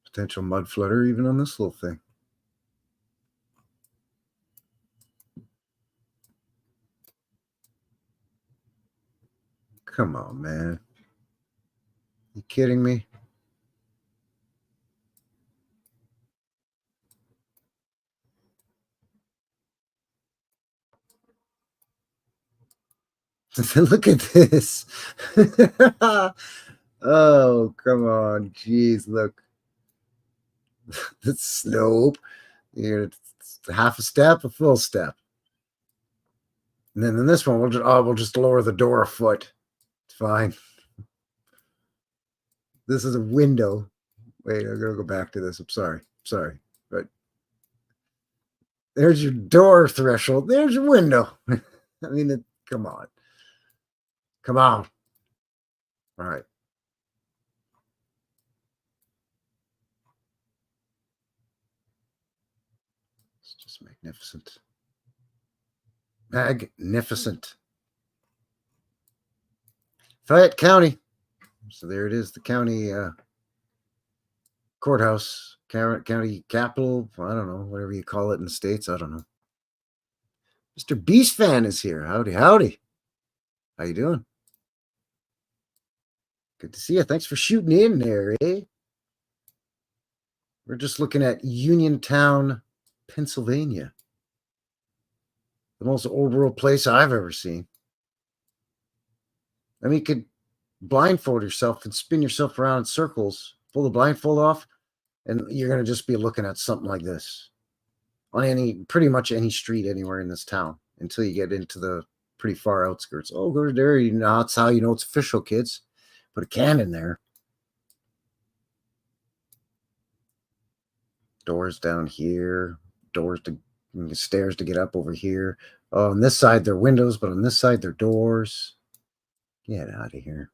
Potential mud flooder even on this little thing. Come on, man. You kidding me? Look at this. Oh, come on. Jeez, look. The slope. It's half a step, a full step. And then in this one, we'll just lower the door a foot. It's fine. This is a window. Wait, I'm gonna go back to this. I'm sorry. But there's your door threshold. There's your window. I mean, come on. Come on. All right. It's just magnificent. Magnificent. Fayette County. So there it is, the county courthouse, county capital. I don't know, whatever you call it in the States. I don't know. Mr. Beast Fan is here. Howdy, howdy. How you doing? Good to see you. Thanks for shooting in there, eh? We're just looking at Uniontown, Pennsylvania. The most old world place I've ever seen. I mean, you could blindfold yourself and spin yourself around in circles, pull the blindfold off, and you're going to just be looking at something like this on pretty much any street anywhere in this town until you get into the pretty far outskirts. Oh, go there. That's how you know it's official, kids. Put a can in there. Doors down here. Stairs to get up over here. Oh, on this side, they're windows, but on this side, they're doors. Get out of here.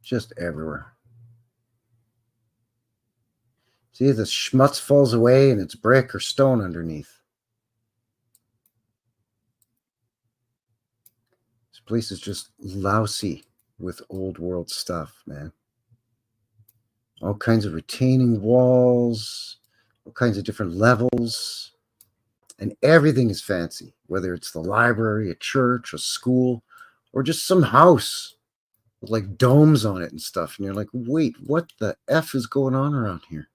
Just everywhere. See, the schmutz falls away and it's brick or stone underneath. This place is just lousy with old world stuff, man. All kinds of retaining walls, all kinds of different levels. And everything is fancy, whether it's the library, a church, a school, or just some house with like domes on it and stuff. And you're like, wait, what the F is going on around here?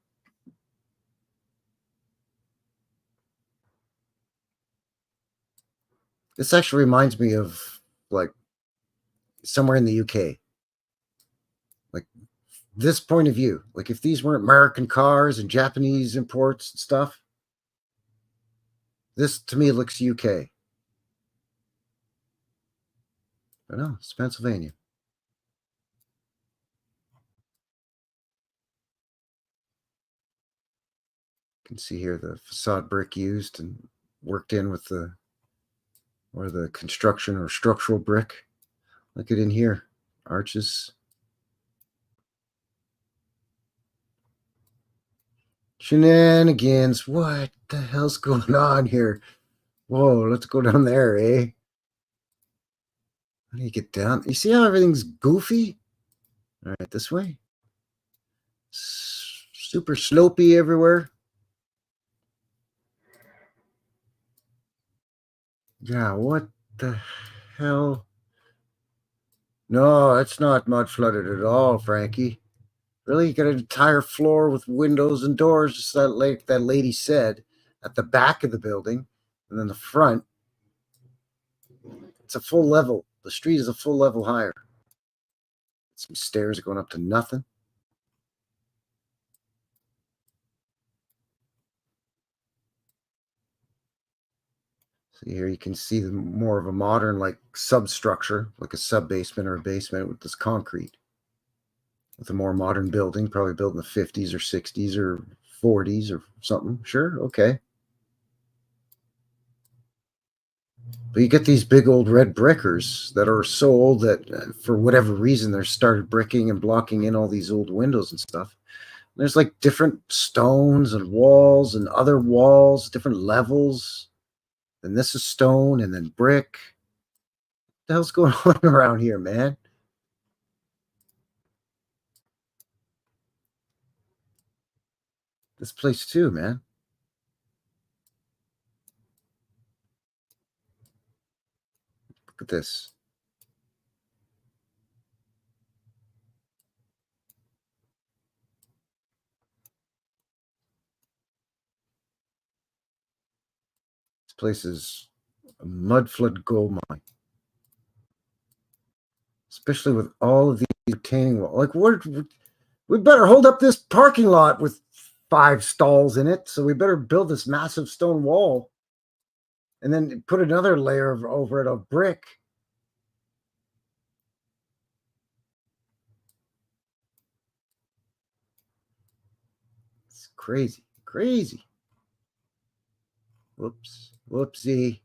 This actually reminds me of like somewhere in the UK. Like this point of view. Like if these weren't American cars and Japanese imports and stuff, this to me looks UK. But no, it's Pennsylvania. You can see here the facade brick used and worked in with the construction or structural brick. Look at in here, arches. Shenanigans. What the hell's going on here? Whoa, let's go down there, eh? How do you get down? You see how everything's goofy? All right, this way. Super slopey everywhere. Yeah, what the hell? No, it's not mud flooded at all, Frankie. Really? You got an entire floor with windows and doors, just like that lady said, at the back of the building. And then the front, it's a full level. The street is a full level higher. Some stairs going up to nothing. So here you can see more of a modern like substructure, like a sub-basement or a basement with this concrete. With a more modern building, probably built in the 50s or 60s or 40s or something. Sure, okay. But you get these big old red brickers that are so old that for whatever reason they're started bricking and blocking in all these old windows and stuff. And there's like different stones and walls and other walls, different levels. And this is stone and then brick. What the hell's going on around here, man? This place too, man. Look at this. This place is a mudflood gold mine. Especially with all of these retaining walls. Like, we better hold up this parking lot with 5 stalls in it. So we better build this massive stone wall and then put another layer over it of brick. It's crazy, crazy. Whoops, whoopsie.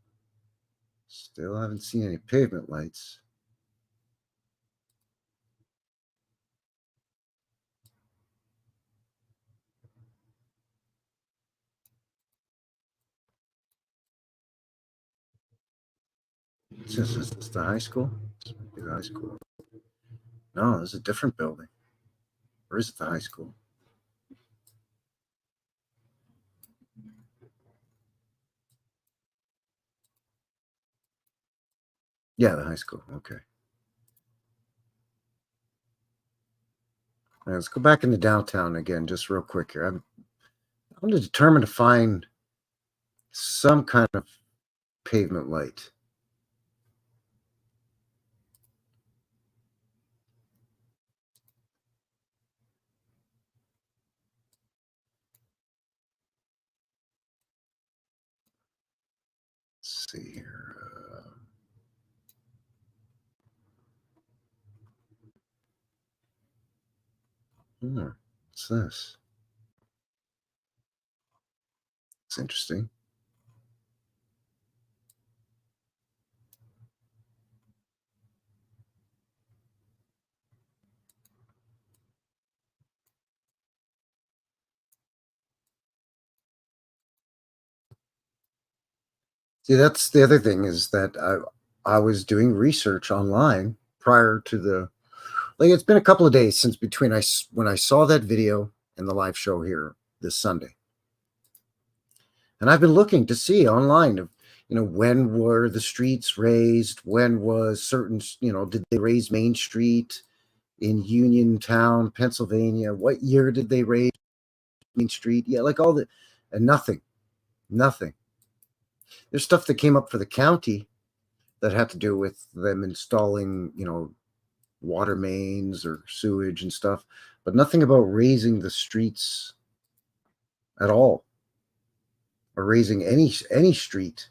Still haven't seen any pavement lights. Is this the high school? This might be the high school. No, this is a different building. Or is it the high school? Yeah, the high school. Okay. All right, let's go back into downtown again, just real quick here. I'm determined to find some kind of pavement light. Let's see here. What's this? It's interesting. See, that's the other thing is that I was doing research online prior to the, like, it's been a couple of days since when I saw that video and the live show here this Sunday. And I've been looking to see online of, when were the streets raised? When was certain, did they raise Main Street in Uniontown, Pennsylvania? What year did they raise Main Street? Yeah, like all the, and nothing. There's stuff that came up for the county that had to do with them installing, water mains or sewage and stuff, but nothing about raising the streets at all, or raising any street.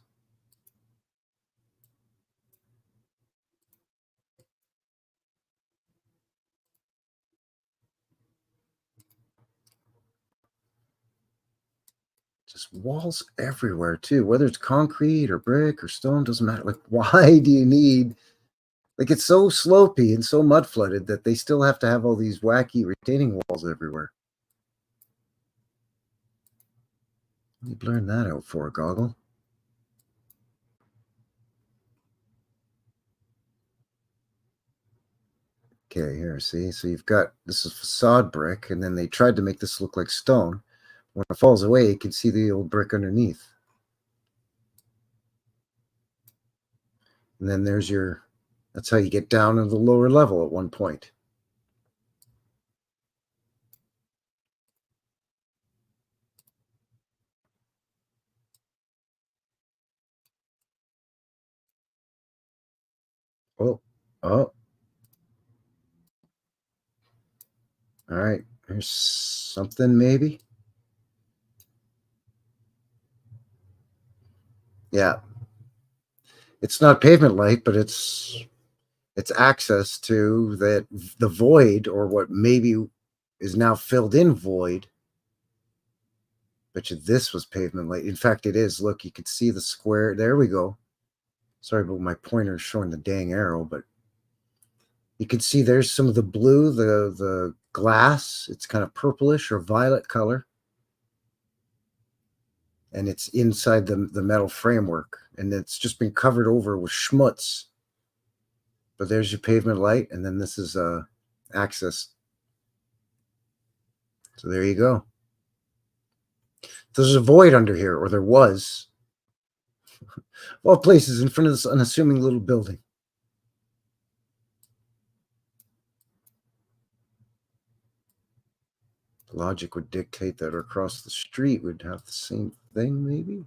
Just walls everywhere too, whether it's concrete or brick or stone, doesn't matter. Like, why do you need, like, it's so slopey and so mud flooded that they still have to have all these wacky retaining walls everywhere. Let me blur that out for a goggle. Okay, here, see? So you've got, this is facade brick, and then they tried to make this look like stone. When it falls away, you can see the old brick underneath. And then there's that's how you get down to the lower level at one point. Oh. All right, there's something maybe. Yeah. It's not pavement light, but it's access to the void, or what maybe is now filled in void. Bet you this was pavement light. In fact, it is. Look, you can see the square. There we go. Sorry about my pointer showing the dang arrow, but you can see there's some of the blue, the glass. It's kind of purplish or violet color. And it's inside the metal framework. And it's just been covered over with schmutz. But there's your pavement light, and then this is access. So there you go. There's a void under here, or there was. All places in front of this unassuming little building. Logic would dictate that across the street would have the same thing, maybe?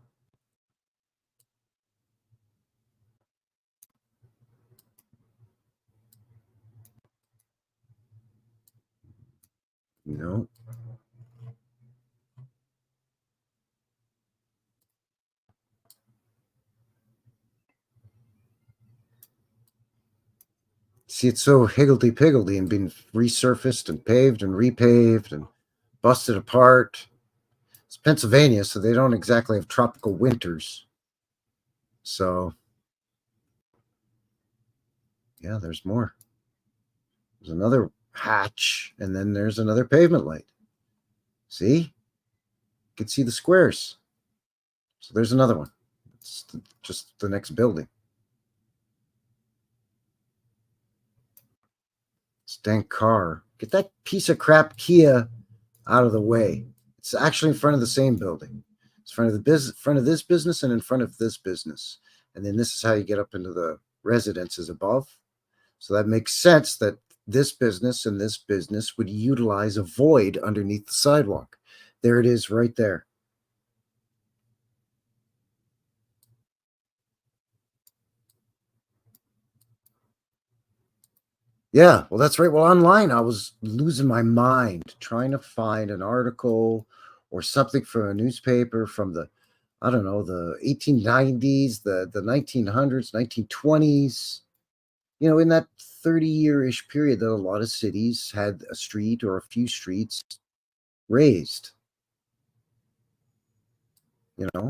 No. See, it's so higgledy-piggledy and been resurfaced and paved and repaved and busted apart. It's Pennsylvania, so they don't exactly have tropical winters. So, yeah, there's more. There's another hatch, and then there's another pavement light. See? You can see the squares. So there's another one. It's just the next building. Stank car. Get that piece of crap Kia out of the way. It's actually in front of the same building. It's in front of the front of this business and in front of this business. And then this is how you get up into the residences above. So that makes sense that this business and this business would utilize a void underneath the sidewalk. There it is right there. Yeah, well, that's right. Well, online, I was losing my mind trying to find an article or something from a newspaper from the, I don't know, the 1890s, the 1900s, 1920s, in that 30-year-ish period that a lot of cities had a street or a few streets raised, to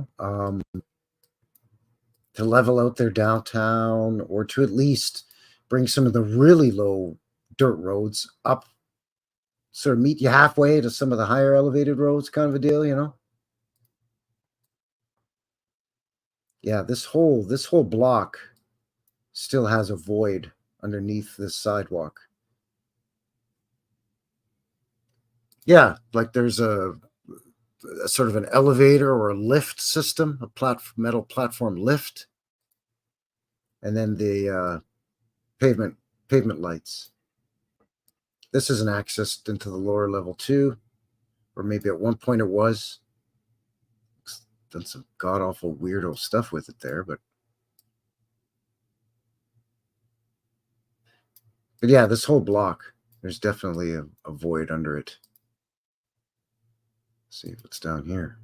level out their downtown, or to at least bring some of the really low dirt roads up, sort of meet you halfway to some of the higher elevated roads, kind of a deal, Yeah, this whole block still has a void underneath this sidewalk. Yeah, like there's a a sort of an elevator or a lift system, a metal platform lift, and then the pavement lights. This isn't accessed into the lower level too, or maybe at one point it was. Done some god awful weirdo stuff with it there, but yeah, this whole block, there's definitely a void under it. Let's see what's down here.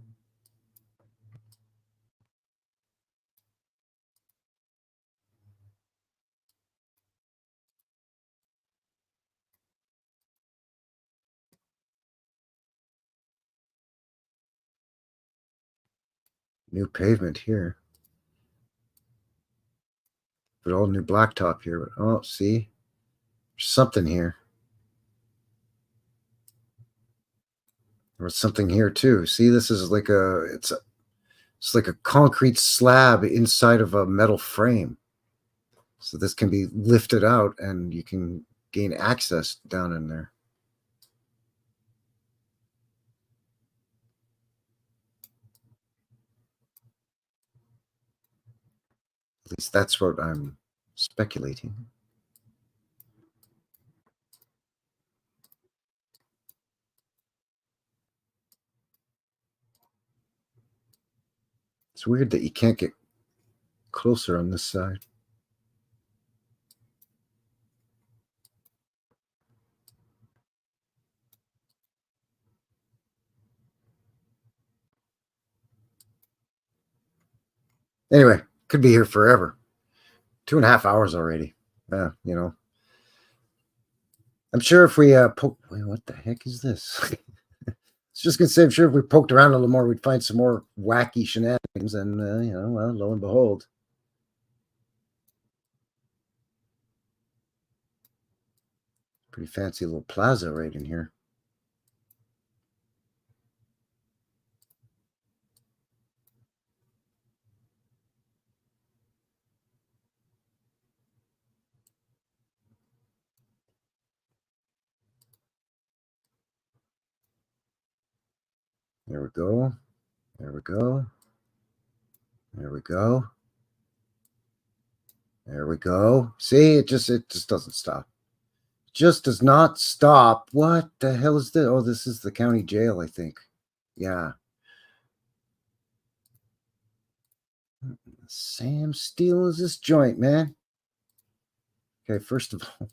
New pavement here. But all new blacktop here. But oh, see? There's something here. There was something here too. See, this is like it's like a concrete slab inside of a metal frame. So this can be lifted out and you can gain access down in there. At least that's what I'm speculating. It's weird that you can't get closer on this side. Anyway, could be here forever. 2.5 hours already. Yeah, you know. I'm sure if we poke... Wait, what the heck is this? I was just going to say, I'm sure if we poked around a little more, we'd find some more wacky shenanigans. And, you know, well, lo and behold. Pretty fancy little plaza right in here. There we go. There we go. There we go. There we go. See, it just doesn't stop. Just does not stop. What the hell is this? Oh, this is the county jail, I think. Yeah. Sam Steele is this joint, man. Okay, first of all,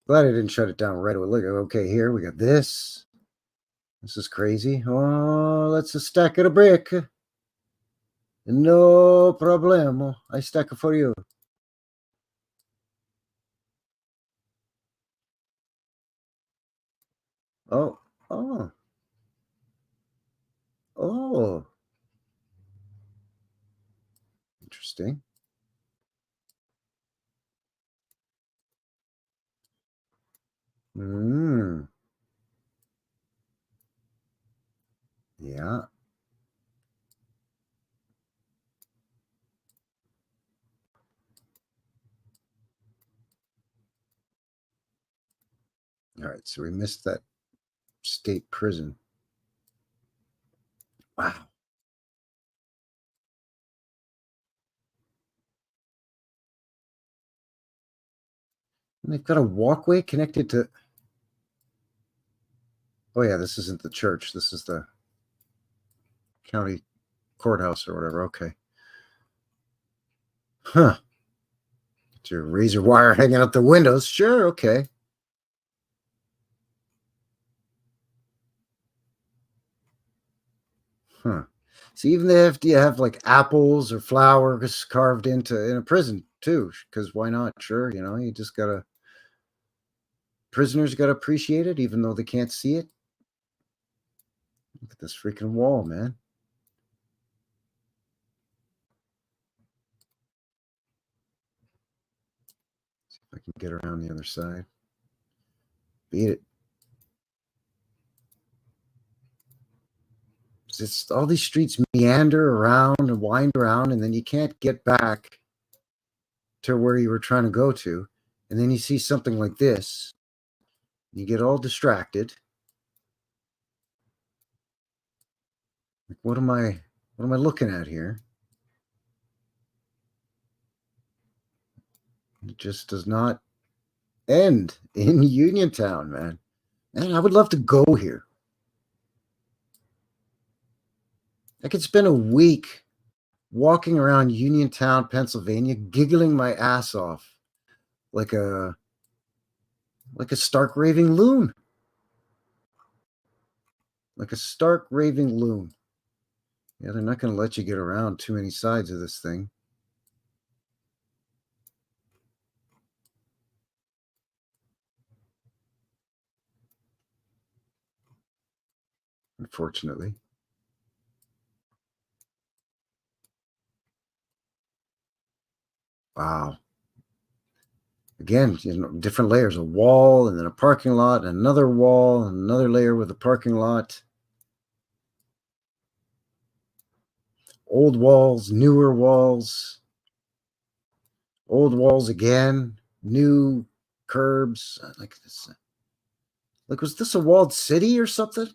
glad I didn't shut it down right away. Look, okay, here we got this. This is crazy. Oh, that's a stack of a brick. No problemo. I stack it for you. Oh, oh. Oh. Interesting. Hmm. Yeah. All right, so we missed that state prison. Wow. And they've got a walkway connected to... Oh, yeah, this isn't the church. This is the county courthouse or whatever. Okay. Huh. Get your razor wire hanging out the windows. Sure, okay. Huh. So even if you have like apples or flowers carved in a prison too, because why not? Sure, you know, you just gotta... Prisoners gotta appreciate it, even though they can't see it. Look at this freaking wall, man. See if I can get around the other side. Beat it. It's all these streets meander around and wind around, and then you can't get back to where you were trying to go to. And then you see something like this. You get all distracted. Like, what am I looking at here? It just does not end in Uniontown, man. Man, I would love to go here. I could spend a week walking around Uniontown, Pennsylvania, giggling my ass off like a stark raving loon. Like a stark raving loon. Yeah, they're not going to let you get around too many sides of this thing. Unfortunately. Wow. Again, different layers, a wall and then a parking lot, and another wall, and another layer with a parking lot. Old walls, newer walls. Old walls again, new curbs. Like this. Like, was this a walled city or something?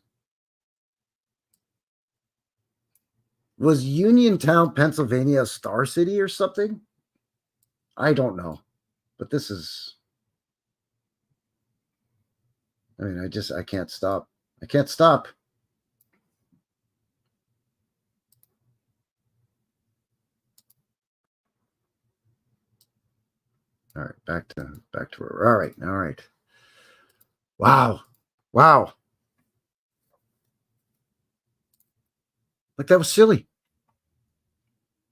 Was Uniontown, Pennsylvania a star city or something? I don't know. But this is, I mean, I can't stop. I can't stop. All right, back to where. All right. Wow. Like, that was silly.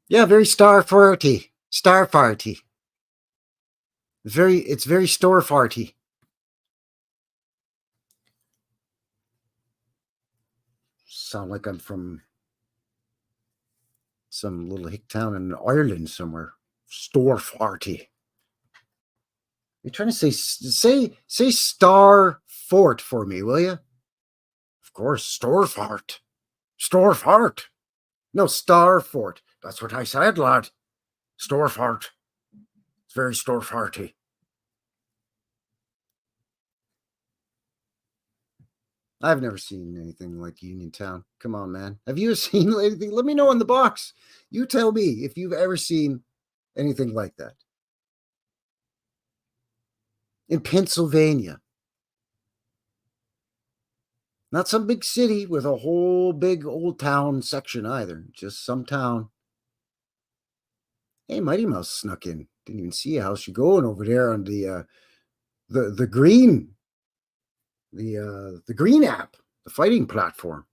Yeah, very star farty. It's very store farty. Sound like I'm from some little hick town in Ireland somewhere. Store farty. You're trying to say star fort for me, will you? Of course, store fart. No, star fort. That's what I said, lad. Store fart. It's very store farty. I've never seen anything like Uniontown. Come on, man. Have you seen anything? Let me know in the box. You tell me if you've ever seen anything like that. In Pennsylvania. Not some big city with a whole big old town section either. Just some town. Hey, Mighty Mouse snuck in. Didn't even see how she going over there on the green. The green app, the fighting platform.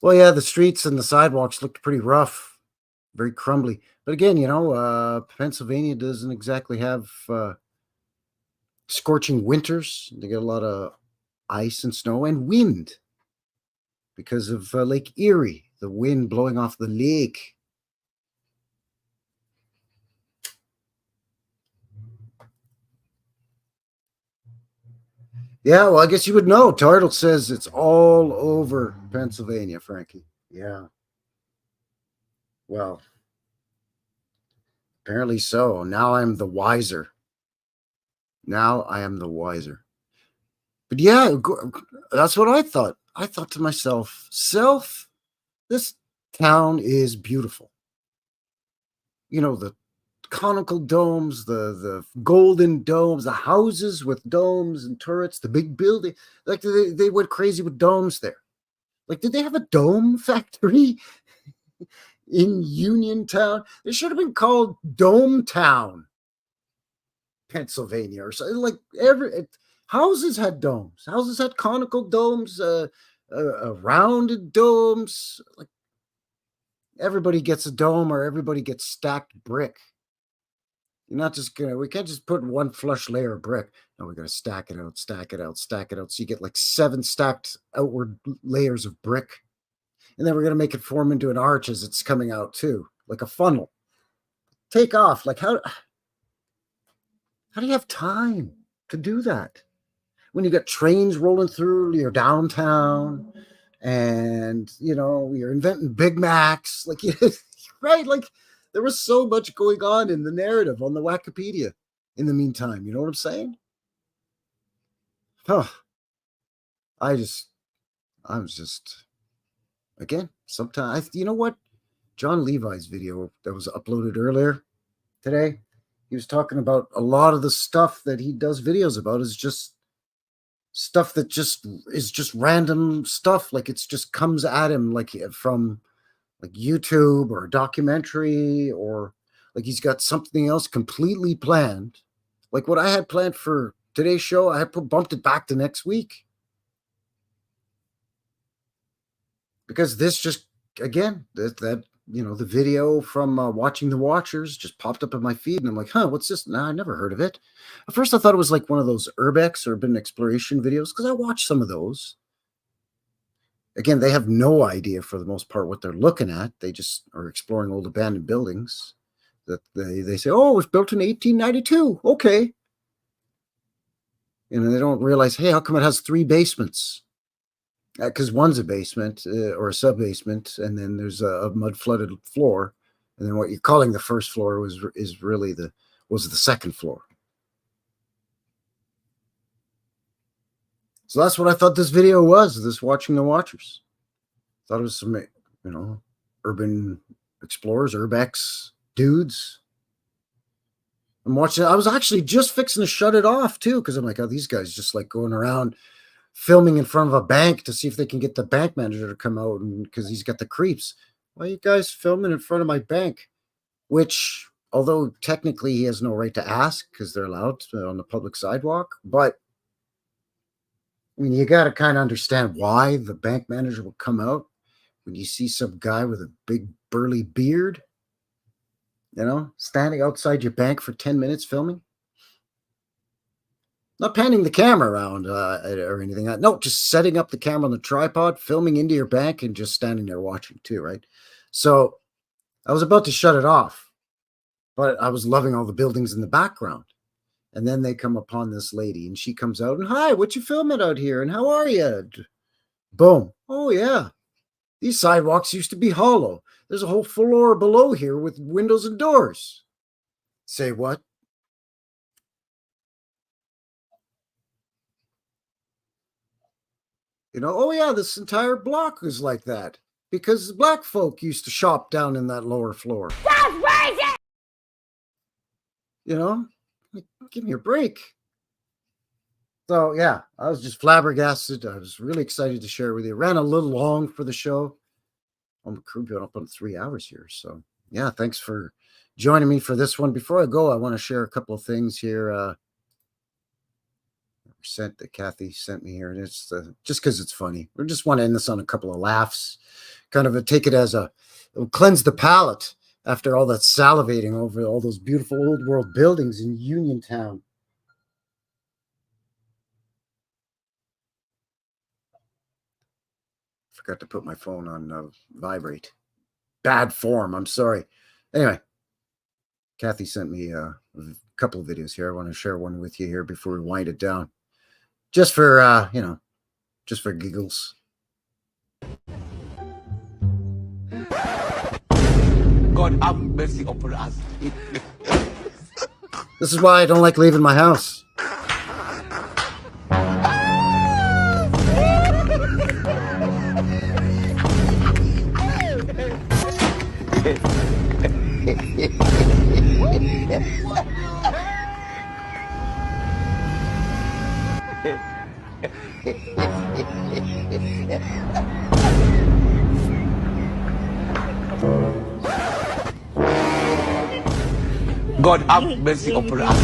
Well, yeah, the streets and the sidewalks looked pretty rough, very crumbly. But again, Pennsylvania doesn't exactly have scorching winters. They get a lot of ice and snow and wind because of Lake Erie, the wind blowing off the lake. Yeah, well, I guess you would know. Tartle says it's all over Pennsylvania, Frankie. Yeah. Well, apparently so. Now I'm the wiser. But yeah, that's what I thought. I thought to myself, this town is beautiful. The conical domes, the golden domes, the houses with domes and turrets, the big building. Like, they went crazy with domes there. Like, did they have a dome factory in Uniontown? It should have been called Dome Town, Pennsylvania, or something. Like, houses had domes. Houses had conical domes, rounded domes. Like, everybody gets a dome or everybody gets stacked brick. You're not just we can't just put one flush layer of brick. No, we're gonna stack it out. So you get like 7 stacked outward layers of brick. And then we're gonna make it form into an arch as it's coming out too, like a funnel. Take off. Like, how do you have time to do that? When you got trains rolling through your downtown and you're inventing Big Macs, like, right? Like, there was so much going on in the narrative on the Wikipedia in the meantime. You know what I'm saying? Oh, I just I was just, again, sometimes, you know what? John Levi's video that was uploaded earlier today, he was talking about a lot of the stuff that he does videos about is just stuff that just is just random stuff. Like it's just comes at him like from like YouTube or a documentary, or like he's got something else completely planned. Like what I had planned for today's show, I bumped it back to next week. Because this just, again, that the video from Watching the Watchers just popped up in my feed, and I'm like, huh, what's this? Nah, I never heard of it. At first I thought it was like one of those urbex, urban exploration videos, because I watched some of those. Again, they have no idea for the most part what they're looking at. They just are exploring old abandoned buildings that they say, oh, it was built in 1892. Okay. And they don't realize, hey, how come it has 3 basements? Because one's a basement or a sub-basement, and then there's a mud-flooded floor. And then what you're calling the first floor was the second floor. So that's what I thought this video was, this Watching the Watchers. Thought it was some, urban explorers, urbex dudes. I'm watching. I was actually just fixing to shut it off too, because I'm like, oh, these guys just like going around filming in front of a bank to see if they can get the bank manager to come out, and because he's got the creeps. Why are you guys filming in front of my bank? Which, although technically he has no right to ask because they're allowed on the public sidewalk, but I mean, you got to kind of understand why the bank manager will come out when you see some guy with a big burly beard, standing outside your bank for 10 minutes filming. Not panning the camera around or anything. No, just setting up the camera on the tripod, filming into your bank, and just standing there watching too, right? So I was about to shut it off, but I was loving all the buildings in the background. And then they come upon this lady, and she comes out and, hi, what you filming out here? And how are you? Boom. Oh, yeah. These sidewalks used to be hollow. There's a whole floor below here with windows and doors. Say what? Oh, yeah, this entire block was like that because black folk used to shop down in that lower floor. That's crazy! Give me a break. So, yeah, I was just flabbergasted. I was really excited to share with you. Ran a little long for the show. I'm creeping up on 3 hours here. So, yeah, thanks for joining me for this one. Before I go, I want to share a couple of things here. That Kathy sent me here, and it's just because it's funny. We just want to end this on a couple of laughs, kind of take it as it'll cleanse the palate after all that salivating over all those beautiful old world buildings in Uniontown. Forgot to put my phone on vibrate. Bad form. I'm sorry. Anyway, Kathy sent me a couple of videos here. I want to share one with you here before we wind it down. Just for, just for giggles. God have mercy upon us. This is why I don't like leaving my house. God have mercy upon us.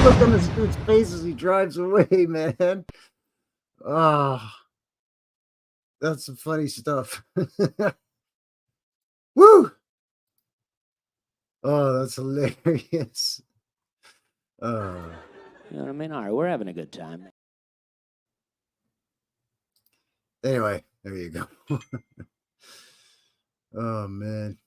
Look on this dude's face as he drives away, man. Oh, that's some funny stuff. Woo! Oh, that's hilarious. You know what I mean? All right, we're having a good time. Anyway, there you go. Oh, man.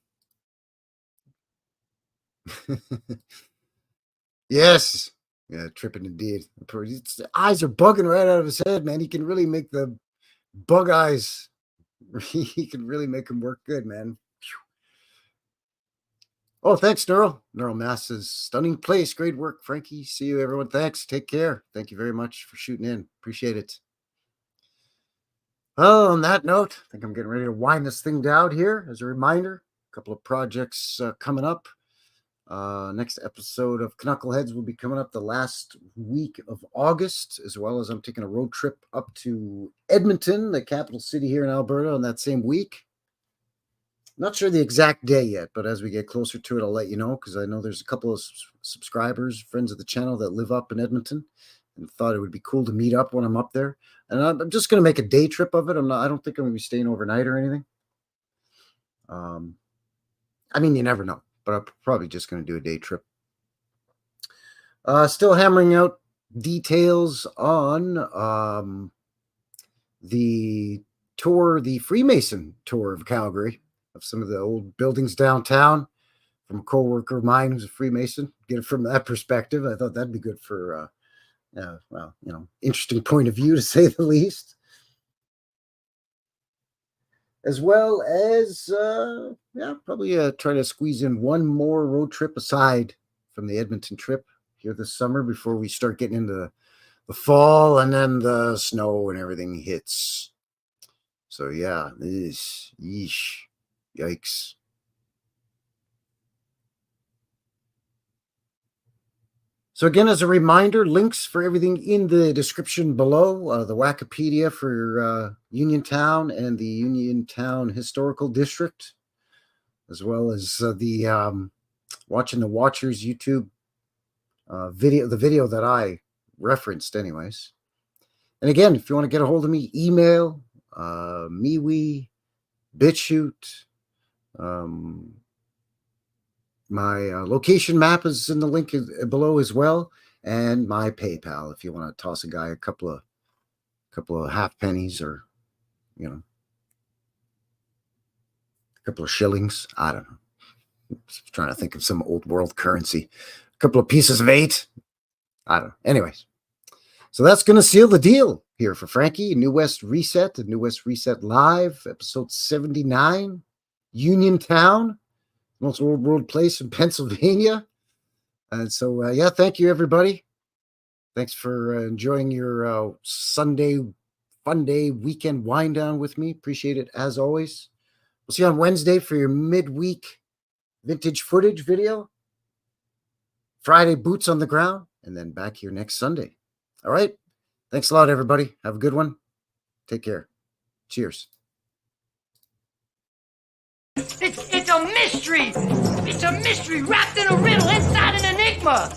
Yes. Yeah, tripping indeed. The eyes are bugging right out of his head, man. He can really make the bug eyes. He can really make them work good, man. Oh, thanks, Neural. Neural Mass's stunning place. Great work, Frankie. See you, everyone. Thanks. Take care. Thank you very much for shooting in. Appreciate it. Well, on that note, I think I'm getting ready to wind this thing down here. As a reminder, a couple of projects coming up. Next episode of Knuckleheads will be coming up the last week of August, as well as I'm taking a road trip up to Edmonton, the capital city here in Alberta, on that same week. Not sure the exact day yet, but as we get closer to it, I'll let you know, because I know there's a couple of subscribers, friends of the channel that live up in Edmonton, and thought it would be cool to meet up when I'm up there. And I'm just going to make a day trip of it. I don't think I'm going to be staying overnight or anything. I mean, you never know, but I'm probably just going to do a day trip. Still hammering out details on the tour, the Freemason tour of Calgary, of some of the old buildings downtown, from a co-worker of mine who's a Freemason. Get it from that perspective. I thought that'd be good for, well, you know, interesting point of view, to say the least. As well as, yeah, probably try to squeeze in one more road trip aside from the Edmonton trip here this summer before we start getting into the fall and then the snow and everything hits. So, yeah, yeesh, yikes. So again, as a reminder, links for everything in the description below. The Wikipedia for Uniontown and the Uniontown Historical District, as well as the Watching the Watchers YouTube video, the video that I referenced anyways. And again, if you want to get a hold of me, email, MeWe, BitChute. My location map is in the link below as well, and my PayPal if you want to toss a guy a couple of half pennies, or, you know, a couple of shillings. I don't know. Just trying to think of some old world currency. A couple of pieces of 8. I don't know. Anyways, so that's going to seal the deal here for Frankie. New West Reset, the New West Reset Live, episode 79, Uniontown. Most old world place in Pennsylvania. And so, yeah, thank you, everybody. Thanks for enjoying your Sunday fun day weekend wind down with me. Appreciate it, as always. We'll see you on Wednesday for your midweek vintage footage video. Friday, boots on the ground. And then back here next Sunday. All right. Thanks a lot, everybody. Have a good one. Take care. Cheers. It's a mystery. It's a mystery wrapped in a riddle inside an enigma.